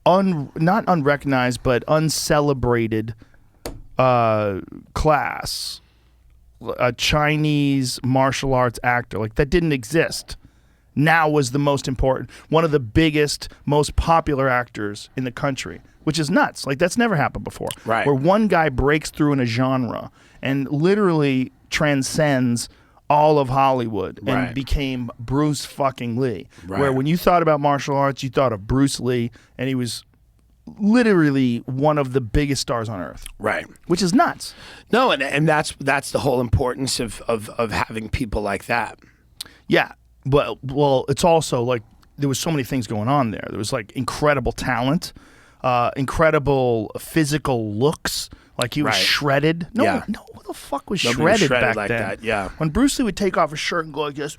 not unrecognized but uncelebrated class a Chinese martial arts actor. Like, that didn't exist. Now was the most important, one of the biggest, most popular actors in the country, which is nuts. Like, that's never happened before. Right. Where one guy breaks through in a genre and literally transcends all of Hollywood and Right. became Bruce fucking Lee. Right. Where when you thought about martial arts, you thought of Bruce Lee, and he was literally one of the biggest stars on earth. Right. Which is nuts. No, and that's the whole importance of having people like that. Yeah. But, well, it's also like there was so many things going on there. There was like incredible talent, incredible physical looks. Like he was Right. shredded. No, Yeah. no, who the fuck was Nobody was shredded shredded back like then? that, yeah. When Bruce Lee would take off his shirt and go like this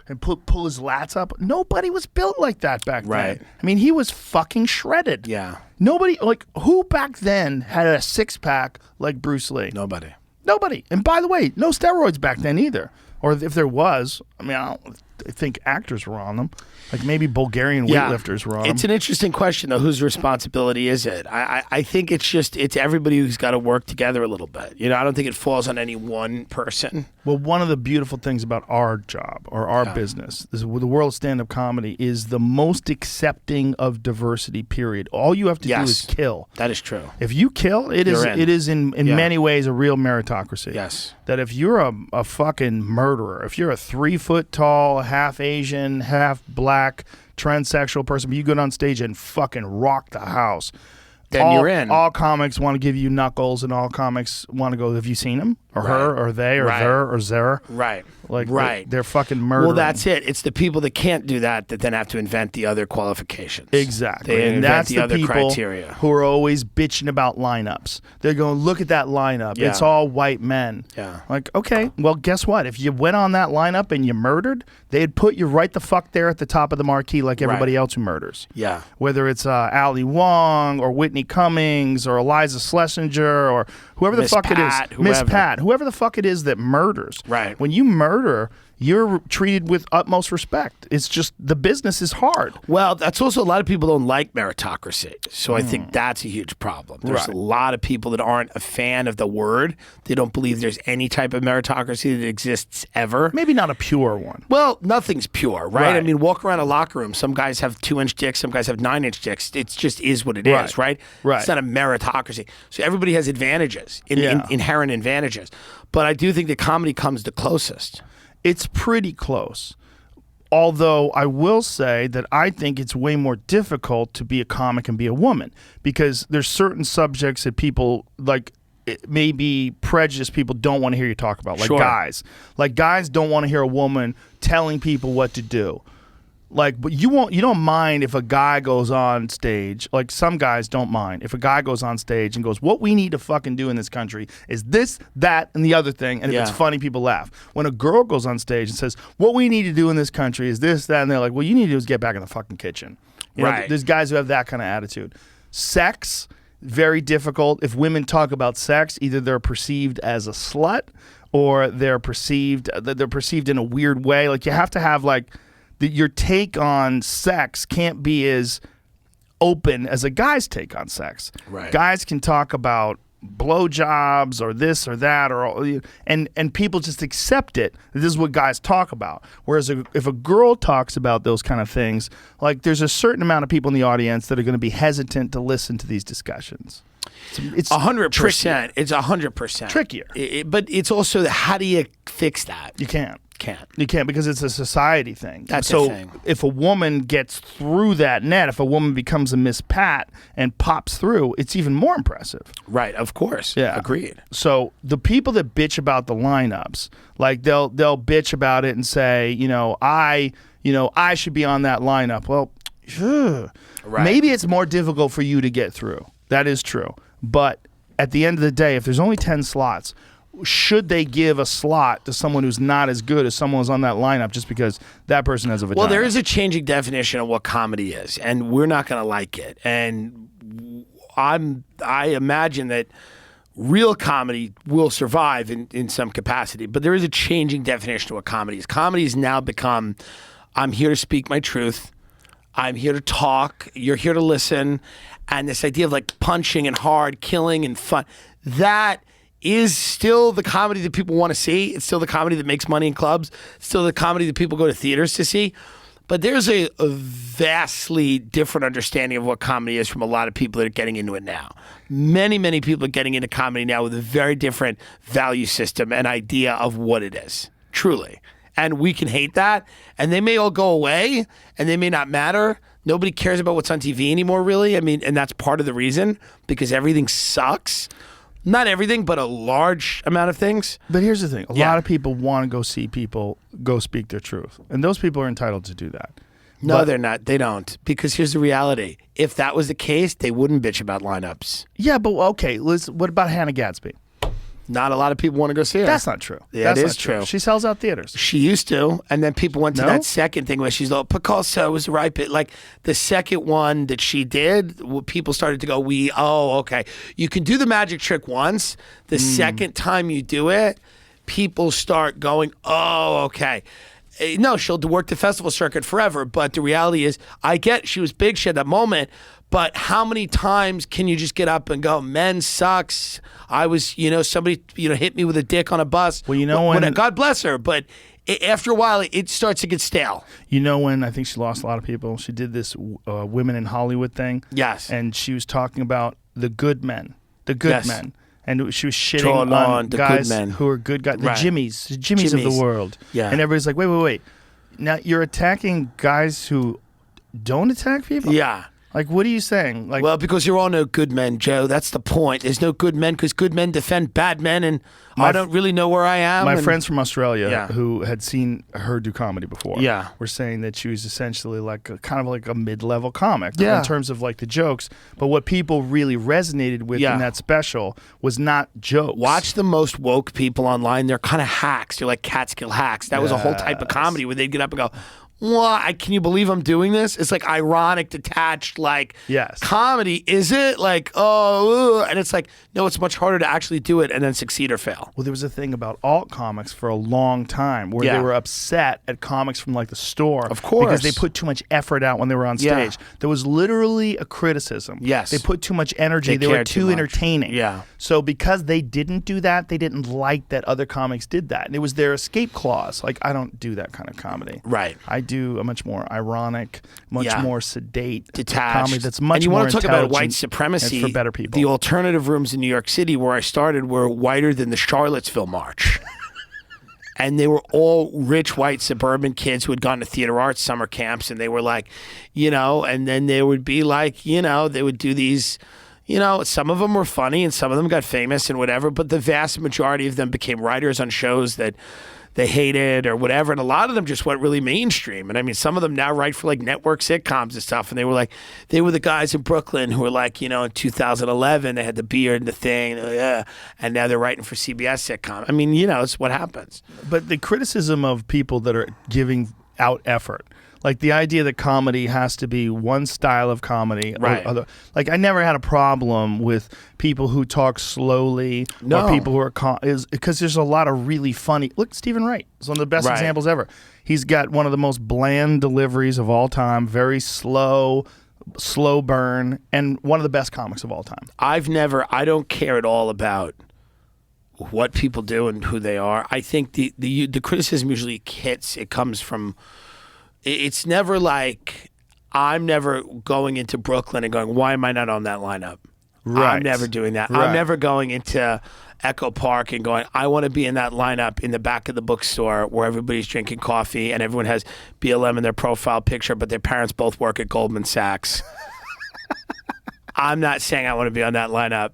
and pull his lats up, nobody was built like that back Right. then. I mean, he was fucking shredded. Yeah. Nobody, like, who back then had a six-pack like Bruce Lee? Nobody. Nobody. And by the way, no steroids back then either. Or if there was, I mean, I think actors were on them. Like maybe Bulgarian weightlifters were on It's them. an interesting question, though. Whose responsibility is it? I think it's everybody who's got to work together a little bit. You know, I don't think it falls on any one person. Well, one of the beautiful things about our job or our business, is with the world of stand-up comedy, is the most accepting of diversity, period. All you have to do is kill. That is true. If you kill, it You're is in. in Yeah. many ways a real meritocracy. Yes. That if you're a fucking murderer, if you're a 3 foot tall, half Asian, half black, transsexual person, but you go on stage and fucking rock the house, Then you're in. All comics want to give you knuckles, and all comics want to go, have you seen him? Or her, or they, or Right. there, or zera? Right. Like, right. they're fucking murdering. Well, that's it. It's the people that can't do that then have to invent the other qualifications. Exactly. They And invent that's the other people criteria. who are always bitching about lineups. They're going, look at that lineup. Yeah. It's all white men. Yeah. Like, okay, well, guess what? If you went on that lineup and you murdered, they'd put you right the fuck there at the top of the marquee like everybody else who murders. Yeah. Whether it's Ali Wong or Whitney Cummings or Eliza Schlesinger or whoever the Miss fuck Pat, it is. Miss whoever. Pat. Whoever the fuck it is that murders. Right. When you murder, you're treated with utmost respect. It's just the business is hard. Well, that's also a lot of people don't like meritocracy. So I think that's a huge problem. There's Right. a lot of people that aren't a fan of the word. They don't believe there's any type of meritocracy that exists ever. Maybe not a pure one. Well, nothing's pure, right? I Right. mean, walk around a locker room. Some guys have 2-inch dicks, some guys have 9-inch dicks. It just is what it is, right? Right. It's not a meritocracy. So everybody has advantages, inherent advantages. But I do think that comedy comes the closest. It's pretty close. Although I will say that I think it's way more difficult to be a comic and be a woman because there's certain subjects that people like maybe prejudiced people don't want to hear you talk about, like Sure. guys. Like guys don't want to hear a woman telling people what to do. Like, but you don't mind if a guy goes on stage, like some guys don't mind if a guy goes on stage and goes, what we need to fucking do in this country is this, that, and the other thing. And if it's Yeah. funny, people laugh. When a girl goes on stage and says, what we need to do in this country is this, that, and they're like, well, you need to do is get back in the fucking kitchen. You know, Right. there's guys who have that kind of attitude. Sex, very difficult. If women talk about sex, either they're perceived as a slut or they're perceived in a weird way. Like you have to have like, your take on sex can't be as open as a guy's take on sex. Right. Guys can talk about blowjobs or this or that, and people just accept it. This is what guys talk about. Whereas if a girl talks about those kind of things, like there's a certain amount of people in the audience that are going to be hesitant to listen to these discussions. It's 100%. It's 100% Trickier. But it's also how do you fix that? You can't. Can't. You can't because it's a society thing. That's so the thing. if a woman gets through that net, if a woman becomes a Miss Pat and pops through, it's even more impressive. Right. Of course. Yeah. Agreed. So the people that bitch about the lineups, like they'll bitch about it and say, I should be on that lineup. Well, Right. maybe it's more difficult for you to get through. That is true. But at the end of the day, if there's only 10 slots, should they give a slot to someone who's not as good as someone who's on that lineup just because that person has a vagina? Well, there is a changing definition of what comedy is, and we're not going to like it. And I imagine that real comedy will survive in some capacity, but there is a changing definition of what comedy is. Comedy has now become, I'm here to speak my truth. I'm here to talk. You're here to listen. And this idea of like punching and hard, killing and fun, that is still the comedy that people want to see. It's still the comedy that makes money in clubs. It's still the comedy that people go to theaters to see. But there's a vastly different understanding of what comedy is from a lot of people that are getting into it now. Many, many people are getting into comedy now with a very different value system and idea of what it is, truly. And we can hate that, and they may all go away, and they may not matter. Nobody cares about what's on TV anymore, really. I mean, and that's part of the reason, because everything sucks. Not everything, but a large amount of things. But here's the thing. A lot of people want to go see people go speak their truth. And those people are entitled to do that. No, they're not. They don't. Because here's the reality. If that was the case, they wouldn't bitch about lineups. Yeah, but okay. What about Hannah Gadsby? Not a lot of people want to go see her. That's not true. Yeah, That's it not is true. She sells out theaters. She used to, and then people went to No? that second thing where she's like, Picasso was the right bit. Like the second one that she did, people started to go, okay. You can do the magic trick once. The second time you do it, people start going, okay. No, she'll work the festival circuit forever, but the reality is, I get she was big, she had that moment, but how many times can you just get up and go, men sucks, I was, somebody, hit me with a dick on a bus. Well, you know when... God bless her, but after a while, it starts to get stale. You know when I think she lost a lot of people? She did this Women in Hollywood thing. Yes. And she was talking about the good men. The good Yes. men. And she was shitting Drawn on on the guys good men. who are good guys. The Right. Jimmies of the world. Yeah. And everybody's like, wait. Now you're attacking guys who don't attack people? Yeah. Like, what are you saying? Like, Well, because you're all no good men, Joe. That's the point. There's no good men because good men defend bad men, and I don't really know where I am. my and- friends from Australia Yeah. who had seen her do comedy before Yeah. were saying that she was essentially kind of like a mid-level comic Yeah. in terms of like the jokes. But what people really resonated with Yeah. in that special was not jokes. Watch the most woke people online. They're kind of hacks. They're like Catskill hacks. That was a whole type of comedy where they'd get up and go, "What? Can you believe I'm doing this?" It's like ironic, detached, like Yes. comedy. Is it like and it's like no, it's much harder to actually do it and then succeed or fail. Well, there was a thing about alt comics for a long time where Yeah. they were upset at comics from like the store. Of course. Because they put too much effort out when they were on Yeah. stage. There was literally a criticism. Yes. They put too much energy. They They were cared too too much. entertaining. Yeah. So because they didn't do that, they didn't like that other comics did that. And it was their escape clause. Like, I don't do that kind of comedy. Right. I do a much more ironic, much Yeah. more sedate Detached comedy that's much and you more want to talk about white intelligent supremacy and for better people. The alternative rooms in New York City where I started were whiter than the Charlottesville March. And they were all rich white suburban kids who had gone to theater arts summer camps, and they were like, and then they would be like, they would do these, some of them were funny and some of them got famous and whatever, but the vast majority of them became writers on shows that they hated or whatever, and a lot of them just went really mainstream. And I mean, some of them now write for like network sitcoms and stuff, and they were the guys in Brooklyn who were like, in 2011 they had the beard and the thing, and now they're writing for CBS sitcom. I mean, it's what happens. But the criticism of people that are giving out effort, like the idea that comedy has to be one style of comedy, Right. or other, like I never had a problem with people who talk slowly No. or people who are because there's a lot of really funny. Look, Stephen Wright is one of the best Right. examples ever. He's got one of the most bland deliveries of all time, very slow burn, and one of the best comics of all time. I don't care at all about what people do and who they are. I think the criticism usually it comes from, it's never like, I'm never going into Brooklyn and going, why am I not on that lineup? Right. I'm never doing that. Right. I'm never going into Echo Park and going, I want to be in that lineup in the back of the bookstore where everybody's drinking coffee and everyone has BLM in their profile picture, but their parents both work at Goldman Sachs. I'm not saying I want to be on that lineup.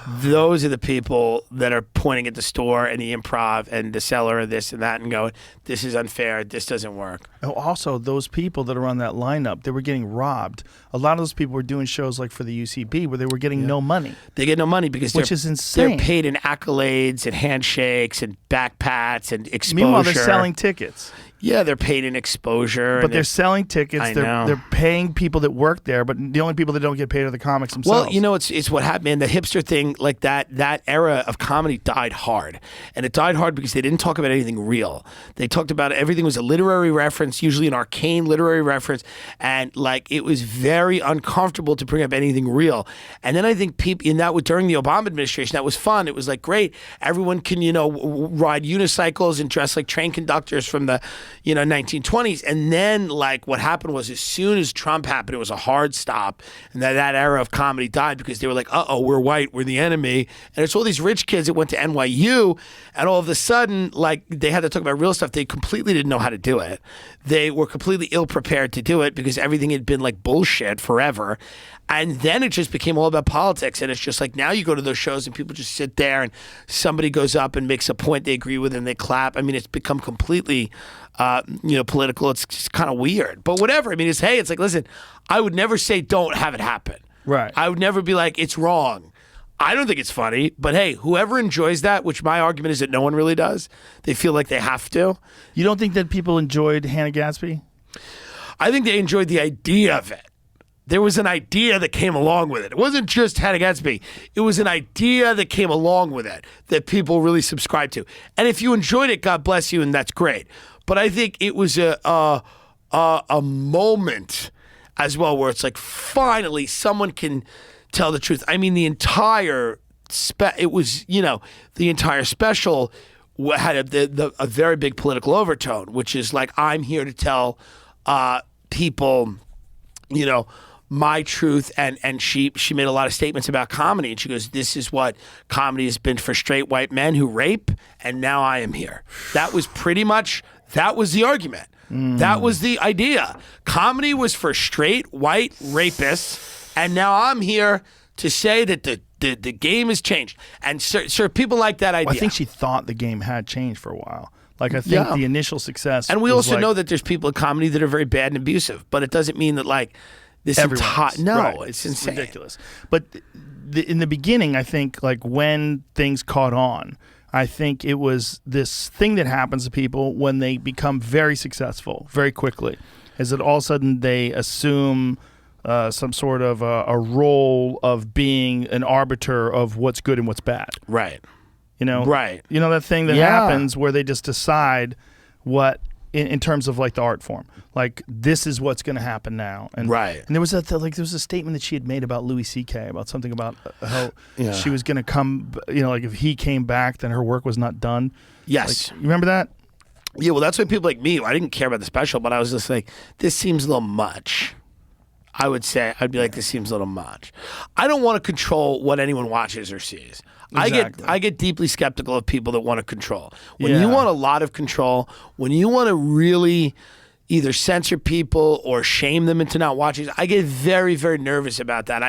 Those are the people that are pointing at the store and the improv and the cellar and this and that and going, this is unfair, this doesn't work. Oh, also, those people that are on that lineup, they were getting robbed. A lot of those people were doing shows like for the UCB where they were getting no money. They get no money because Which is insane. They're paid in accolades and handshakes and back pats and exposure. Meanwhile, they're selling tickets. Yeah, they're paid in exposure. But they're selling tickets. I They're know. they're paying people that work there, but the only people that don't get paid are the comics themselves. Well, you know, it's what happened, man. The hipster thing, like that era of comedy died hard. And it died hard because they didn't talk about anything real. They talked about everything was a literary reference, usually an arcane literary reference. And like, it was very uncomfortable to bring up anything real. And then I think people, in that, during the Obama administration, that was fun. It was like, great. Everyone can, you know, ride unicycles and dress like train conductors from the, you know, 1920s. And then like what happened was, as soon as Trump happened, it was a hard stop. And that era of comedy died because they were like, uh-oh, we're white, we're the enemy. And it's all these rich kids that went to NYU, and all of a sudden, like, they had to talk about real stuff. They completely didn't know how to do it. They were completely ill-prepared to do it because everything had been like bullshit forever. And then it just became all about politics. And it's just like, now you go to those shows and people just sit there and somebody goes up and makes a point they agree with and they clap. I mean, it's become completely, you know, political. It's just kind of weird. But whatever. I mean, it's like, listen, I would never say don't have it happen. Right. I would never be like, it's wrong. I don't think it's funny. But hey, whoever enjoys that, which my argument is that no one really does, they feel like they have to. You don't think that people enjoyed Hannah Gadsby? I think they enjoyed the idea of it. There was an idea that came along with it. It wasn't just Hannah Gadsby. It was an idea that came along with it that people really subscribed to. And if you enjoyed it, God bless you, and that's great. But I think it was a moment as well where it's like, finally someone can tell the truth. I mean, the entire the entire special had a very big political overtone, which is like, I'm here to tell people, you know, my truth. And she made a lot of statements about comedy, and she goes, this is what comedy has been for straight white men who rape, and now I am here. That was the argument. That was the idea. Comedy was for straight white rapists, and now I'm here to say that the game has changed. And sir, people like that idea. Well, I think she thought the game had changed for a while. Like, I think the initial success. And we was also like, know that there's people in comedy that are very bad and abusive, but it doesn't mean that like this everyone entire is. no, Right. it's insane. ridiculous. But in the beginning, I think, like, when things caught on, I think it was this thing that happens to people when they become very successful very quickly, is that all of a sudden they assume some sort of a role of being an arbiter of what's good and what's bad. Right. You know? Right. You know that thing that Yeah. happens where they just decide what, in terms of like the art form, like, this is what's going to happen now. And, Right. And there was a statement that she had made about Louis C.K. about something about how she was going to come, you know, like, if he came back, then her work was not done. Yes. Like, you remember that? Yeah, well, that's why people like me, I didn't care about the special, but I was just like, this seems a little much. I would say, I'd be like, this seems a little much. I don't want to control what anyone watches or sees. Exactly. I get deeply skeptical of people that want to control. When Yeah. you want a lot of control, when you want to really either censor people or shame them into not watching, I get very, very nervous about that.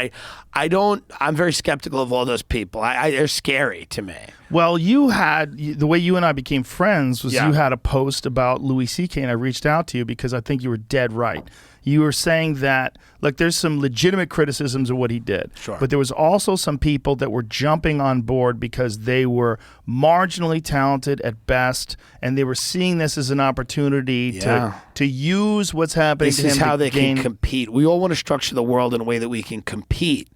I'm very skeptical of all those people. They're scary to me. Well, the way you and I became friends was you had a post about Louis C.K. and I reached out to you because I think you were dead right. You were saying that, like, there's some legitimate criticisms of what he did. Sure. But there was also some people that were jumping on board because they were marginally talented at best, and they were seeing this as an opportunity to use what's happening This to him is how to they gain. can compete. We all want to structure the world in a way that we can compete.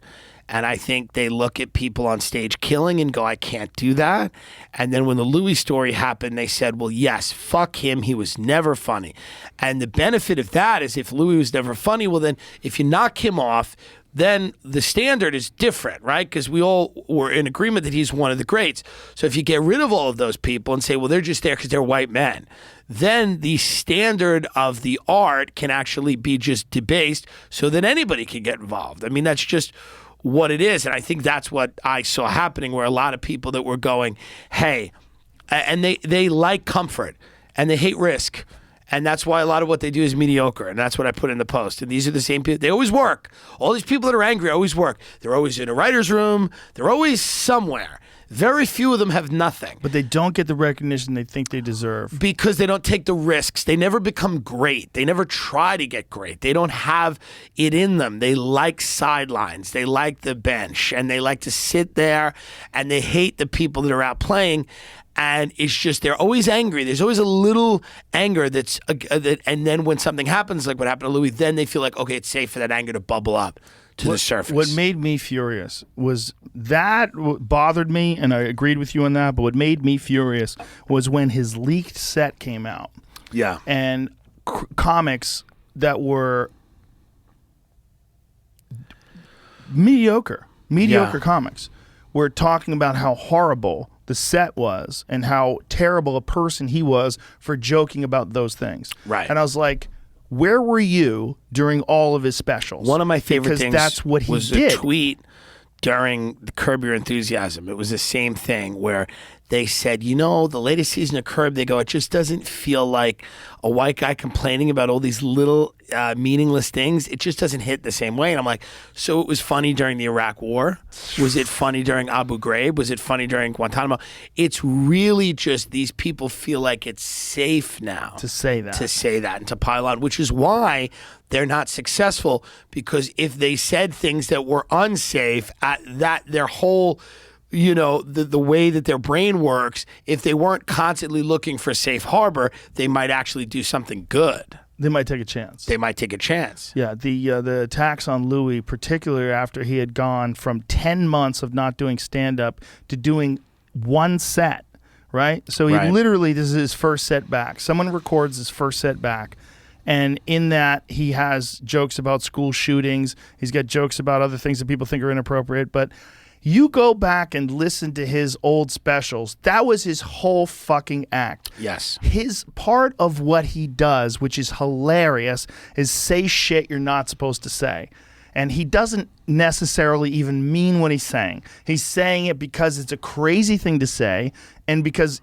And I think they look at people on stage killing and go, I can't do that. And then when the Louis story happened, they said, well, yes, fuck him. He was never funny. And the benefit of that is if Louis was never funny, well, then if you knock him off, then the standard is different, right? Because we all were in agreement that he's one of the greats. So if you get rid of all of those people and say, well, they're just there because they're white men, then the standard of the art can actually be just debased so that anybody can get involved. I mean, that's just what it is. And I think that's what I saw happening, where a lot of people that were going, hey, and they like comfort and they hate risk. And that's why a lot of what they do is mediocre. And that's what I put in the post. And these are the same people. They always work. All these people that are angry always work. They're always in a writer's room. They're always somewhere. Very few of them have nothing. But they don't get the recognition they think they deserve. Because they don't take the risks. They never become great. They never try to get great. They don't have it in them. They like sidelines. They like the bench. And they like to sit there, and they hate the people that are out playing. And it's just they're always angry. There's always a little anger and then when something happens, like what happened to Louis, then they feel like, okay, it's safe for that anger to bubble up to the surface. What made me furious was that bothered me, and I agreed with you on that. But what made me furious was when his leaked set came out. Yeah, and comics that were mediocre comics were talking about how horrible the set was and how terrible a person he was for joking about those things. Right. And I was like, where were you during all of his specials? one of my favorite because things that's what he was did. a tweet during the Curb Your Enthusiasm. It was the same thing where they said, the latest season of Curb, they go, it just doesn't feel like a white guy complaining about all these little meaningless things. It just doesn't hit the same way. And I'm like, so it was funny during the Iraq War? Was it funny during Abu Ghraib? Was it funny during Guantanamo? It's really just these people feel like it's safe now To say that and to pile on, which is why they're not successful, because if they said things that were unsafe, their whole the way that their brain works, if they weren't constantly looking for safe harbor, they might actually do something good. They might take a chance. Yeah, the attacks on Louis, particularly after he had gone from 10 months of not doing stand-up to doing one set, right? So he literally, this is his first set back. Someone records his first set back. And in that, he has jokes about school shootings. He's got jokes about other things that people think are inappropriate. But you go back and listen to his old specials. That was his whole fucking act. Yes. His part of what he does, which is hilarious, is say shit you're not supposed to say. And he doesn't necessarily even mean what he's saying. He's saying it because it's a crazy thing to say and because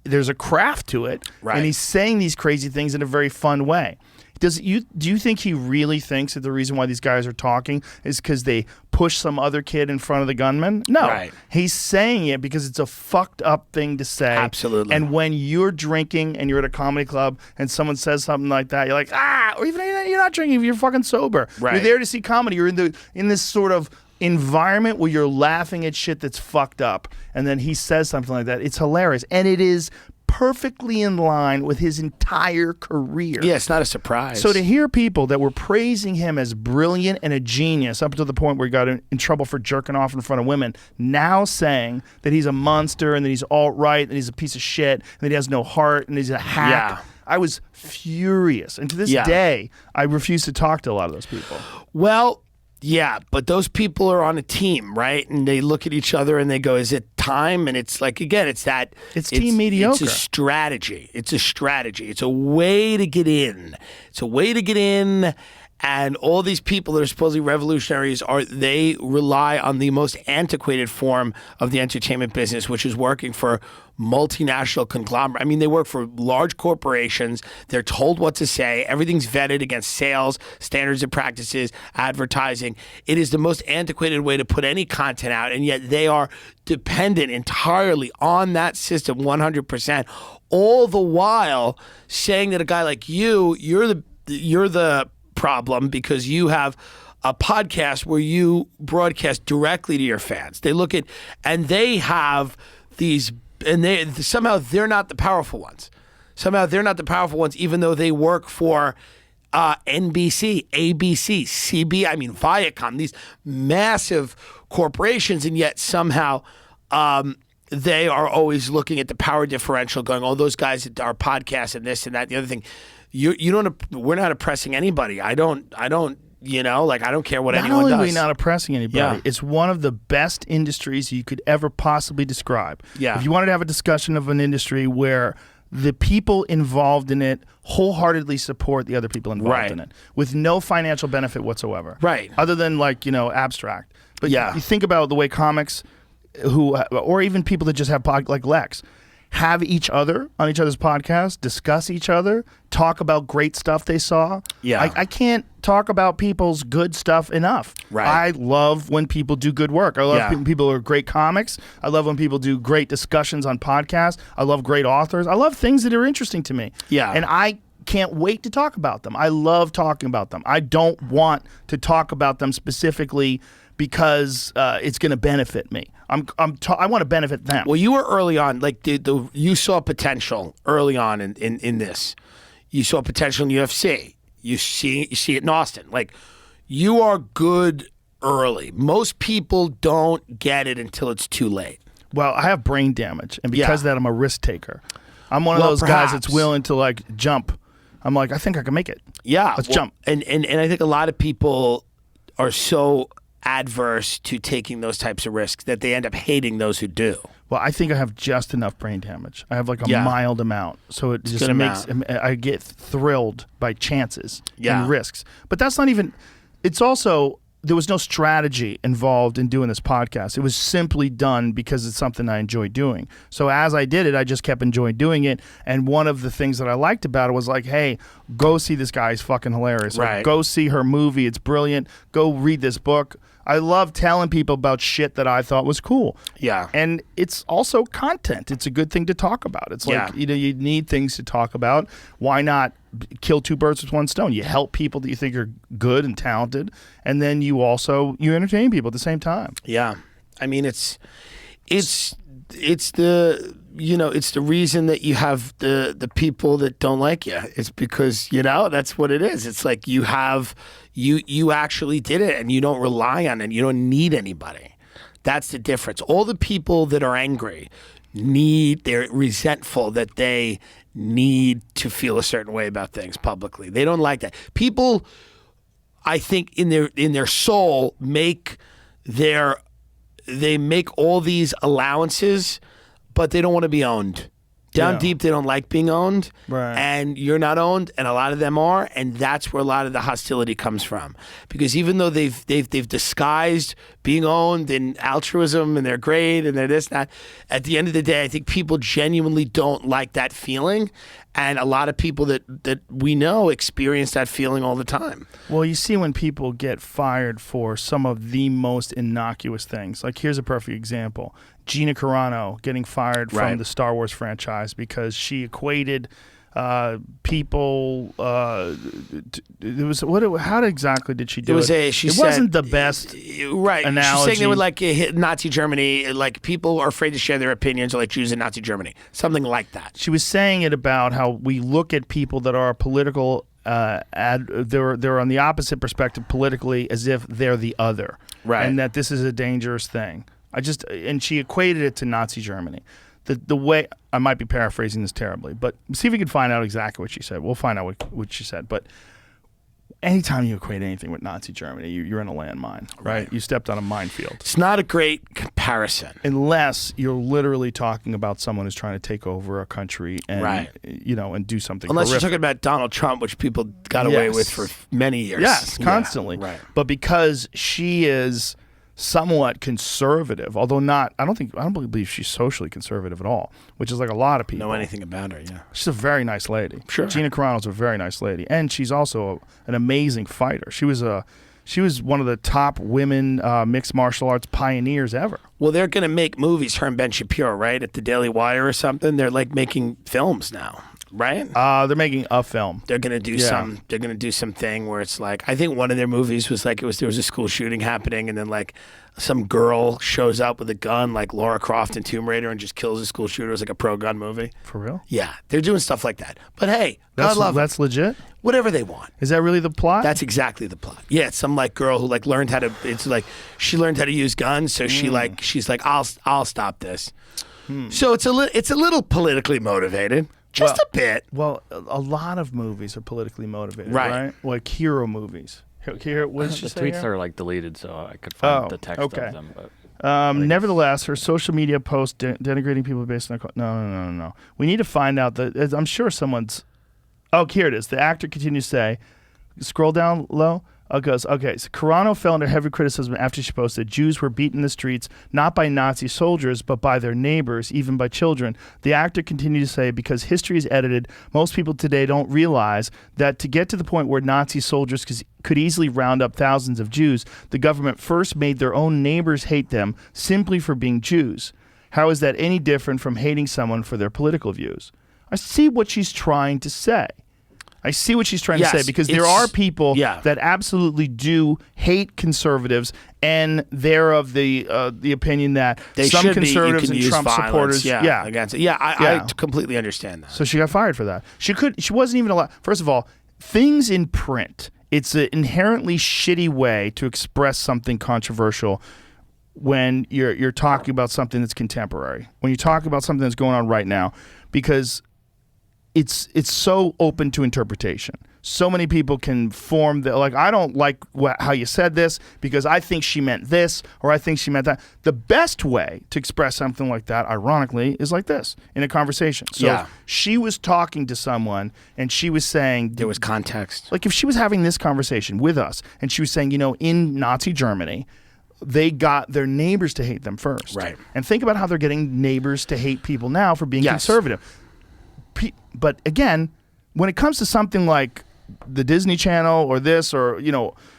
there's a craft to it. Right. And he's saying these crazy things in a very fun way. Do you think he really thinks that the reason why these guys are talking is because they push some other kid in front of the gunman? No. Right. He's saying it because it's a fucked up thing to say. Absolutely. And when you're drinking and you're at a comedy club and someone says something like that, you're like, or even you're not drinking, you're fucking sober. Right. You're there to see comedy. You're in this sort of environment where you're laughing at shit that's fucked up. And then he says something like that. It's hilarious. And it is perfectly in line with his entire career. Yeah, it's not a surprise. So to hear people that were praising him as brilliant and a genius up to the point where he got in trouble for jerking off in front of women, now saying that he's a monster and that he's alt-right and he's a piece of shit and that he has no heart and he's a hack. Yeah. I was furious. And to this day, I refuse to talk to a lot of those people. Well, yeah, but those people are on a team, right? And they look at each other and they go, is it time? And it's like, again, it's team mediocre. It's a strategy. It's a way to get in. And all these people that are supposedly revolutionaries they rely on the most antiquated form of the entertainment business, which is working for multinational conglomerate. I mean, they work for large corporations. They're told what to say. Everything's vetted against sales, standards and practices, advertising. It is the most antiquated way to put any content out, and yet they are dependent entirely on that system 100%, all the while saying that a guy like you're the problem because you have a podcast where you broadcast directly to your fans. They look at, and they have these, and somehow they're not the powerful ones. Even though they work for NBC, ABC, Viacom, these massive corporations, and yet somehow they are always looking at the power differential, going, "Oh, those guys that are podcasts and this and that, and the other thing." We're not oppressing anybody. I don't care what anyone does. Not only are we not oppressing anybody, it's one of the best industries you could ever possibly describe. Yeah. If you wanted to have a discussion of an industry where the people involved in it wholeheartedly support the other people involved in it with no financial benefit whatsoever. Right. Other than abstract. But Yeah. you think about the way comics or even people that just have like Lex have each other on each other's podcasts, discuss each other, talk about great stuff they saw. Yeah. I can't talk about people's good stuff enough. Right. I love when people do good work. I love when people are great comics. I love when people do great discussions on podcasts. I love great authors. I love things that are interesting to me. Yeah. And I can't wait to talk about them. I love talking about them. I don't want to talk about them specifically because it's going to benefit me. I want to benefit them. Well, you were early on, like you saw potential early on in this. You saw potential in UFC. You see it in Austin. Like, you are good early. Most people don't get it until it's too late. Well, I have brain damage, and because of that, I'm a risk taker. I'm one of Well, those perhaps. guys that's willing to like jump. I'm like, I think I can make it. Yeah, let's jump. And I think a lot of people are so adverse to taking those types of risks that they end up hating those who do. Well, I think I have just enough brain damage. I have like a Yeah. mild amount, so it just good makes I get thrilled by chances Yeah. and risks. But that's not even. It's also there was no strategy involved in doing this podcast. It was simply done because it's something I enjoy doing. So as I did it, I just kept enjoying doing it. And one of the things that I liked about it was like, hey, go see this guy. He's fucking hilarious. Or, Right. go see her movie. It's brilliant. Go read this book. I love telling people about shit that I thought was cool. Yeah. And it's also content. It's a good thing to talk about. It's like, Yeah. you need things to talk about. Why not kill two birds with one stone? You help people that you think are good and talented, and then you entertain people at the same time. Yeah, I mean it's the it's the reason that you have the people that don't like you. It's because that's what it is. It's like you actually did it, and you don't rely on it. You don't need anybody. That's the difference. All the people that are angry they're resentful that they need to feel a certain way about things publicly. They don't like that. People, I think, in their soul make all these allowances, but they don't want to be owned. Down deep, they don't like being owned, Right. and you're not owned, and a lot of them are, and that's where a lot of the hostility comes from. Because even though they've disguised being owned and altruism, and they're great, and they're this, that, at the end of the day, I think people genuinely don't like that feeling, and a lot of people that we know experience that feeling all the time. Well, you see when people get fired for some of the most innocuous things. Like, here's a perfect example. Gina Carano getting fired from Right. the Star Wars franchise because she equated people. It was how exactly did she do it? It wasn't the best. Right. analogy. She's saying they would like hit Nazi Germany, like people are afraid to share their opinions, or like Jews in Nazi Germany, something like that. She was saying it about how we look at people that are political. They're on the opposite perspective politically, as if they're the other, Right. And that this is a dangerous thing. And she equated it to Nazi Germany. The way, I might be paraphrasing this terribly, but see if we can find out exactly what she said. We'll find out what she said. But anytime you equate anything with Nazi Germany, you're in a landmine, right? You stepped on a minefield. It's not a great comparison. Unless you're literally talking about someone who's trying to take over a country and Right. And do something. Unless horrific. you're talking about Donald Trump, which people got away Yes. with for many years. Yes, Yeah, constantly. right. But because she is somewhat conservative, although not, I don't believe she's socially conservative at all, which is like a lot of people. Know anything about her, yeah. She's a very nice lady. Sure. Gina Carano's a very nice lady, and she's also an amazing fighter. She was one of the top women mixed martial arts pioneers ever. Well, they're going to make movies, her and Ben Shapiro, right? At the Daily Wire or something. They're like making films now, right? They're making a film. They're gonna do They're gonna do something where it's like, I think one of their movies was like there was a school shooting happening, and then like some girl shows up with a gun, like Lara Croft in Tomb Raider, and just kills a school shooter. It was like a pro-gun movie. For real? Yeah, they're doing stuff like that. But hey, God love 'em. That's legit? Whatever they want. Is that really the plot? That's exactly the plot. Yeah, it's some like girl who like learned how to. It's like she learned how to use guns, so she's like, I'll stop this. So it's a little politically motivated. Just a bit. Well, a lot of movies are politically motivated, Right. right? Like hero movies. Here, what did she The say tweets here? are like deleted, so I could find Oh, the text okay. of them. But Nevertheless, her social media posts denigrating people based on no. We need to find out that I'm sure someone's. Oh, here it is. The actor continues to say, scroll down low. It goes, okay, so Carano fell under heavy criticism after she posted Jews were beaten in the streets, not by Nazi soldiers, but by their neighbors, even by children. The actor continued to say, because history is edited, most people today don't realize that to get to the point where Nazi soldiers could easily round up thousands of Jews, the government first made their own neighbors hate them simply for being Jews. How is that any different from hating someone for their political views? I see what she's trying to say. I see what she's trying to Yes, say, because there it's- are people yeah. that absolutely do hate conservatives, and they're of the opinion that They some should be, you conservatives can and use Trump violence, supporters, against it. Yeah, I completely understand that. So she got fired for that. She wasn't even allowed. First of all, things in print. It's an inherently shitty way to express something controversial when you're talking about something that's contemporary. When you talk about something that's going on right now, because it's so open to interpretation. So many people can form the, like, I don't like how you said this because I think she meant this, or I think she meant that. The best way to express something like that, ironically, is like this, in a conversation. So Yeah. she was talking to someone and she was saying, There was context. like, if she was having this conversation with us and she was saying, in Nazi Germany, they got their neighbors to hate them first. Right. And think about how they're getting neighbors to hate people now for being Yes. conservative. But again, when it comes to something like the Disney Channel or this, or,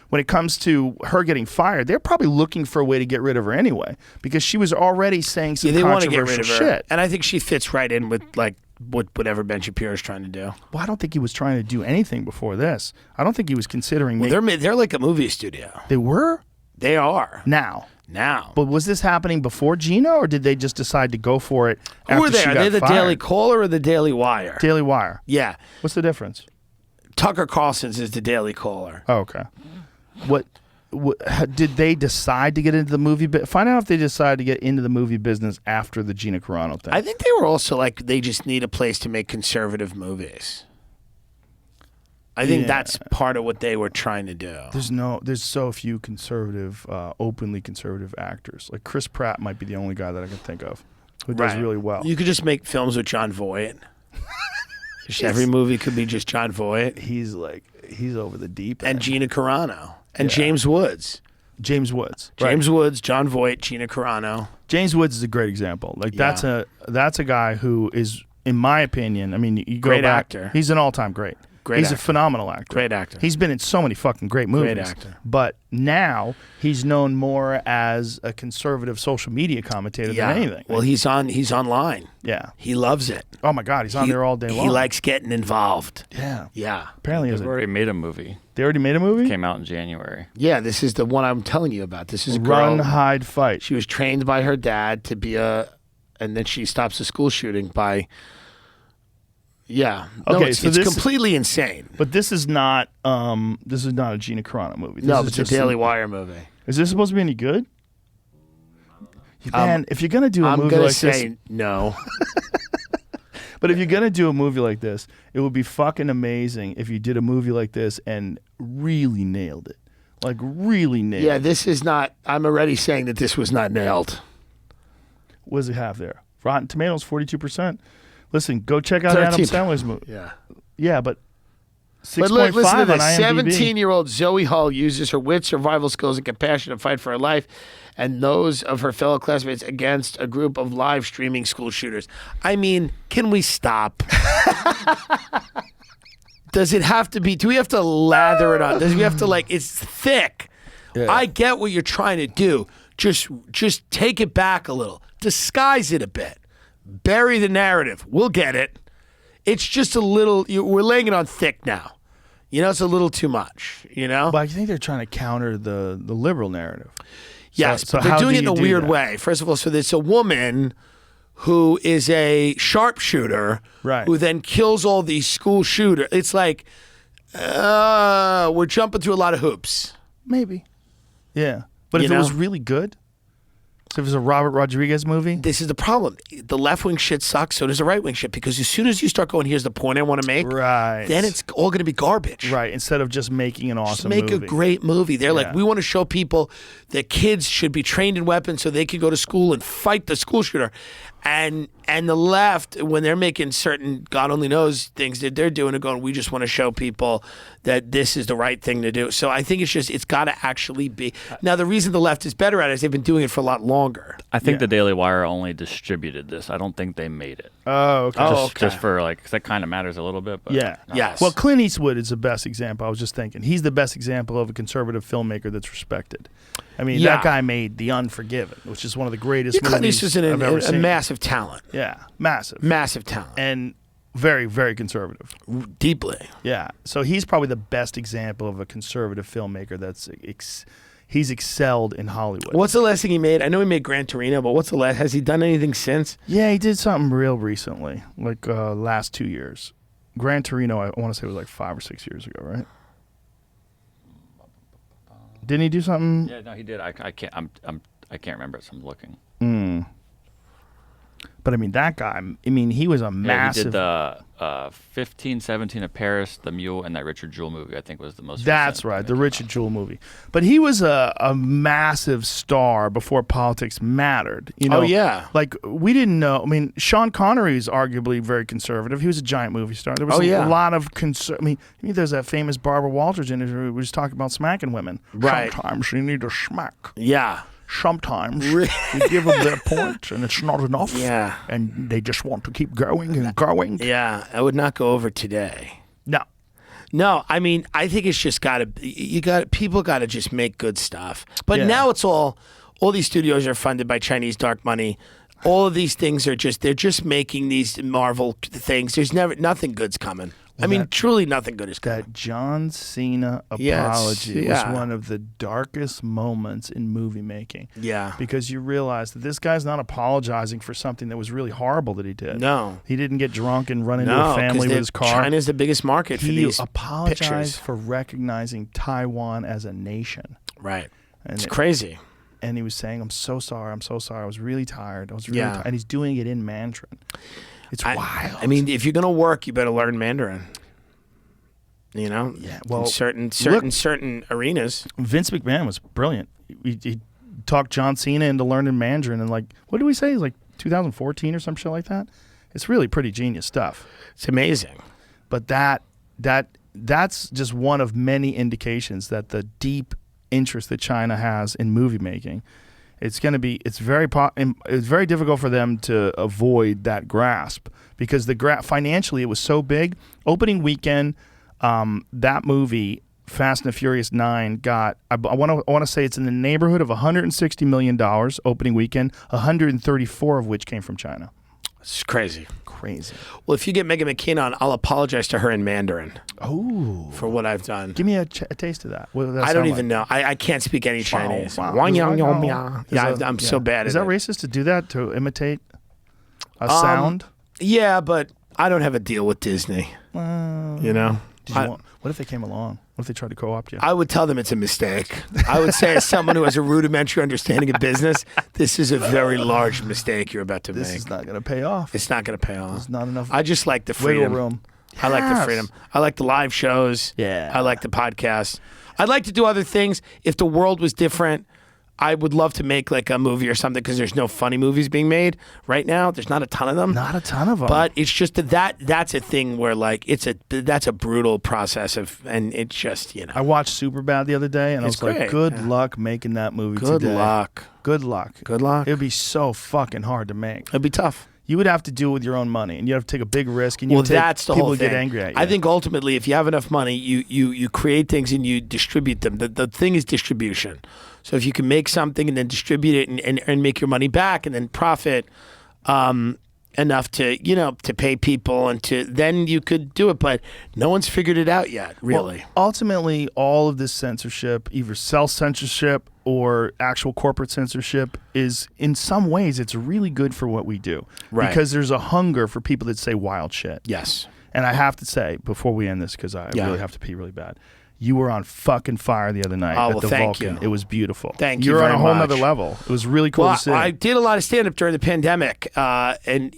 when it comes to her getting fired, they're probably looking for a way to get rid of her anyway, because she was already saying some They want to get controversial rid of her. shit. And I think she fits right in with like whatever Ben Shapiro is trying to do. Well, I don't think he was trying to do anything before this. I don't think he was considering Well, they're like a movie studio. They were? They are Now. But But was this happening before Gina, or did they just decide to go for it after who are they? she Are got they the fired? Daily Caller or the Daily Wire? Daily Wire. Yeah. What's the difference? Tucker Carlson's is the Daily Caller. Oh, okay. What did they decide to get into the movie? Find out if they decided to get into the movie business after the Gina Carano thing. I think they were also like, they just need a place to make conservative movies. I think that's part of what they were trying to do. There's so few conservative, openly conservative actors. Like Chris Pratt might be the only guy that I can think of who does really well. You could just make films with John Voight. Just every movie could be just John Voight. He's over the deep end. And Gina Carano. And James Woods. James Woods. James Woods, John Voight, Gina Carano. James Woods is a great example. Like that's a guy who is, in my opinion, I mean, you go Great back, actor. He's an all-time great. He's a phenomenal actor. Great actor. He's been in so many fucking great movies. Great actor. But now he's known more as a conservative social media commentator than anything. Well, he's online. Yeah. He loves it. Oh my God, he's on there all day long. He likes getting involved. Yeah. Yeah. Apparently, They've already made a movie. They already made a movie? Came out in January. Yeah, this is the one I'm telling you about. This is a Run, girl. Hide, Fight. She was trained by her dad to be and then she stops a school shooting by. Yeah. No, Okay, it's, so it's this- completely insane. But this is not a Gina Carano movie. This No, is it's a just Daily Wire movie. Is this supposed to be any good? Man, if you're gonna do a I'm movie gonna like say this, no. but if you're gonna do a movie like this, it would be fucking amazing if you did a movie like this and really nailed it, like really nailed. Yeah, it. this is not. I'm already saying that this was not nailed. What does it have there? Rotten Tomatoes 42%. Listen, go check out Adam 13. Sandler's movie. Yeah. Yeah, but But 6.5 listen to on this. IMDb. 17-year-old Zoe Hall uses her wit, survival skills, and compassion to fight for her life and those of her fellow classmates against a group of live streaming school shooters. I mean, can we stop? Does it have to be? Do we have to lather it on? Does we have to it's thick? Yeah. I get what you're trying to do. Just take it back a little. Disguise it a bit. Bury the narrative. We'll get it. It's just a little. We're laying it on thick now. It's a little too much. But I think they're trying to counter the liberal narrative. Yes, So but they're how doing do it in you a do weird that? way. First of all, so there's a woman who is a sharpshooter, Right. who then kills all these school shooters. It's like we're jumping through a lot of hoops. Maybe. Yeah. But You if it was know? really good, so if it was a Robert Rodriguez movie, This is the problem. The left-wing shit sucks, so does the right-wing shit. Because as soon as you start going, here's the point I want to make, right? then it's all going to be garbage. right. Instead of just making an Just awesome make movie. a great movie. They're like, Yeah. we want to show people that kids should be trained in weapons so they can go to school and fight the school shooter. And the left, when they're making certain God only knows things that they're doing, are going, we just want to show people that this is the right thing to do. So I think it's got to actually be. Now, the reason the left is better at it is they've been doing it for a lot longer. I think the Daily Wire only distributed this. I don't think they made it. Oh, okay. Just for 'cause that kind of matters a little bit. But Yeah. Yes. Well, Clint Eastwood is the best example. I was just thinking. He's the best example of a conservative filmmaker that's respected. I mean, Yeah. that guy made The Unforgiven, which is one of the greatest Clint movies Eastwood's I've ever a seen. massive talent. Yeah, massive. Massive talent. And very, very conservative. Deeply. Yeah. So he's probably the best example of a conservative filmmaker that's he's excelled in Hollywood. What's the last thing he made? I know he made Gran Torino, but what's the last? Has he done anything since? Yeah, he did something real recently, like last 2 years. Gran Torino, I want to say, was like 5 or 6 years ago, right? Didn't he do something? Yeah, no, he did. I can't. I can't remember it, so I'm looking. But I mean, that guy. I mean, he was a massive. Yeah, he did the 15, 17 of Paris, The Mule, and that Richard Jewell movie. I think was the most. That's recent right, thing the Richard Jewell movie. But he was a massive star before politics mattered. You know? Oh, yeah. Like, we didn't know. I mean, Sean Connery is arguably very conservative. He was a giant movie star. There was a lot of I mean, there's that famous Barbara Walters interview who was talking about smacking women. Right. Sometimes you need to smack. Yeah. Sometimes you give them their point and it's not enough. Yeah. And they just want to keep going and going. Yeah. I would not go over today. No. I mean, I think it's just people got to just make good stuff. But Yeah. now it's all these studios are funded by Chinese dark money. All of these things they're just making these Marvel things. There's nothing good's coming. I mean, truly nothing good is coming. That John Cena apology was one of the darkest moments in movie making. Yeah. Because you realize that this guy's not apologizing for something that was really horrible that he did. No. He didn't get drunk and run into a family with his car. China's the biggest market for these He apologized pictures. for recognizing Taiwan as a nation. Right. And It's crazy. And he was saying, I'm so sorry. I was really tired. I was really tired. And he's doing it in Mandarin. It's wild. I mean, if you're going to work, you better learn Mandarin. You know? Yeah. Well, in certain arenas. Vince McMahon was brilliant. He talked John Cena into learning Mandarin, and like, what did we say? Like 2014 or some shit like that. It's really pretty genius stuff. It's amazing. But that's just one of many indications that the deep interest that China has in movie making, it's very difficult for them to avoid that grasp, because financially it was so big. Opening weekend, that movie Fast and the Furious 9 got, I want to say it's in the neighborhood of $160 million opening weekend, 134 of which came from China. It's crazy. Crazy. Well, if you get Megan McKean on, I'll apologize to her in Mandarin. Oh. For what I've done. Give me a taste of that. What does that I don't sound even know. I can't speak any Chinese. Wow. Yeah, I'm so bad Is at that it. racist to do that, to imitate a sound? Yeah, but I don't have a deal with Disney. You know? What if they came along? What if they tried to co-opt you? I would tell them it's a mistake. I would say, as someone who has a rudimentary understanding of business, this is a very large mistake you're about to make. This is not going to pay off. It's not going to pay off. There's not enough I just like the freedom. wiggle room. I like the freedom. I like the live shows. Yeah. I like the podcast. I'd like to do other things. If the world was different, I would love to make like a movie or something, because there's no funny movies being made right now. There's not a ton of them. Not a ton of them. But it's just that's a thing where like that's a brutal process and it's just, you know. I watched Superbad the other day, and I was great. like, good luck making that movie Good today. luck. Good luck. Good luck. It would be so fucking hard to make. It'd be tough. You would have to do it with your own money, and you have to take a big risk, and you Well, would take that's the people whole to thing. get angry at you. I think ultimately, if you have enough money, you create things and you distribute them. The thing is distribution. So if you can make something and then distribute it and make your money back and then profit enough to pay people, and then you could do it. But no one's figured it out yet, really. Well, ultimately, all of this censorship, either self-censorship or actual corporate censorship, is in some ways it's really good for what we do. Right. Because there's a hunger for people that say wild shit. Yes. And I have to say, before we end this, because I really have to pee really bad, you were on fucking fire the other night at the thank Vulcan. You. It was beautiful. Thank you You're on very a whole much. nother level. It was really cool to see. I did a lot of stand-up during the pandemic, and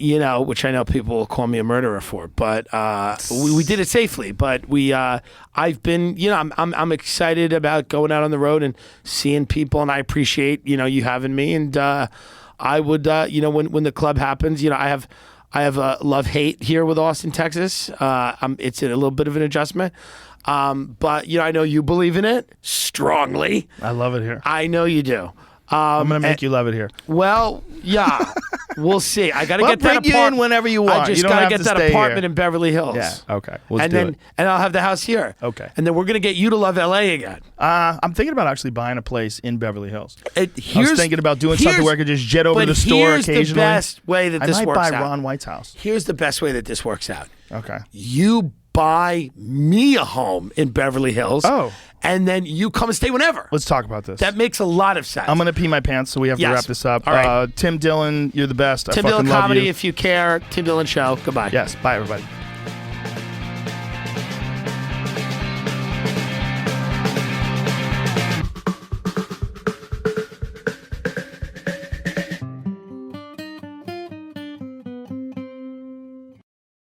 which I know people will call me a murderer for, but we did it safely. But I've been, I'm excited about going out on the road and seeing people, and I appreciate, you having me. And I would, when the club happens, I have a love-hate here with Austin, Texas. It's a little bit of an adjustment. But I know you believe in it strongly. I love it here. I know you do. I'm going to make you love it here. Well, yeah. We'll see. I got to We'll get that bring you in whenever you want. I just You don't got to have get to that stay apartment here. in Beverly Hills. Yeah. Okay. Let's and do then it. and I'll have the house here. Okay. And then we're gonna get you to love LA again. I'm thinking about actually buying a place in Beverly Hills. I was Here's- thinking about doing something here's- where I could just jet over to but the store here's occasionally. the best way that this I might works buy out. Ron White's house. Here's the best way that this works out. Okay. You buy me a home in Beverly Hills. Oh. And then you come and stay whenever. Let's talk about this. That makes a lot of sense. I'm going to pee my pants, so we have to Yes. wrap this up. All right. Tim Dillon, you're the best. Tim I Dillon fucking love Comedy, you. if you care. Tim Dillon Show. Goodbye. Yes. Bye, everybody.